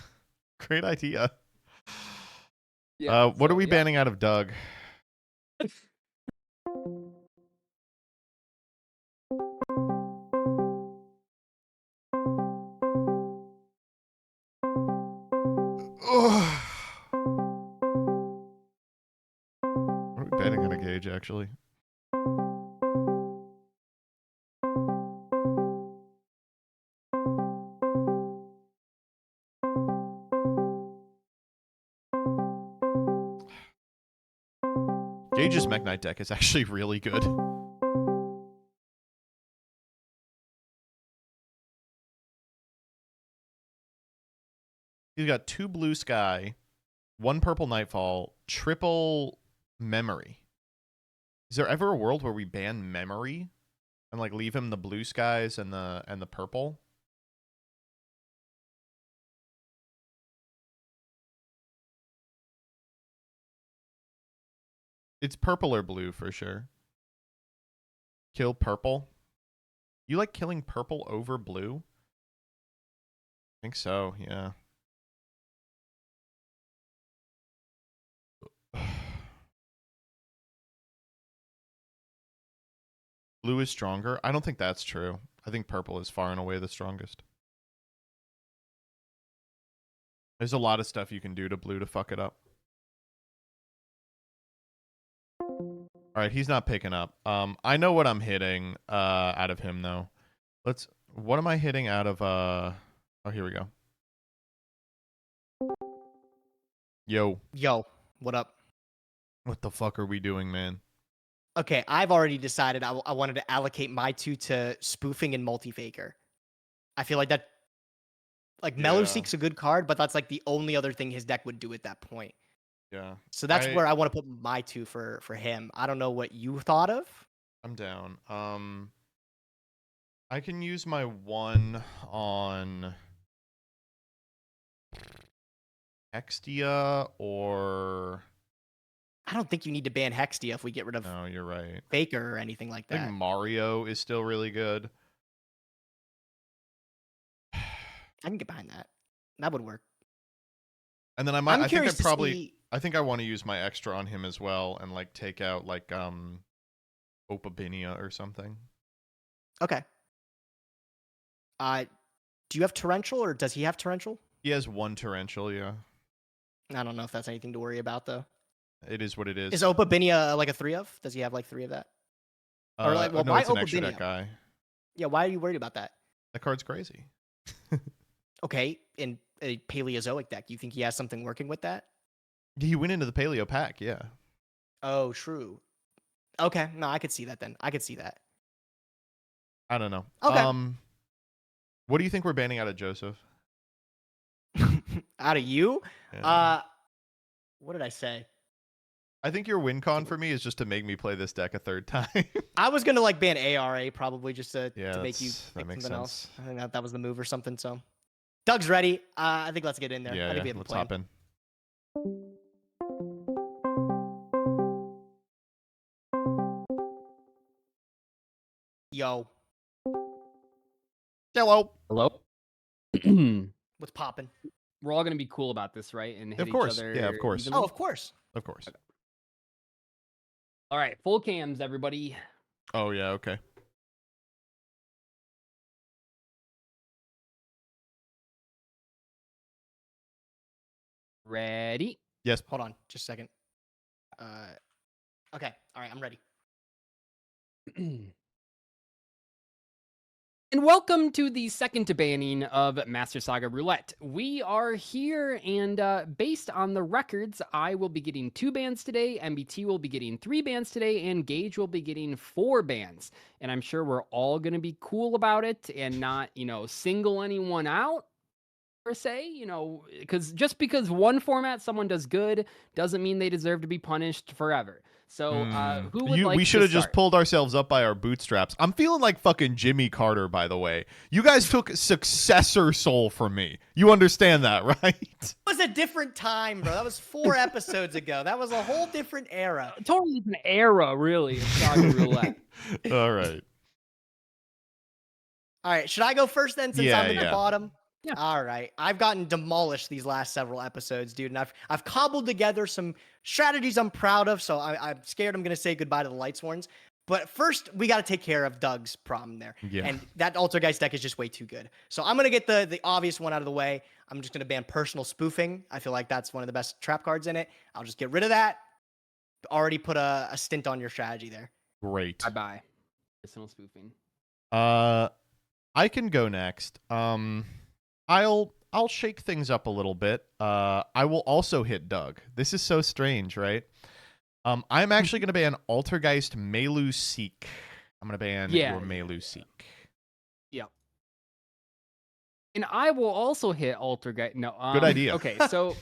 Great idea. Yeah. What are we banning out of Doug? What are we banning out of Gage, actually? Gage's Mech Knight deck is actually really good. He's got 2 Blue Sky, 1 Purple Nightfall, triple Memory. Is there ever a world where we ban Memory and like leave him the Blue Skies and the purple? It's purple or blue for sure. Kill purple. You like killing purple over blue? I think so, yeah. Blue is stronger? I don't think that's true. I think purple is far and away the strongest. There's a lot of stuff you can do to blue to fuck it up. Alright, he's not picking up. I know what I'm hitting out of him though. What am I hitting out of oh, here we go. Yo. Yo, what up? What the fuck are we doing, man? Okay, I've already decided I wanted to allocate my 2 to spoofing and multi-faker. I feel like that, like, Mellowseek's a good card, but that's like the only other thing his deck would do at that point. Yeah. So that's where I want to put my 2 for him. I don't know what you thought of. I'm down. I can use my 1 on Hextia or... I don't think you need to ban Hextia if we get rid of No, you're right. Faker or anything like I that. think Mario is still really good. I can get behind that. That would work. And then I might. I'm I think I curious to probably. see- I think I want to use my extra on him as well, and like take out like Opabinia or something. Okay. Do you have Torrential or does he have Torrential? He has 1 Torrential. Yeah, I don't know if that's anything to worry about though. it is what it is. Is Opabinia like a 3 of? Does he have like 3 of that? Or like, well, no, why it's an extra Opabinia? deck guy. Yeah, why are you worried about that? That card's crazy. Okay, in a Paleozoic deck, you think he has something working with that? He went into the Paleo pack. Yeah. Oh, true. Okay, no, I could see that then. I could see that. I don't know. Okay. What do you think we're banning out of Joseph? Out of you? Yeah. What did I say? I think your win con for me is just to make me play this deck a 3rd time. I was gonna like ban ARA probably just to make you that pick makes something sense. else. I think that was the move or something. So, Doug's ready. I think let's get in there. Yeah, I think we yeah. have a Let's plan. hop in. Yo, Hello. Hello. what's popping? We're all gonna be cool about this, right? And hit Of course. each other. Yeah, of course. evenly? Oh, of course. Of course. All right, full cams, everybody. Oh yeah. Okay. Ready? Yes. Hold on, just a second. Okay, all right, I'm ready. And welcome to the second banning of Master Saga Roulette. We are here, and based on the records, I will be getting 2 bans today, MBT will be getting 3 bans today, and Gage will be getting 4 bans. And I'm sure we're all going to be cool about it and not, single anyone out, per se, because just because one format someone does good doesn't mean they deserve to be punished forever. So who would like we to should have just start? pulled ourselves up by our bootstraps. I'm feeling like fucking Jimmy Carter, by the way. You guys took successor soul from me. You understand that, right? It was a different time, bro. That was 4 episodes ago. That was a whole different era. Totally an era, really, of Saga Roulette. All right. All right, should I go first then since I'm at the Yeah. bottom? Yeah. All right. I've gotten demolished these last several episodes, dude, and I've cobbled together some strategies I'm proud of, so I'm scared I'm going to say goodbye to the Lightsworns. But first, we got to take care of Doug's problem there. Yeah. And that Altergeist deck is just way too good. So I'm going to get the obvious one out of the way. I'm just going to ban Personal Spoofing. I feel like that's one of the best trap cards in it. I'll just get rid of that. Already put a stint on your strategy there. Great. Bye-bye. Personal spoofing. I can go next. I'll shake things up a little bit. I will also hit Doug. This is so strange, right? I'm actually going to ban Altergeist Melu Seek. I'm going to ban your Melu Seek. Yep. And I will also hit Altergeist. No. Good idea. Okay, so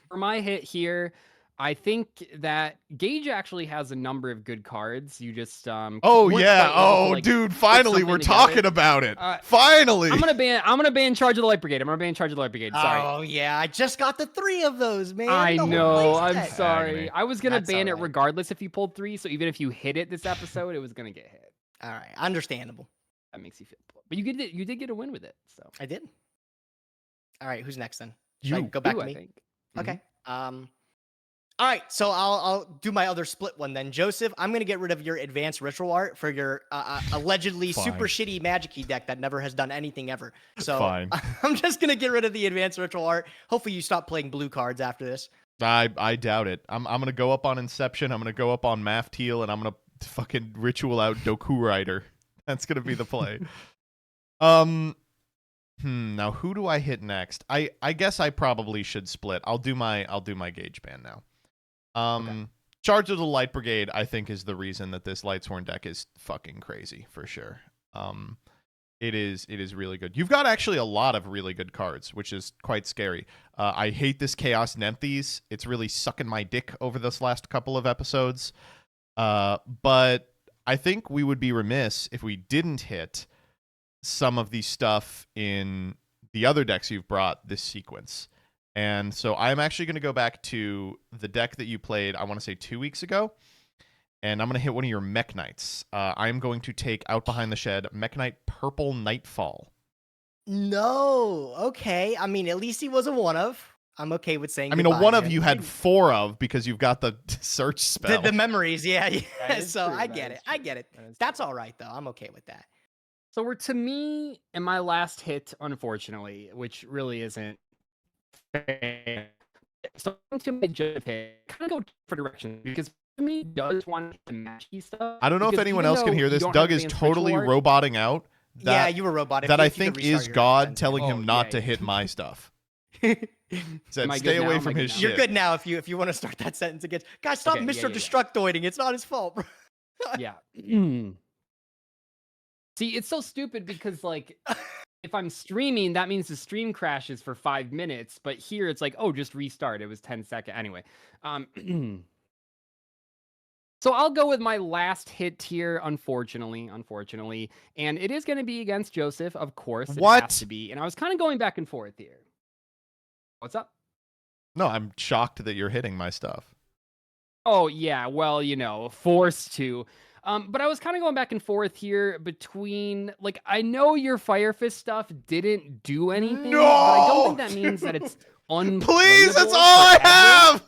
for my hit here, I think that Gage actually has a number of good cards. You just Oh weren't yeah. quite able to, Oh like, dude, put finally something we're together. talking about it. Finally. I'm gonna ban Charge of the Light Brigade. I'm gonna ban Charge of the Light Brigade. Sorry. Oh, yeah. I just got the 3 of those, man. I The whole know. play I'm set. sorry. Agony. I was gonna That's ban it alright. regardless if you pulled 3. So even if you hit it this episode, it was gonna get hit. All right. Understandable. That makes you feel. But you did get a win with it. So I did. All right. Who's next then? Should I You. go back you, to I me? think. Okay. All right, so I'll do my other split one then. Joseph, I'm gonna get rid of your advanced ritual art for your allegedly super Fine. shitty Magic-y deck that never has done anything ever. So Fine. I'm just gonna get rid of the advanced ritual art. Hopefully you stop playing blue cards after this. I doubt it. I'm gonna go up on Inception. I'm gonna go up on Mafteal, and I'm gonna fucking ritual out Doku Rider. That's gonna be the play. Now who do I hit next? I guess I probably should split. I'll do my Gage ban now. Okay. Charge of the Light Brigade, I think, is the reason that this Lightsworn deck is fucking crazy for sure. It is really good. You've got actually a lot of really good cards, which is quite scary. I hate this Chaos Nenthes. It's really sucking my dick over this last couple of episodes. But I think we would be remiss if we didn't hit some of the stuff in the other decks you've brought this sequence. And so I'm actually going to go back to the deck that you played, I want to say 2 weeks ago. And I'm going to hit one of your Mech Knights. I'm going to take out behind the shed Mech Knight Purple Nightfall. No, okay. I mean, at least he was a one of. I'm okay with saying. I mean, a goodbye one to of him. you had 4 of because you've got the search spell. the memories, yeah. That is So true, I that get is it. I true, get it. that is That's all right though. I'm okay with that. So we're to me and my last hit, unfortunately, which really isn't fair. So I'm to my judge hit, kind of go for direction because to me does want the matchy stuff. I don't know if because anyone even else can though hear you this. don't Doug have is advanced totally ritual art- roboting out. Yeah, you were robot. That I If you could think is restart your God sentence. telling him Oh, not yeah, to yeah. hit my stuff. You're Said, Am I stay good away now? from Am I his good now? shit. good now if you want to start that sentence again. Guys, stop Okay, Mr. yeah, yeah. Destructoiding. It's not his fault, bro. Yeah. See, it's so stupid because like if I'm streaming, that means the stream crashes for 5 minutes, but here it's like, oh, just restart. It was 10 seconds. Anyway. So I'll go with my last hit here, unfortunately, and it is going to be against Joseph, of course. It What? has to be. And I was kind of going back and forth here. What's up? No, I'm shocked that you're hitting my stuff. Oh, yeah. Well, forced to. But I was kind of going back and forth here between, like, I know your Fire Fist stuff didn't do anything, but I don't think that means that it's unplayable. Please, that's all I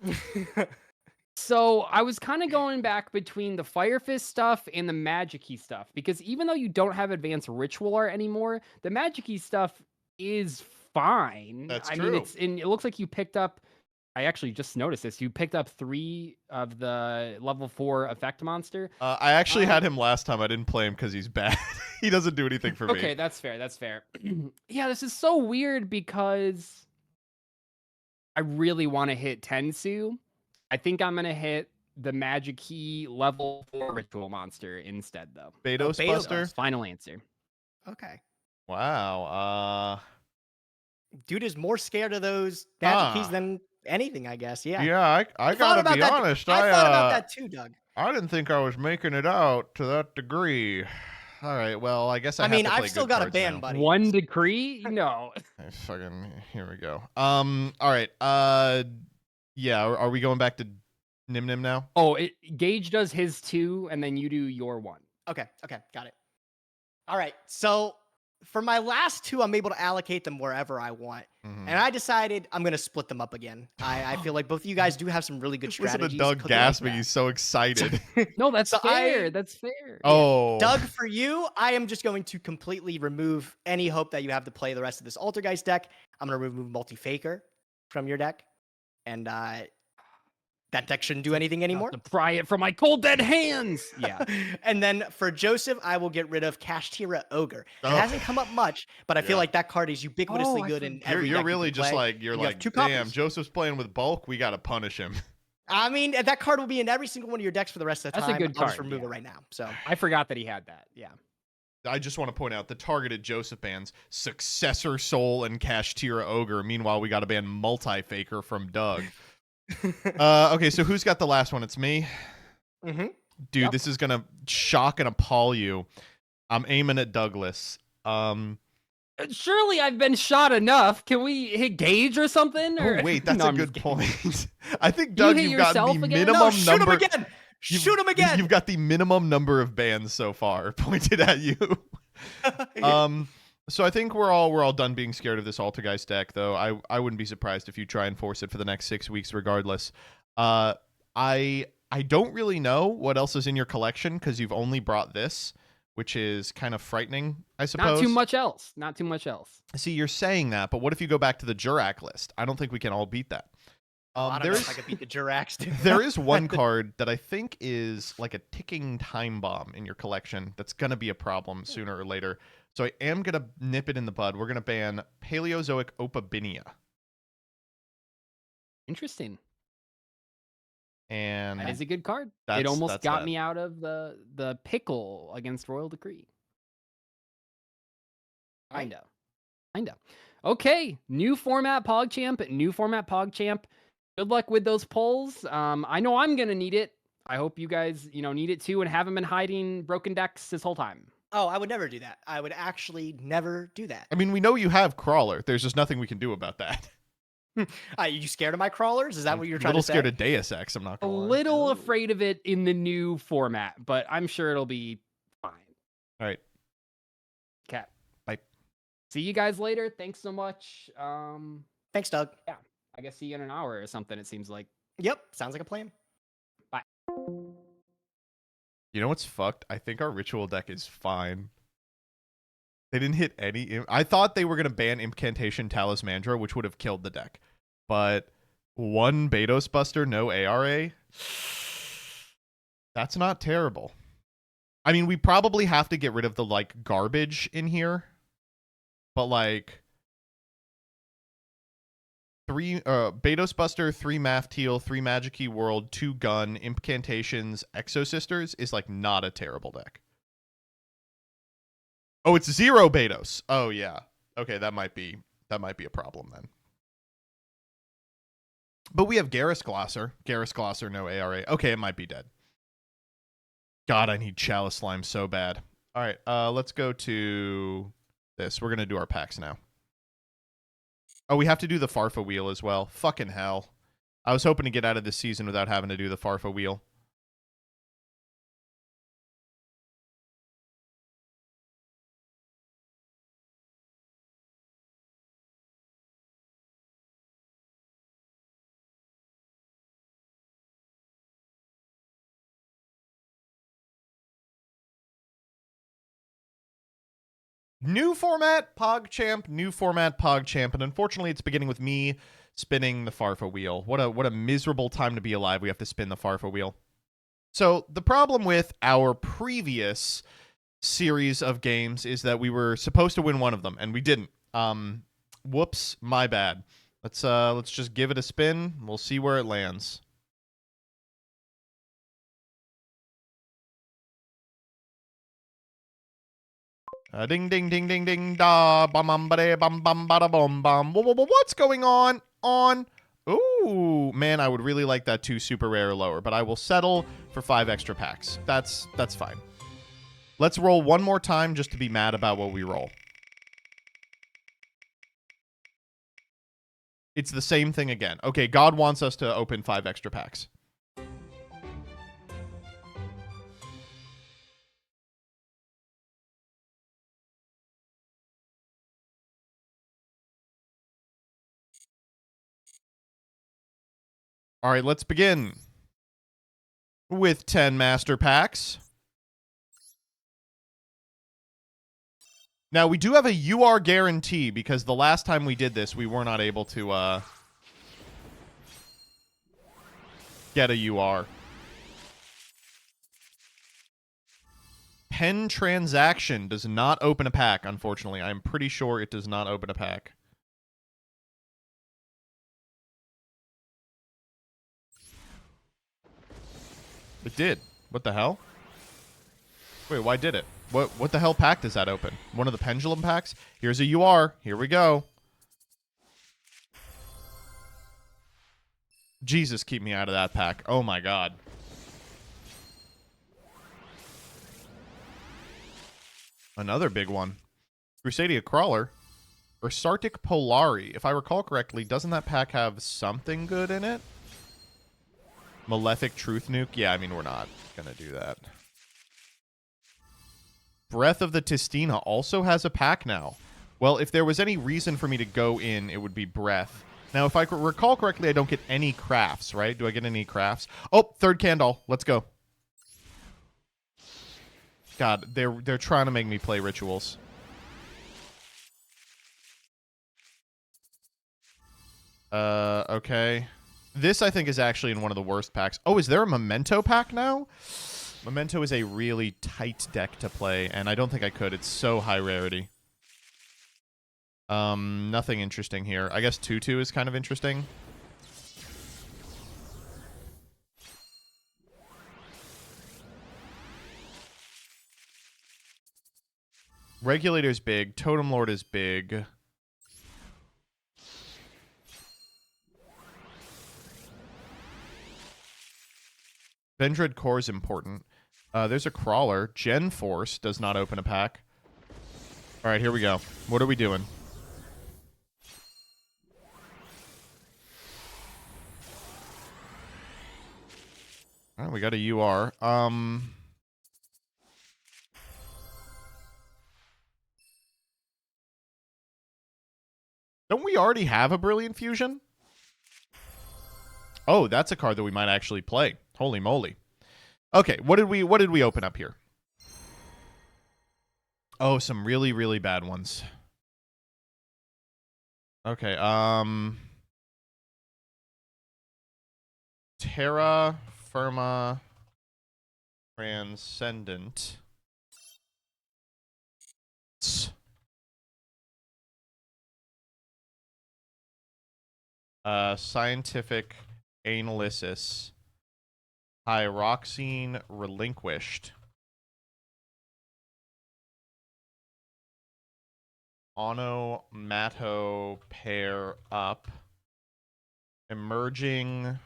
forever. have! So I was kind of going back between the Fire Fist stuff and the Magic-y stuff, because even though you don't have advanced ritual art anymore, the Magic-y stuff is fine. That's I true. mean, it looks like you picked up. I actually just noticed this. You picked up 3 of the level 4 effect monster. I actually had him last time. I didn't play him because he's bad. He doesn't do anything for me. Okay, that's fair. That's fair. Yeah, this is so weird because I really want to hit Tensu. I think I'm gonna hit the Magic Key level 4 ritual monster instead, though. Betos Betos Buster. Buster. Final answer. Okay. Wow. Dude is more scared of those magic keys than anything, I guess. Yeah. Yeah, I thought gotta about be that. honest. I thought about that too, Doug. I didn't think I was making it out to that degree. All right, well, I guess I mean, have to play I've still good got a cards ban, now. buddy. 1 decree? No. Fucking here we go. All right. Yeah, are we going back to Nim Nim now? Oh, Gage does his 2, and then you do your 1. Okay, got it. All right, so for my last 2, I'm able to allocate them wherever I want. Mhm. And I decided I'm going to split them up again. I feel like both of you guys do have some really good Listen strategies. to Doug cooking like gasping. that. He's so excited. No, that's So fair. That's fair. Oh. Doug, for you, I am just going to completely remove any hope that you have to play the rest of this Altergeist deck. I'm going to remove Multi-Faker from your deck. And that deck shouldn't do anything anymore. To pry it from my cold dead hands. Yeah. And then for Joseph, I will get rid of Kashtira Ogre. It Oh. hasn't come up much, but I feel Yeah. like that card is ubiquitously I good in forgot. every You're deck you really can just play. like you're You have like, 2 damn, copies. Joseph's playing with bulk. We gotta punish him. I mean, that card will be in every single one of your decks for the rest of the That's a time. good I'll just card, remove yeah. it right now. So I forgot that he had that. Yeah. I just want to point out the targeted Joseph bans Successor Soul and Kashtira Ogre. Meanwhile, we got to ban Multi-Faker from Doug. Okay, so who's got the last one? It's me. Mhm. Dude, Yep. this is gonna shock and appall you. I'm aiming at Douglas. Surely I've been shot enough. Can we hit Gage or something? Or... Oh wait, that's No, a I'm just good kidding. point. I think You Doug, hit you've gotten the yourself again? minimum No, shoot number. him again. Shoot him again. You've got the minimum number of bans so far pointed at you. So I think we're all done being scared of this Altergeist deck, though. I wouldn't be surprised if you try and force it for the next 6 weeks, regardless. I don't really know what else is in your collection because you've only brought this, which is kind of frightening, I suppose. Not too much else. Not too much else. See, you're saying that, but what if you go back to the Jurak list? I don't think we can all beat that. I don't know if I could beat the Jurax. dude. There is one card that I think is like a ticking time bomb in your collection that's going to be a problem sooner or later. So I am going to nip it in the bud. We're going to ban Paleozoic Opabinia. Interesting. And That is a good card. That's- It almost that's got that. me out of the pickle against Royal Decree. Kinda. Okay, new format PogChamp. Good luck with those polls. I know I'm gonna need it. I hope you guys, need it too and haven't been hiding broken decks this whole time. Oh, I would never do that. I would actually never do that. I mean, we know you have Crawler. There's just nothing we can do about that. Are you scared of my crawlers? Is that what you're I'm a trying little to say? scared of Deus Ex, I'm not A going to lie. little afraid of it in the new format, but I'm sure it'll be fine. All right. Okay. Bye. See you guys later. Thanks so much. Thanks, Doug. I guess see you in an hour or something, it seems like. Yep, sounds like a plan. You know what's fucked? I think our ritual deck is fine. They didn't hit any. I thought they were going to ban Incantation Talismandra, which would have killed the deck. But 1 Betos Buster, no ARA. That's not terrible. I mean, we probably have to get rid of the garbage in here. But 3 Betos Buster, 3 Mafteal, 3 Magic Key World, 2 Gun, Incantations, Exosisters is not a terrible deck. Oh, it's 0 Betos. Oh yeah. Okay, that might be a problem then. But we have Garrus Glosser. Garrus Glosser, no ARA. Okay, it might be dead. God, I need Chalice Slime so bad. All right, let's go to this. We're gonna do our packs now. Oh, we have to do the Farfa wheel as well. Fucking hell. I was hoping to get out of this season without having to do the Farfa wheel. New format, PogChamp, new format, PogChamp, and unfortunately it's beginning with me spinning the Farfa wheel. What a miserable time to be alive. We have to spin the Farfa wheel. So the problem with our previous series of games is that we were supposed to win one of them and we didn't. Whoops, my bad. Let's just give it a spin. We'll see where it lands. Ding ding ding ding ding da bum bum ba bum bum bada bum bum. What's going on? Ooh, man, I would really like that 2 super rare or lower, but I will settle for 5 extra packs. That's fine. Let's roll one more time just to be mad about what we roll. It's the same thing again. Okay, God wants us to open 5 extra packs. All right, let's begin with 10 master packs. Now, we do have a UR guarantee because the last time we did this, we were not able to get a UR. Pen transaction does not open a pack, unfortunately. I'm pretty sure it does not open a pack. It did. What the hell? Wait, why did it? What the hell pack does that open? One of the pendulum packs? Here's a UR. Here we go. Jesus, keep me out of that pack. Oh my god. Another big one. Crusadia Crawler. Or Sartic Polari. If I recall correctly, doesn't that pack have something good in it? Malefic Truth Nuke? Yeah, I mean, we're not going to do that. Breath of the Tistina also has a pack now. Well, if there was any reason for me to go in, it would be Breath. Now, if I recall correctly, I don't get any crafts, right? Do I get any crafts? Oh, third candle. Let's go. God, they're trying to make me play rituals. Okay. This, I think, is actually in one of the worst packs. Oh, is there a Memento pack now? Memento is a really tight deck to play, and I don't think I could. It's so high rarity. Nothing interesting here. I guess 2/2 is kind of interesting. Regulator's big. Totem Lord is big. Vendread Core is important. There's a Crawler. Gen Force does not open a pack. All right, here we go. What are we doing? All right, we got a UR. Don't we already have a Brilliant Fusion? Oh, that's a card that we might actually play. Holy moly. Okay, what did we open up here? Oh, some really, really bad ones. Okay, Terra Firma Transcendent. Scientific Analysis. Pyroxene Relinquished. Onomato Pair Up. Emerging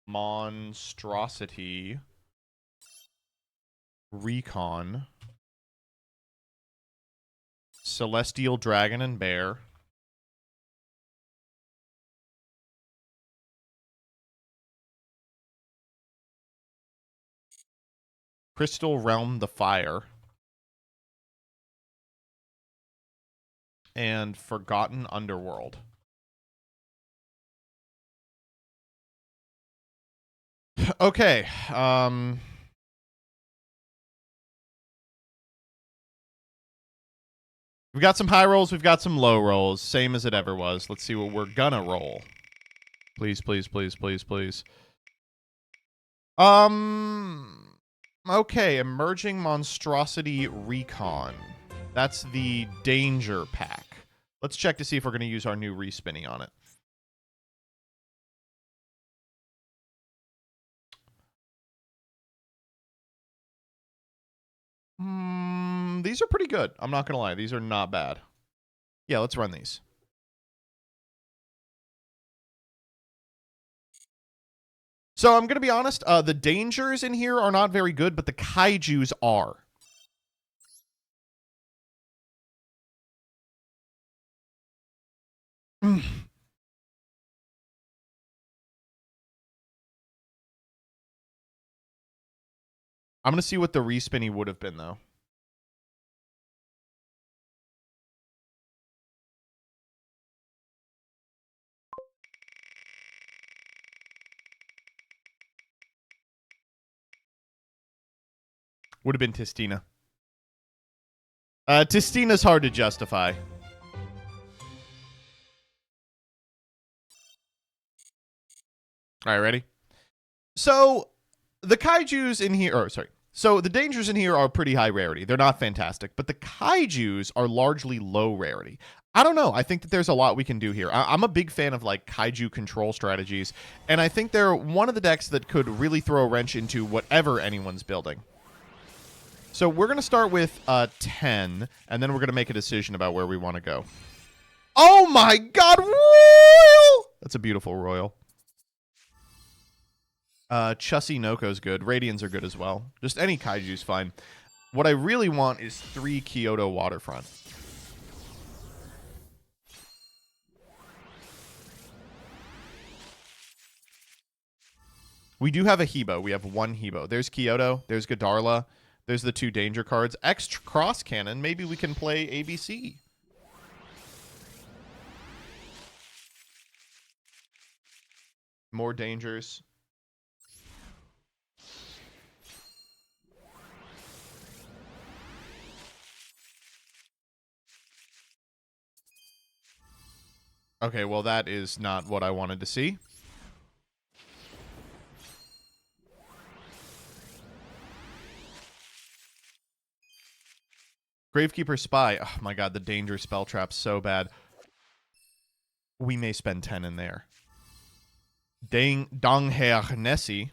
Monstrosity. Recon. Celestial Dragon and Bear. Crystal Realm the Fire. And Forgotten Underworld. Okay. We've got some high rolls. We've got some low rolls. Same as it ever was. Let's see what we're gonna roll. Please, please, please, please, please. Okay, Emerging Monstrosity Recon. That's the Danger Pack. Let's check to see if we're going to use our new respinny on it. These are pretty good. I'm not going to lie. These are not bad. Yeah, let's run these. So I'm going to be honest. The dangers in here are not very good, but the kaijus are. I'm going to see what the respinny would have been, though. Would have been Tistina. Tistina's hard to justify. All right, ready? So, the kaijus in here... So, the dangers in here are pretty high rarity. They're not fantastic. But the kaijus are largely low rarity. I don't know. I think that there's a lot we can do here. I'm a big fan of, like, kaiju control strategies. And I think they're one of the decks that could really throw a wrench into whatever anyone's building. So, we're going to start with 10. And then we're going to make a decision about where we want to go. Oh, my God! Royal! That's a beautiful Royal. Chussie Noko's good. Radians are good as well. Just any kaiju's fine. What I really want is 3 Kyoto Waterfront. We do have a Hebo. We have 1 Hebo. There's Kyoto. There's Godarla. There's the 2 danger cards. Extra cross cannon. Maybe we can play ABC. More dangers. Okay, well, that is not what I wanted to see. Gravekeeper Spy. Oh, my God, the danger spell trap's so bad. We may spend 10 in there. Donghair Nessie.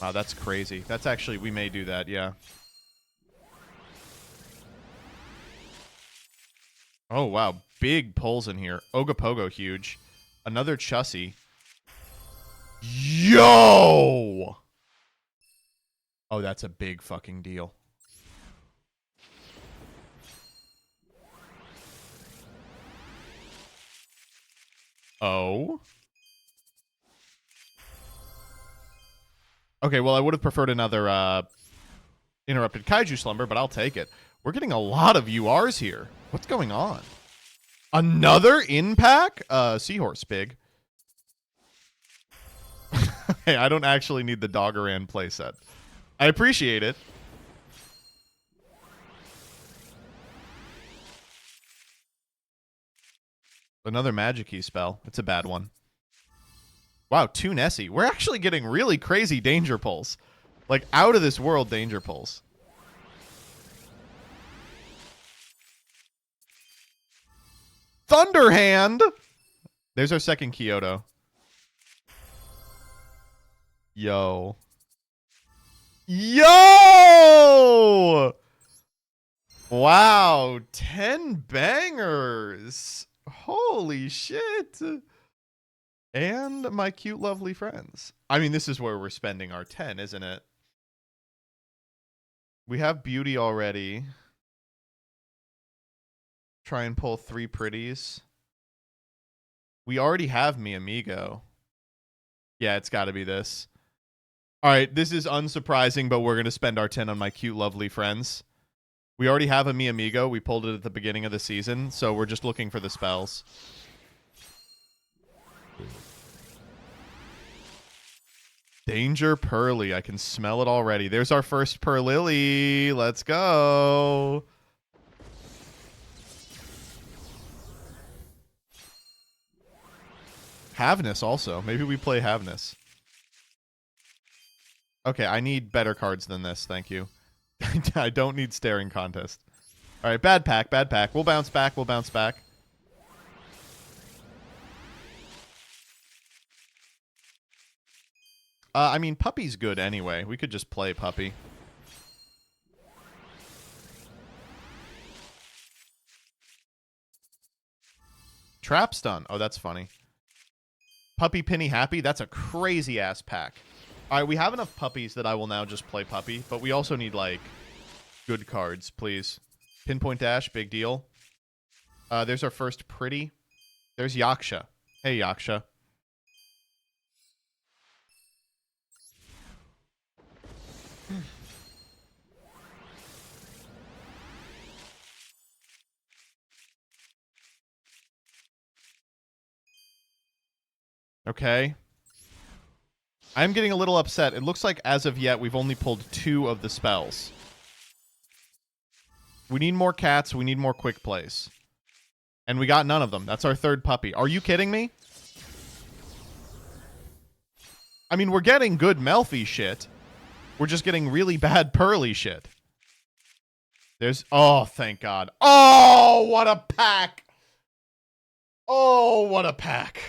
Wow, that's crazy. That's actually, we may do that, yeah. Oh, wow. Big pulls in here. Ogopogo, huge. Another Chussie. Yo! Oh, that's a big fucking deal. Oh? Okay, well, I would have preferred another Interrupted Kaiju Slumber, but I'll take it. We're getting a lot of URs here. What's going on? Another in-pack? Seahorse big. Hey, I don't actually need the Doggeran playset. I appreciate it. Another Magic Key spell. It's a bad one. Wow, 2 Nessie. We're actually getting really crazy danger pulls. Like, out of this world danger pulls. Thunderhand! There's our second Kyoto. Yo. Yo! Wow, 10 bangers. Holy shit. And my cute, lovely friends. I mean, this is where we're spending our 10, isn't it? We have Beauty already. Try and pull 3 pretties. We already have Mi Amigo. Yeah, it's got to be this. All right, this is unsurprising, but we're going to spend our 10 on my cute, lovely friends. We already have a Mi Amigo. We pulled it at the beginning of the season, so we're just looking for the spells. Danger Pearly. I can smell it already. There's our first Pearlily. Let's go. Havness also. Maybe we play Havness. Okay, I need better cards than this. Thank you. I don't need Staring Contest. All right, bad pack, bad pack. We'll bounce back. We'll bounce back. I mean, Puppy's good anyway. We could just play Puppy. Trap Stun. Oh, that's funny. Puppy Penny Happy. That's a crazy-ass pack. All right, we have enough puppies that I will now just play Puppy, but we also need, like, good cards, please. Pinpoint Dash, big deal. There's our first Pretty. There's Yaksha. Hey, Yaksha. Okay. I'm getting a little upset. It looks like as of yet, we've only pulled 2 of the spells. We need more cats. We need more quick plays. And we got none of them. That's our third puppy. Are you kidding me? I mean, we're getting good Melfi shit. We're just getting really bad Pearly shit. There's... Oh, thank God. Oh, what a pack! Oh, what a pack.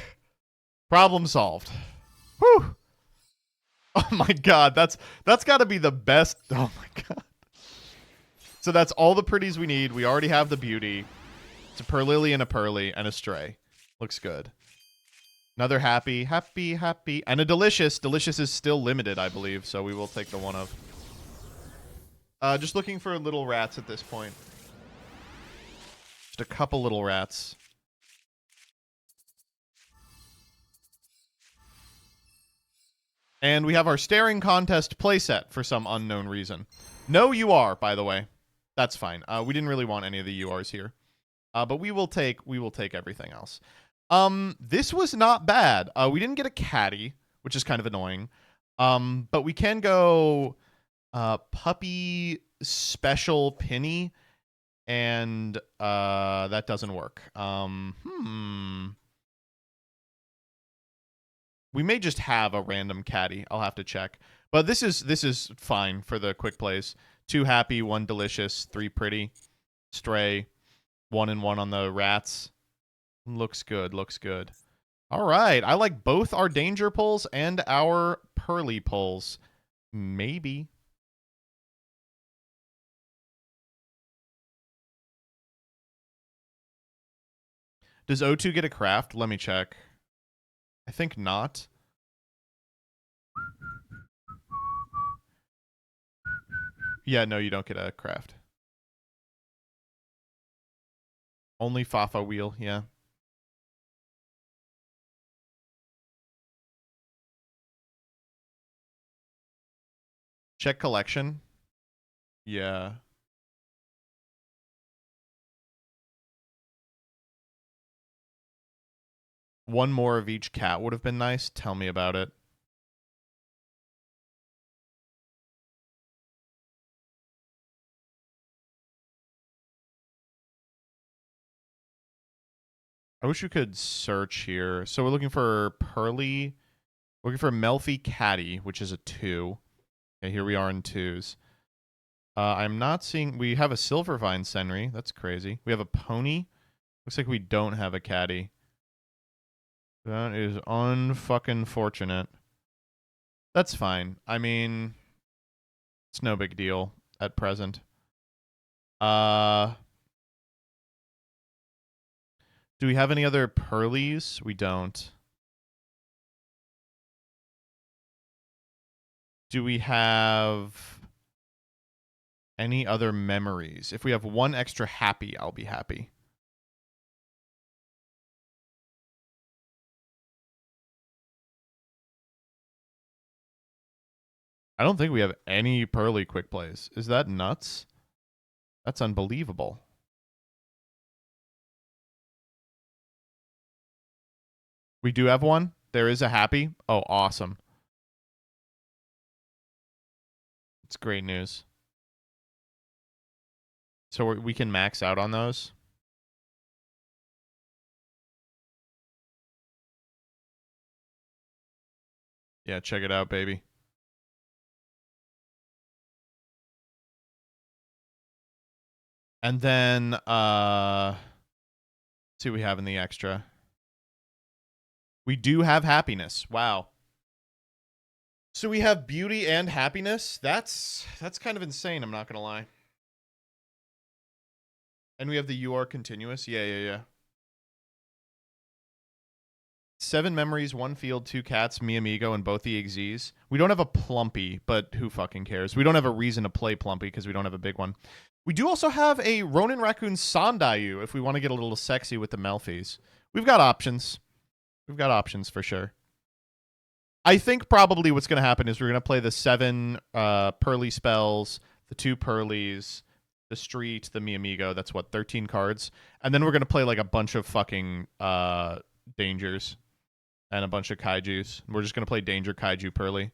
Problem solved. Whew. Oh my God, that's got to be the best. Oh my God. So that's all the pretties we need. We already have the beauty. It's a Pearlily and a Pearly and a Stray. Looks good. Another happy, happy, happy, and a delicious. Delicious is still limited, I believe, so we will take the one of. Just looking for little rats at this point. Just a couple little rats. And we have our Staring Contest playset for some unknown reason. No UR, by the way. That's fine. We didn't really want any of the URs here. But we will take everything else. This was not bad. We didn't get a caddy, which is kind of annoying. But we can go Puppy Special Penny, and that doesn't work. We may just have a random caddy. I'll have to check. But this is fine for the quick plays. 2 happy, 1 delicious, 3 pretty, Stray, 1 and 1 on the rats. Looks good, looks good. All right, I like both our danger pulls and our Pearly pulls. Maybe. Does O2 get a craft? Let me check. I think not. Yeah, no, you don't get a craft. Only Fafa wheel, yeah. Check collection. Yeah. One more of each cat would have been nice. Tell me about it. I wish we could search here. So we're looking for Pearly. We're looking for Melfi Caddy, which is a 2. Okay, here we are in 2s. I'm not seeing... We have a Silvervine Senri. That's crazy. We have a Pony. Looks like we don't have a Caddy. That is unfucking fortunate. That's fine. I mean, it's no big deal at present. Do we have any other Pearlies? We don't. Do we have any other memories? If we have 1 extra happy, I'll be happy. I don't think we have any Pearly quick plays. Is that nuts? That's unbelievable. We do have 1. There is a happy. Oh, awesome. It's great news. So we can max out on those. Yeah, check it out, baby. And then, see what we have in the extra. We do have happiness. Wow. So we have beauty and happiness. That's kind of insane, I'm not going to lie. And we have the you are continuous. Yeah. 7 memories, 1 field, 2 cats, me amigo, and both the EXZs. We don't have a Plumpy, but who fucking cares? We don't have a reason to play Plumpy because we don't have a big one. We do also have a Ronin Raccoon Sandayu if we want to get a little sexy with the Melfies. We've got options. We've got options for sure. I think probably what's going to happen is we're going to play the 7 Pearly spells, the 2 Pearlies, the Street, the me amigo. That's what, 13 cards. And then we're going to play like a bunch of fucking Dangers and a bunch of Kaijus. We're just going to play Danger, Kaiju, Pearly.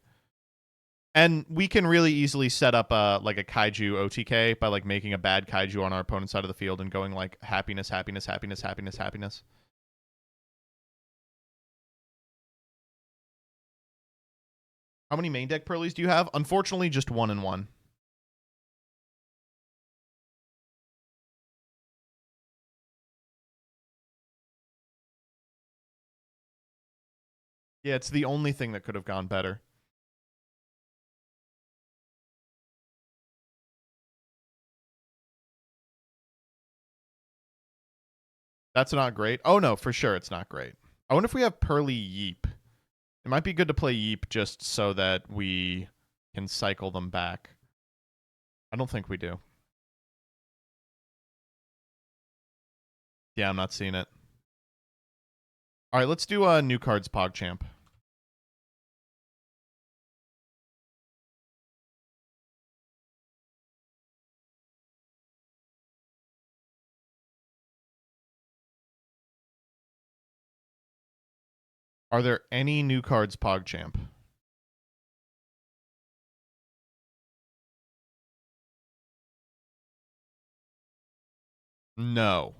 And we can really easily set up like a Kaiju OTK by like making a bad Kaiju on our opponent's side of the field and going like happiness, happiness, happiness, happiness, happiness. How many main deck Pearlies do you have? Unfortunately, just 1 and 1. Yeah, it's the only thing that could have gone better. That's not great. Oh, no, for sure it's not great. I wonder if we have Pearly Yeep. It might be good to play Yeep just so that we can cycle them back. I don't think we do. Yeah, I'm not seeing it. All right, let's do new cards PogChamp. Are there any new cards PogChamp? No.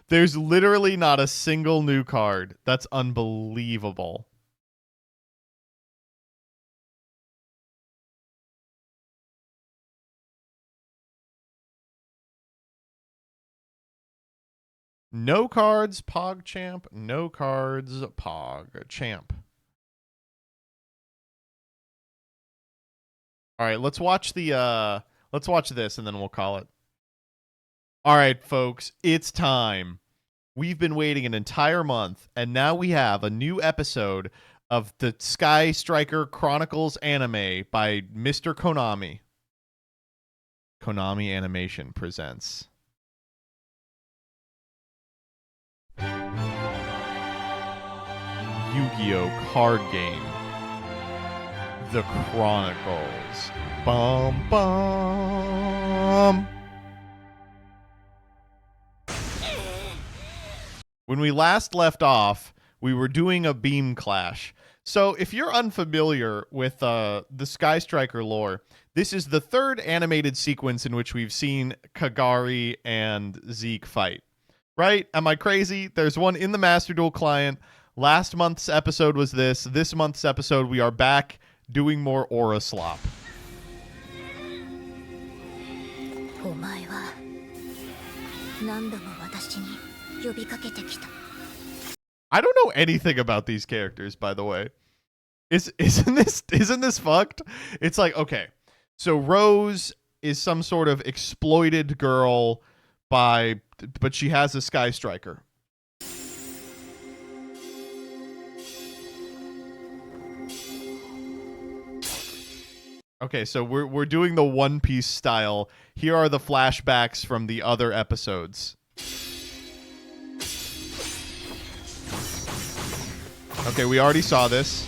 There's literally not a single new card. That's unbelievable. No cards PogChamp. No cards PogChamp. All right, let's watch the let's watch this and then we'll call it. All right, folks, it's time. We've been waiting an entire month, and now we have a new episode of the Sky Striker Chronicles anime by Mr. Konami. Konami Animation presents Yu-Gi-Oh! Card Game. The Chronicles. Bum bum. When we last left off, we were doing a beam clash. So if you're unfamiliar with the Sky Striker lore, this is the 3rd animated sequence in which we've seen Kagari and Zeke fight. Right? Am I crazy? There's one in the Master Duel client. Last month's episode was this. This month's episode, we are back doing more Aura Slop. I don't know anything about these characters, by the way. Isn't this fucked? It's like, okay, so Rose is some sort of exploited girl but she has a Sky Striker. Okay, so we're doing the One Piece style. Here are the flashbacks from the other episodes. Okay, we already saw this.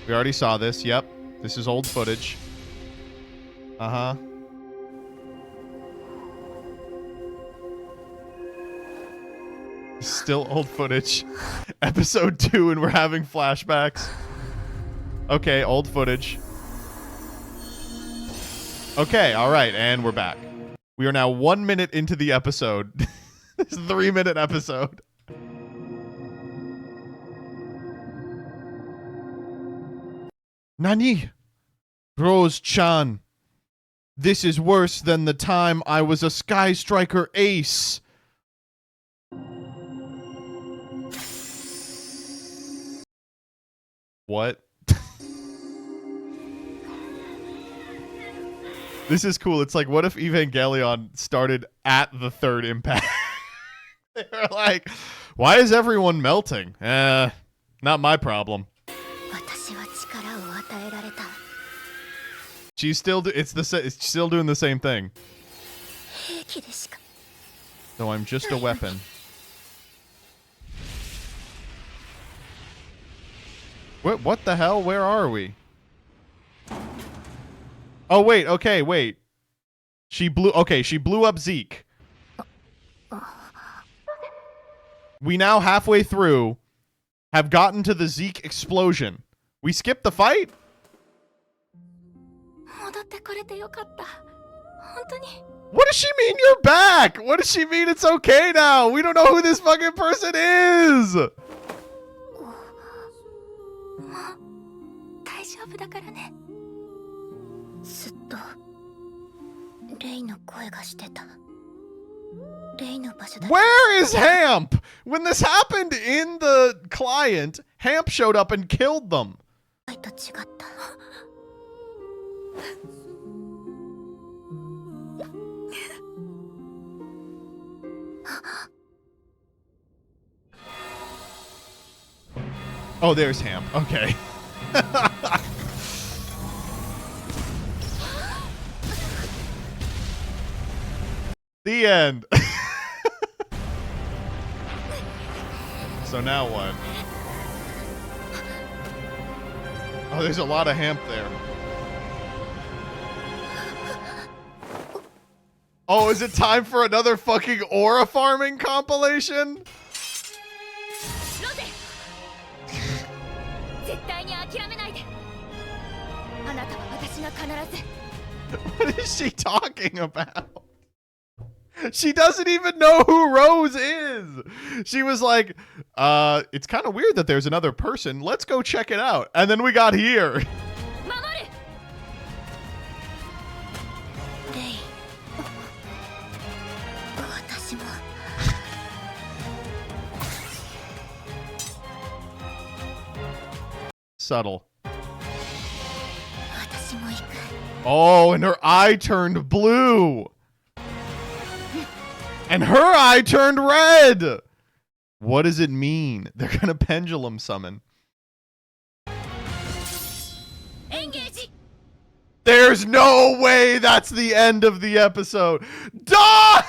Yep. This is old footage. Uh-huh. Still old footage. Episode 2, and we're having flashbacks. Okay, old footage. Okay, all right, and we're back. We are now 1 minute into the episode. This 3-minute episode. Nani? Rose-chan. This is worse than the time I was a Sky Striker ace. What? This is cool. It's like, what if Evangelion started at the third impact? They're like, why is everyone melting? Not my problem. She's still it's still doing the same thing. So I'm just a weapon. What the hell? Where are we? Oh wait, okay, wait. She blew up Zeke. We now halfway through have gotten to the Zeke explosion. We skipped the fight? What does she mean you're back? What does she mean it's okay now? We don't know who this fucking person is. Where is Hamp? When this happened in the client, Hamp showed up and killed them. Oh, there's Hamp. Okay. The end. So now what? Oh, there's a lot of Hamp there. Oh, is it time for another fucking aura farming compilation? What is she talking about? She doesn't even know who Rose is. She was like, it's kind of weird that there's another person. Let's go check it out. And then we got here. Subtle. Oh, and her eye turned blue. And her eye turned red. What does it mean? They're going to pendulum summon. Engage. There's no way that's the end of the episode. Duh!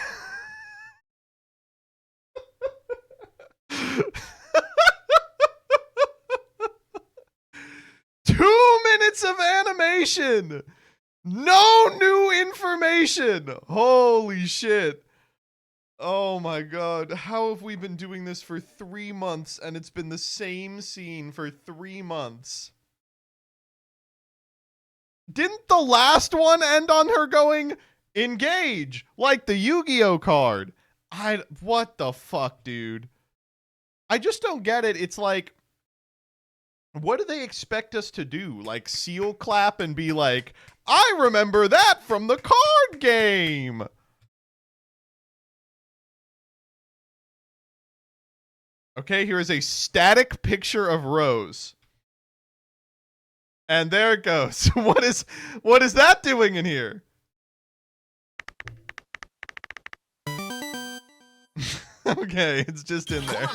2 minutes of animation. No new information. Holy shit. Oh my god. How have we been doing this for 3 months and it's been the same scene for 3 months? Didn't the last one end on her going, engage, like the Yu-Gi-Oh card? What the fuck, dude? I just don't get it. It's like, what do they expect us to do? Like seal clap and be like, I remember that from the card game. Okay, here is a static picture of Rose. And there it goes. What is that doing in here? Okay, it's just in there.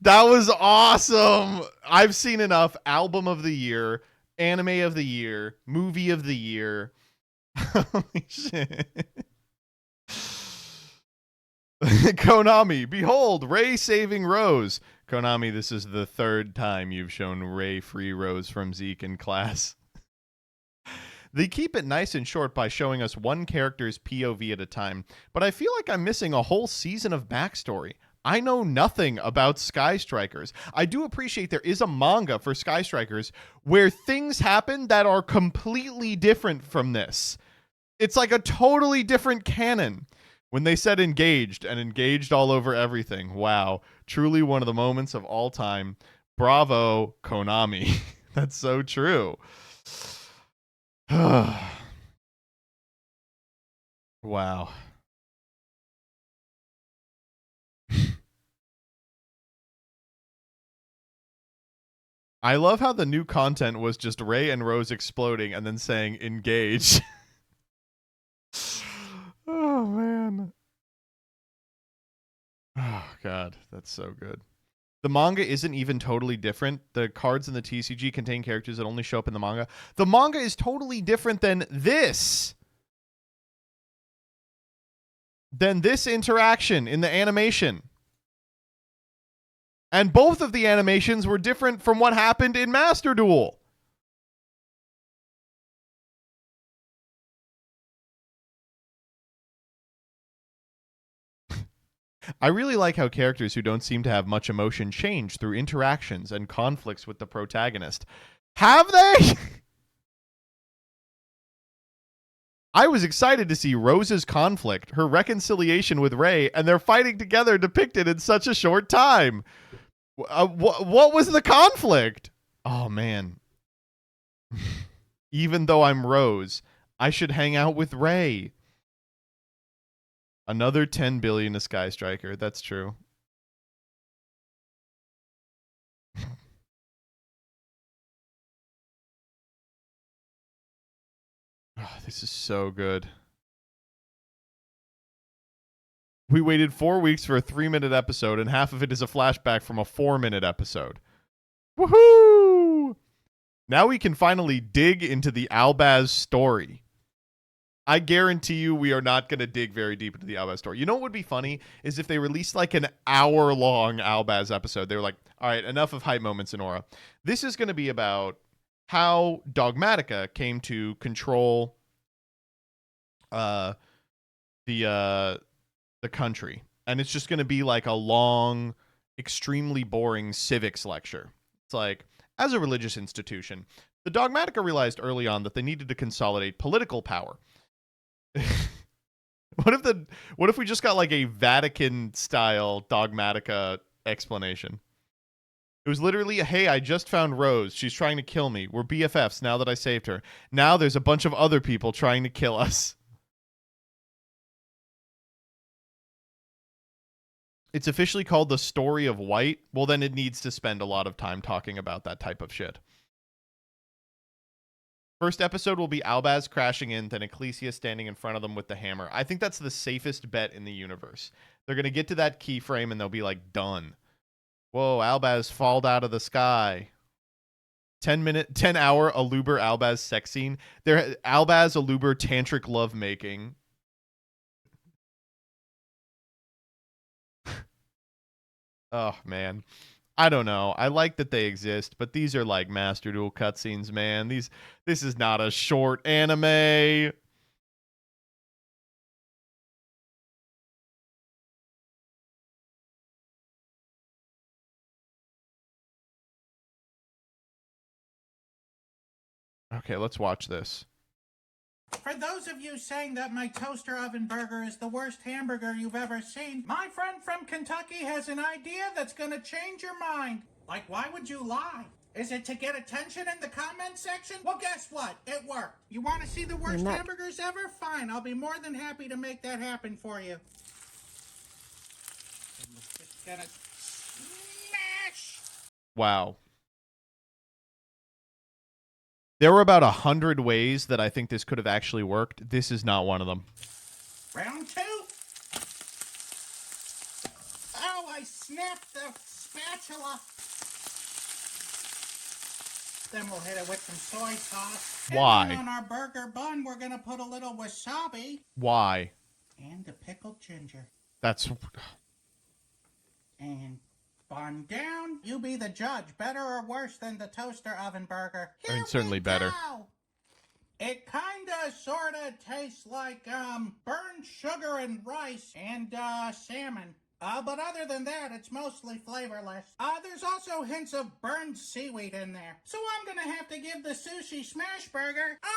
That was awesome. I've seen enough. Album of the year, anime of the year, movie of the year. Holy shit. Konami, behold, Ray saving Rose. Konami, this is the 3rd time you've shown Ray free Rose from Zeke in class. They keep it nice and short by showing us one character's POV at a time, but I feel like I'm missing a whole season of backstory. I know nothing about Sky Strikers. I do appreciate there is a manga for Sky Strikers where things happen that are completely different from this. It's like a totally different canon. When they said engaged and engaged all over everything. Wow. Truly one of the moments of all time. Bravo, Konami. That's so true. Wow. I love how the new content was just Ray and Rose exploding and then saying engage. Oh, man. Oh, God. That's so good. The manga isn't even totally different. The cards in the TCG contain characters that only show up in the manga. The manga is totally different than this. Than this interaction in the animation. And both of the animations were different from what happened in Master Duel. I really like how characters who don't seem to have much emotion change through interactions and conflicts with the protagonist. Have they? I was excited to see Rose's conflict, her reconciliation with Ray, and their fighting together depicted in such a short time. What was the conflict? Oh, man. Even though I'm Rose, I should hang out with Ray. Another 10 billion to Sky Striker. That's true. Oh, this is so good. We waited 4 weeks for a 3-minute episode, and half of it is a flashback from a 4-minute episode. Woohoo! Now we can finally dig into the Albaz story. I guarantee you we are not going to dig very deep into the Albaz story. You know what would be funny is if they released like an hour-long Albaz episode. They were like, all right, enough of hype moments in Aura. This is going to be about how Dogmatica came to control the country. And it's just going to be like a long, extremely boring civics lecture. It's like, as a religious institution, the Dogmatica realized early on that they needed to consolidate political power. What if we just got like a Vatican style Dogmatica explanation? It was literally, hey, I just found Rose. She's trying to kill me. We're BFFs now that I saved her. Now there's a bunch of other people trying to kill us. It's officially called The Story of White. Well, then it needs to spend a lot of time talking about that type of shit. First episode will be Albaz crashing in, then Ecclesia standing in front of them with the hammer. I think that's the safest bet in the universe. They're going to get to that keyframe and they'll be like, done. Whoa, Albaz falled out of the sky. 10-hour Aluber Albaz sex scene. There, Albaz Aluber tantric love making. Oh, man. I don't know. I like that they exist, but these are like Master Duel cutscenes, man. This is not a short anime. Okay, let's watch this. For those of you saying that my toaster oven burger is the worst hamburger you've ever seen, my friend from Kentucky has an idea that's gonna change your mind. Like, why would you lie? Is it to get attention in the comment section? Well, guess what? It worked. You want to see the worst hamburgers ever? Fine, I'll be more than happy to make that happen for you. I'm just gonna smash. Wow. There were about 100 ways that I think this could have actually worked. This is not one of them. Round two. Oh, I snapped the spatula. Then we'll hit it with some soy sauce. Why? And then on our burger bun, we're going to put a little wasabi. Why? And a pickled ginger. That's... And bun down. You be the judge. Better or worse than the toaster oven burger? I mean, certainly better. It kinda sorta tastes like burned sugar and rice and salmon. But other than that, it's mostly flavorless. There's also hints of burned seaweed in there. So I'm gonna have to give the sushi smash burger a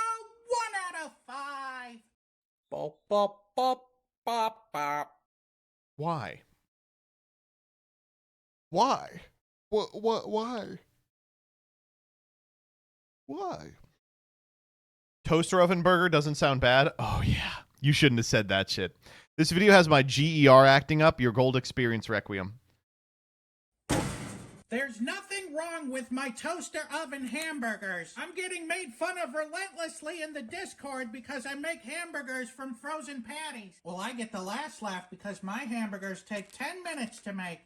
1 out of 5. Bop, bop, bop, bop, bop. Why? Why? What? Why? Why? Toaster oven burger doesn't sound bad. Oh, yeah. You shouldn't have said that shit. This video has my GER acting up. Your gold experience requiem. There's nothing wrong with my toaster oven hamburgers. I'm getting made fun of relentlessly in the Discord because I make hamburgers from frozen patties. Well, I get the last laugh because my hamburgers take 10 minutes to make.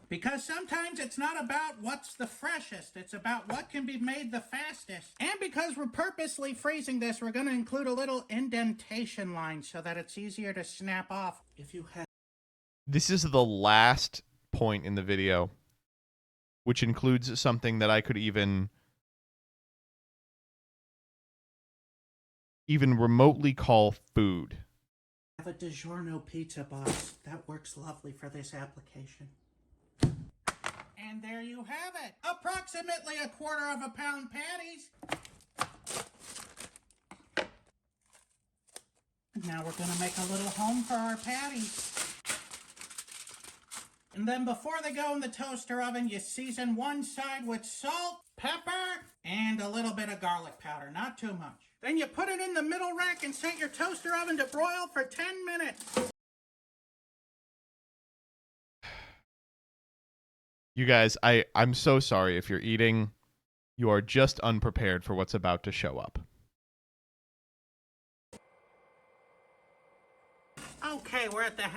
Because sometimes it's not about what's the freshest, it's about what can be made the fastest. And because we're purposely freezing this, we're going to include a little indentation line so that it's easier to snap off if you have. This is the last point in the video, which includes something that I could even remotely call food. I have a DiGiorno pizza box. That works lovely for this application. And there you have it. Approximately 1/4 pound patties. Now we're going to make a little home for our patties. And then before they go in the toaster oven, you season one side with salt, pepper, and a little bit of garlic powder. Not too much. Then you put it in the middle rack and set your toaster oven to broil for 10 minutes. You guys, I'm so sorry if you're eating. You are just unprepared for what's about to show up. Okay, we're at the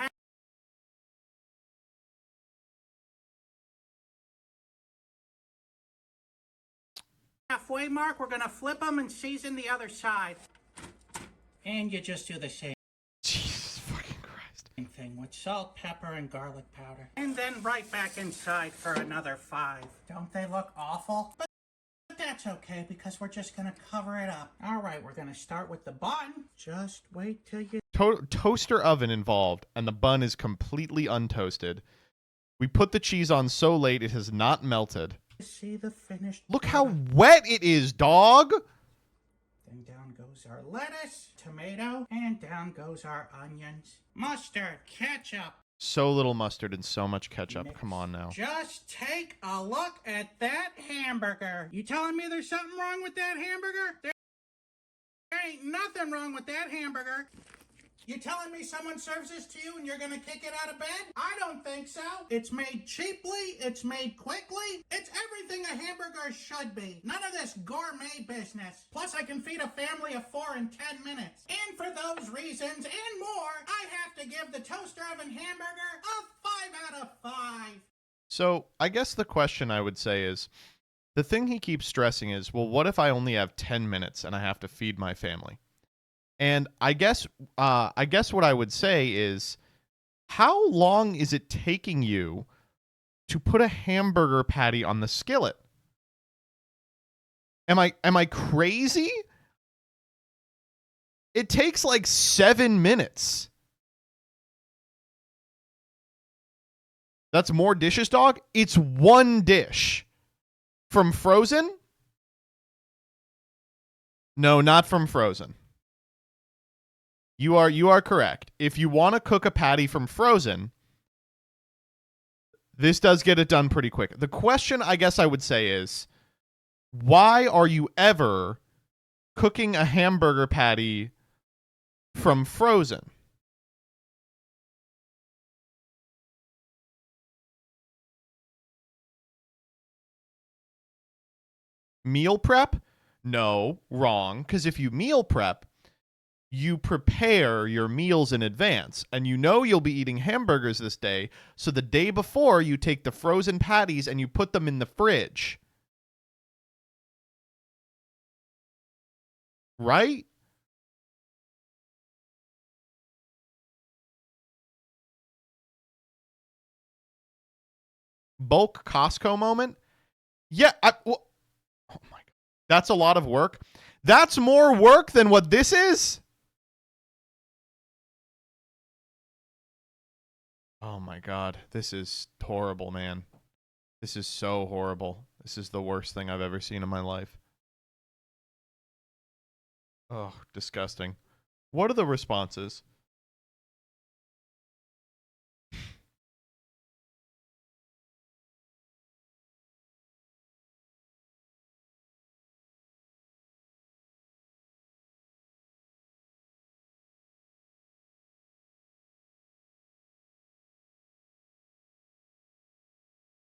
halfway mark. We're going to flip them and season the other side. And you just do the same. Jesus fucking Christ. Same thing with salt, pepper, and garlic powder. And then right back inside for another 5. Don't they look awful? But that's okay because we're just going to cover it up. All right, we're going to start with the bun. Just wait till you... Toaster oven involved, and the bun is completely untoasted. We put the cheese on so late it has not melted. See the finished... Look how wet it is, dog! Then down goes our lettuce, tomato, and down goes our onions. Mustard, ketchup. So little mustard and so much ketchup. Mix. Come on now. Just take a look at that hamburger. You telling me there's something wrong with that hamburger? There ain't nothing wrong with that hamburger. You telling me someone serves this to you and you're gonna kick it out of bed? I don't think so. It's made cheaply, it's made quickly, it's everything a hamburger should be. None of this gourmet business. Plus I can feed a family of 4 in 10 minutes. And for those reasons and more, I have to give the toaster oven hamburger a 5 out of 5. So I guess the question I would say is, the thing he keeps stressing is, well, what if I only have 10 minutes and I have to feed my family? And I guess what I would say is, how long is it taking you to put a hamburger patty on the skillet? Am I crazy? It takes like 7 minutes. That's more dishes, dog. It's one dish. From Frozen? No, not from Frozen. You are correct. If you want to cook a patty from Frozen, this does get it done pretty quick. The question I guess I would say is, why are you ever cooking a hamburger patty from Frozen? Meal prep? No, wrong. Because if you meal prep, you prepare your meals in advance, and you know you'll be eating hamburgers this day, so the day before you take the frozen patties and you put them in the fridge. Right? Bulk Costco moment? Yeah, oh my God. That's a lot of work. That's more work than what this is? Oh my god. This is horrible, man. This is so horrible. This is the worst thing I've ever seen in my life. Oh, disgusting. What are the responses?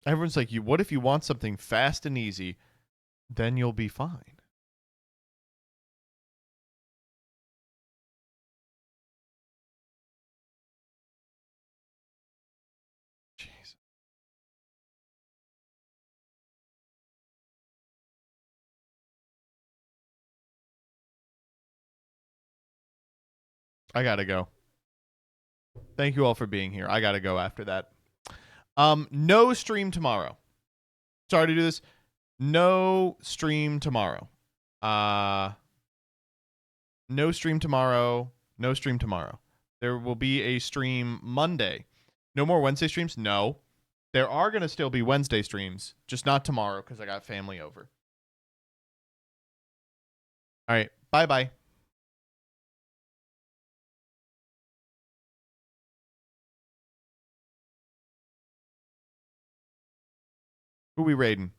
Everyone's like, "You. What if you want something fast and easy? Then you'll be fine." Jeez. I gotta go. Thank you all for being here. I gotta go after that. No stream tomorrow. Sorry to do this. No stream tomorrow. No stream tomorrow. No stream tomorrow. There will be a stream Monday. No more Wednesday streams? No. There are going to still be Wednesday streams, just not tomorrow because I got family over. All right. Bye-bye. Who we raiding?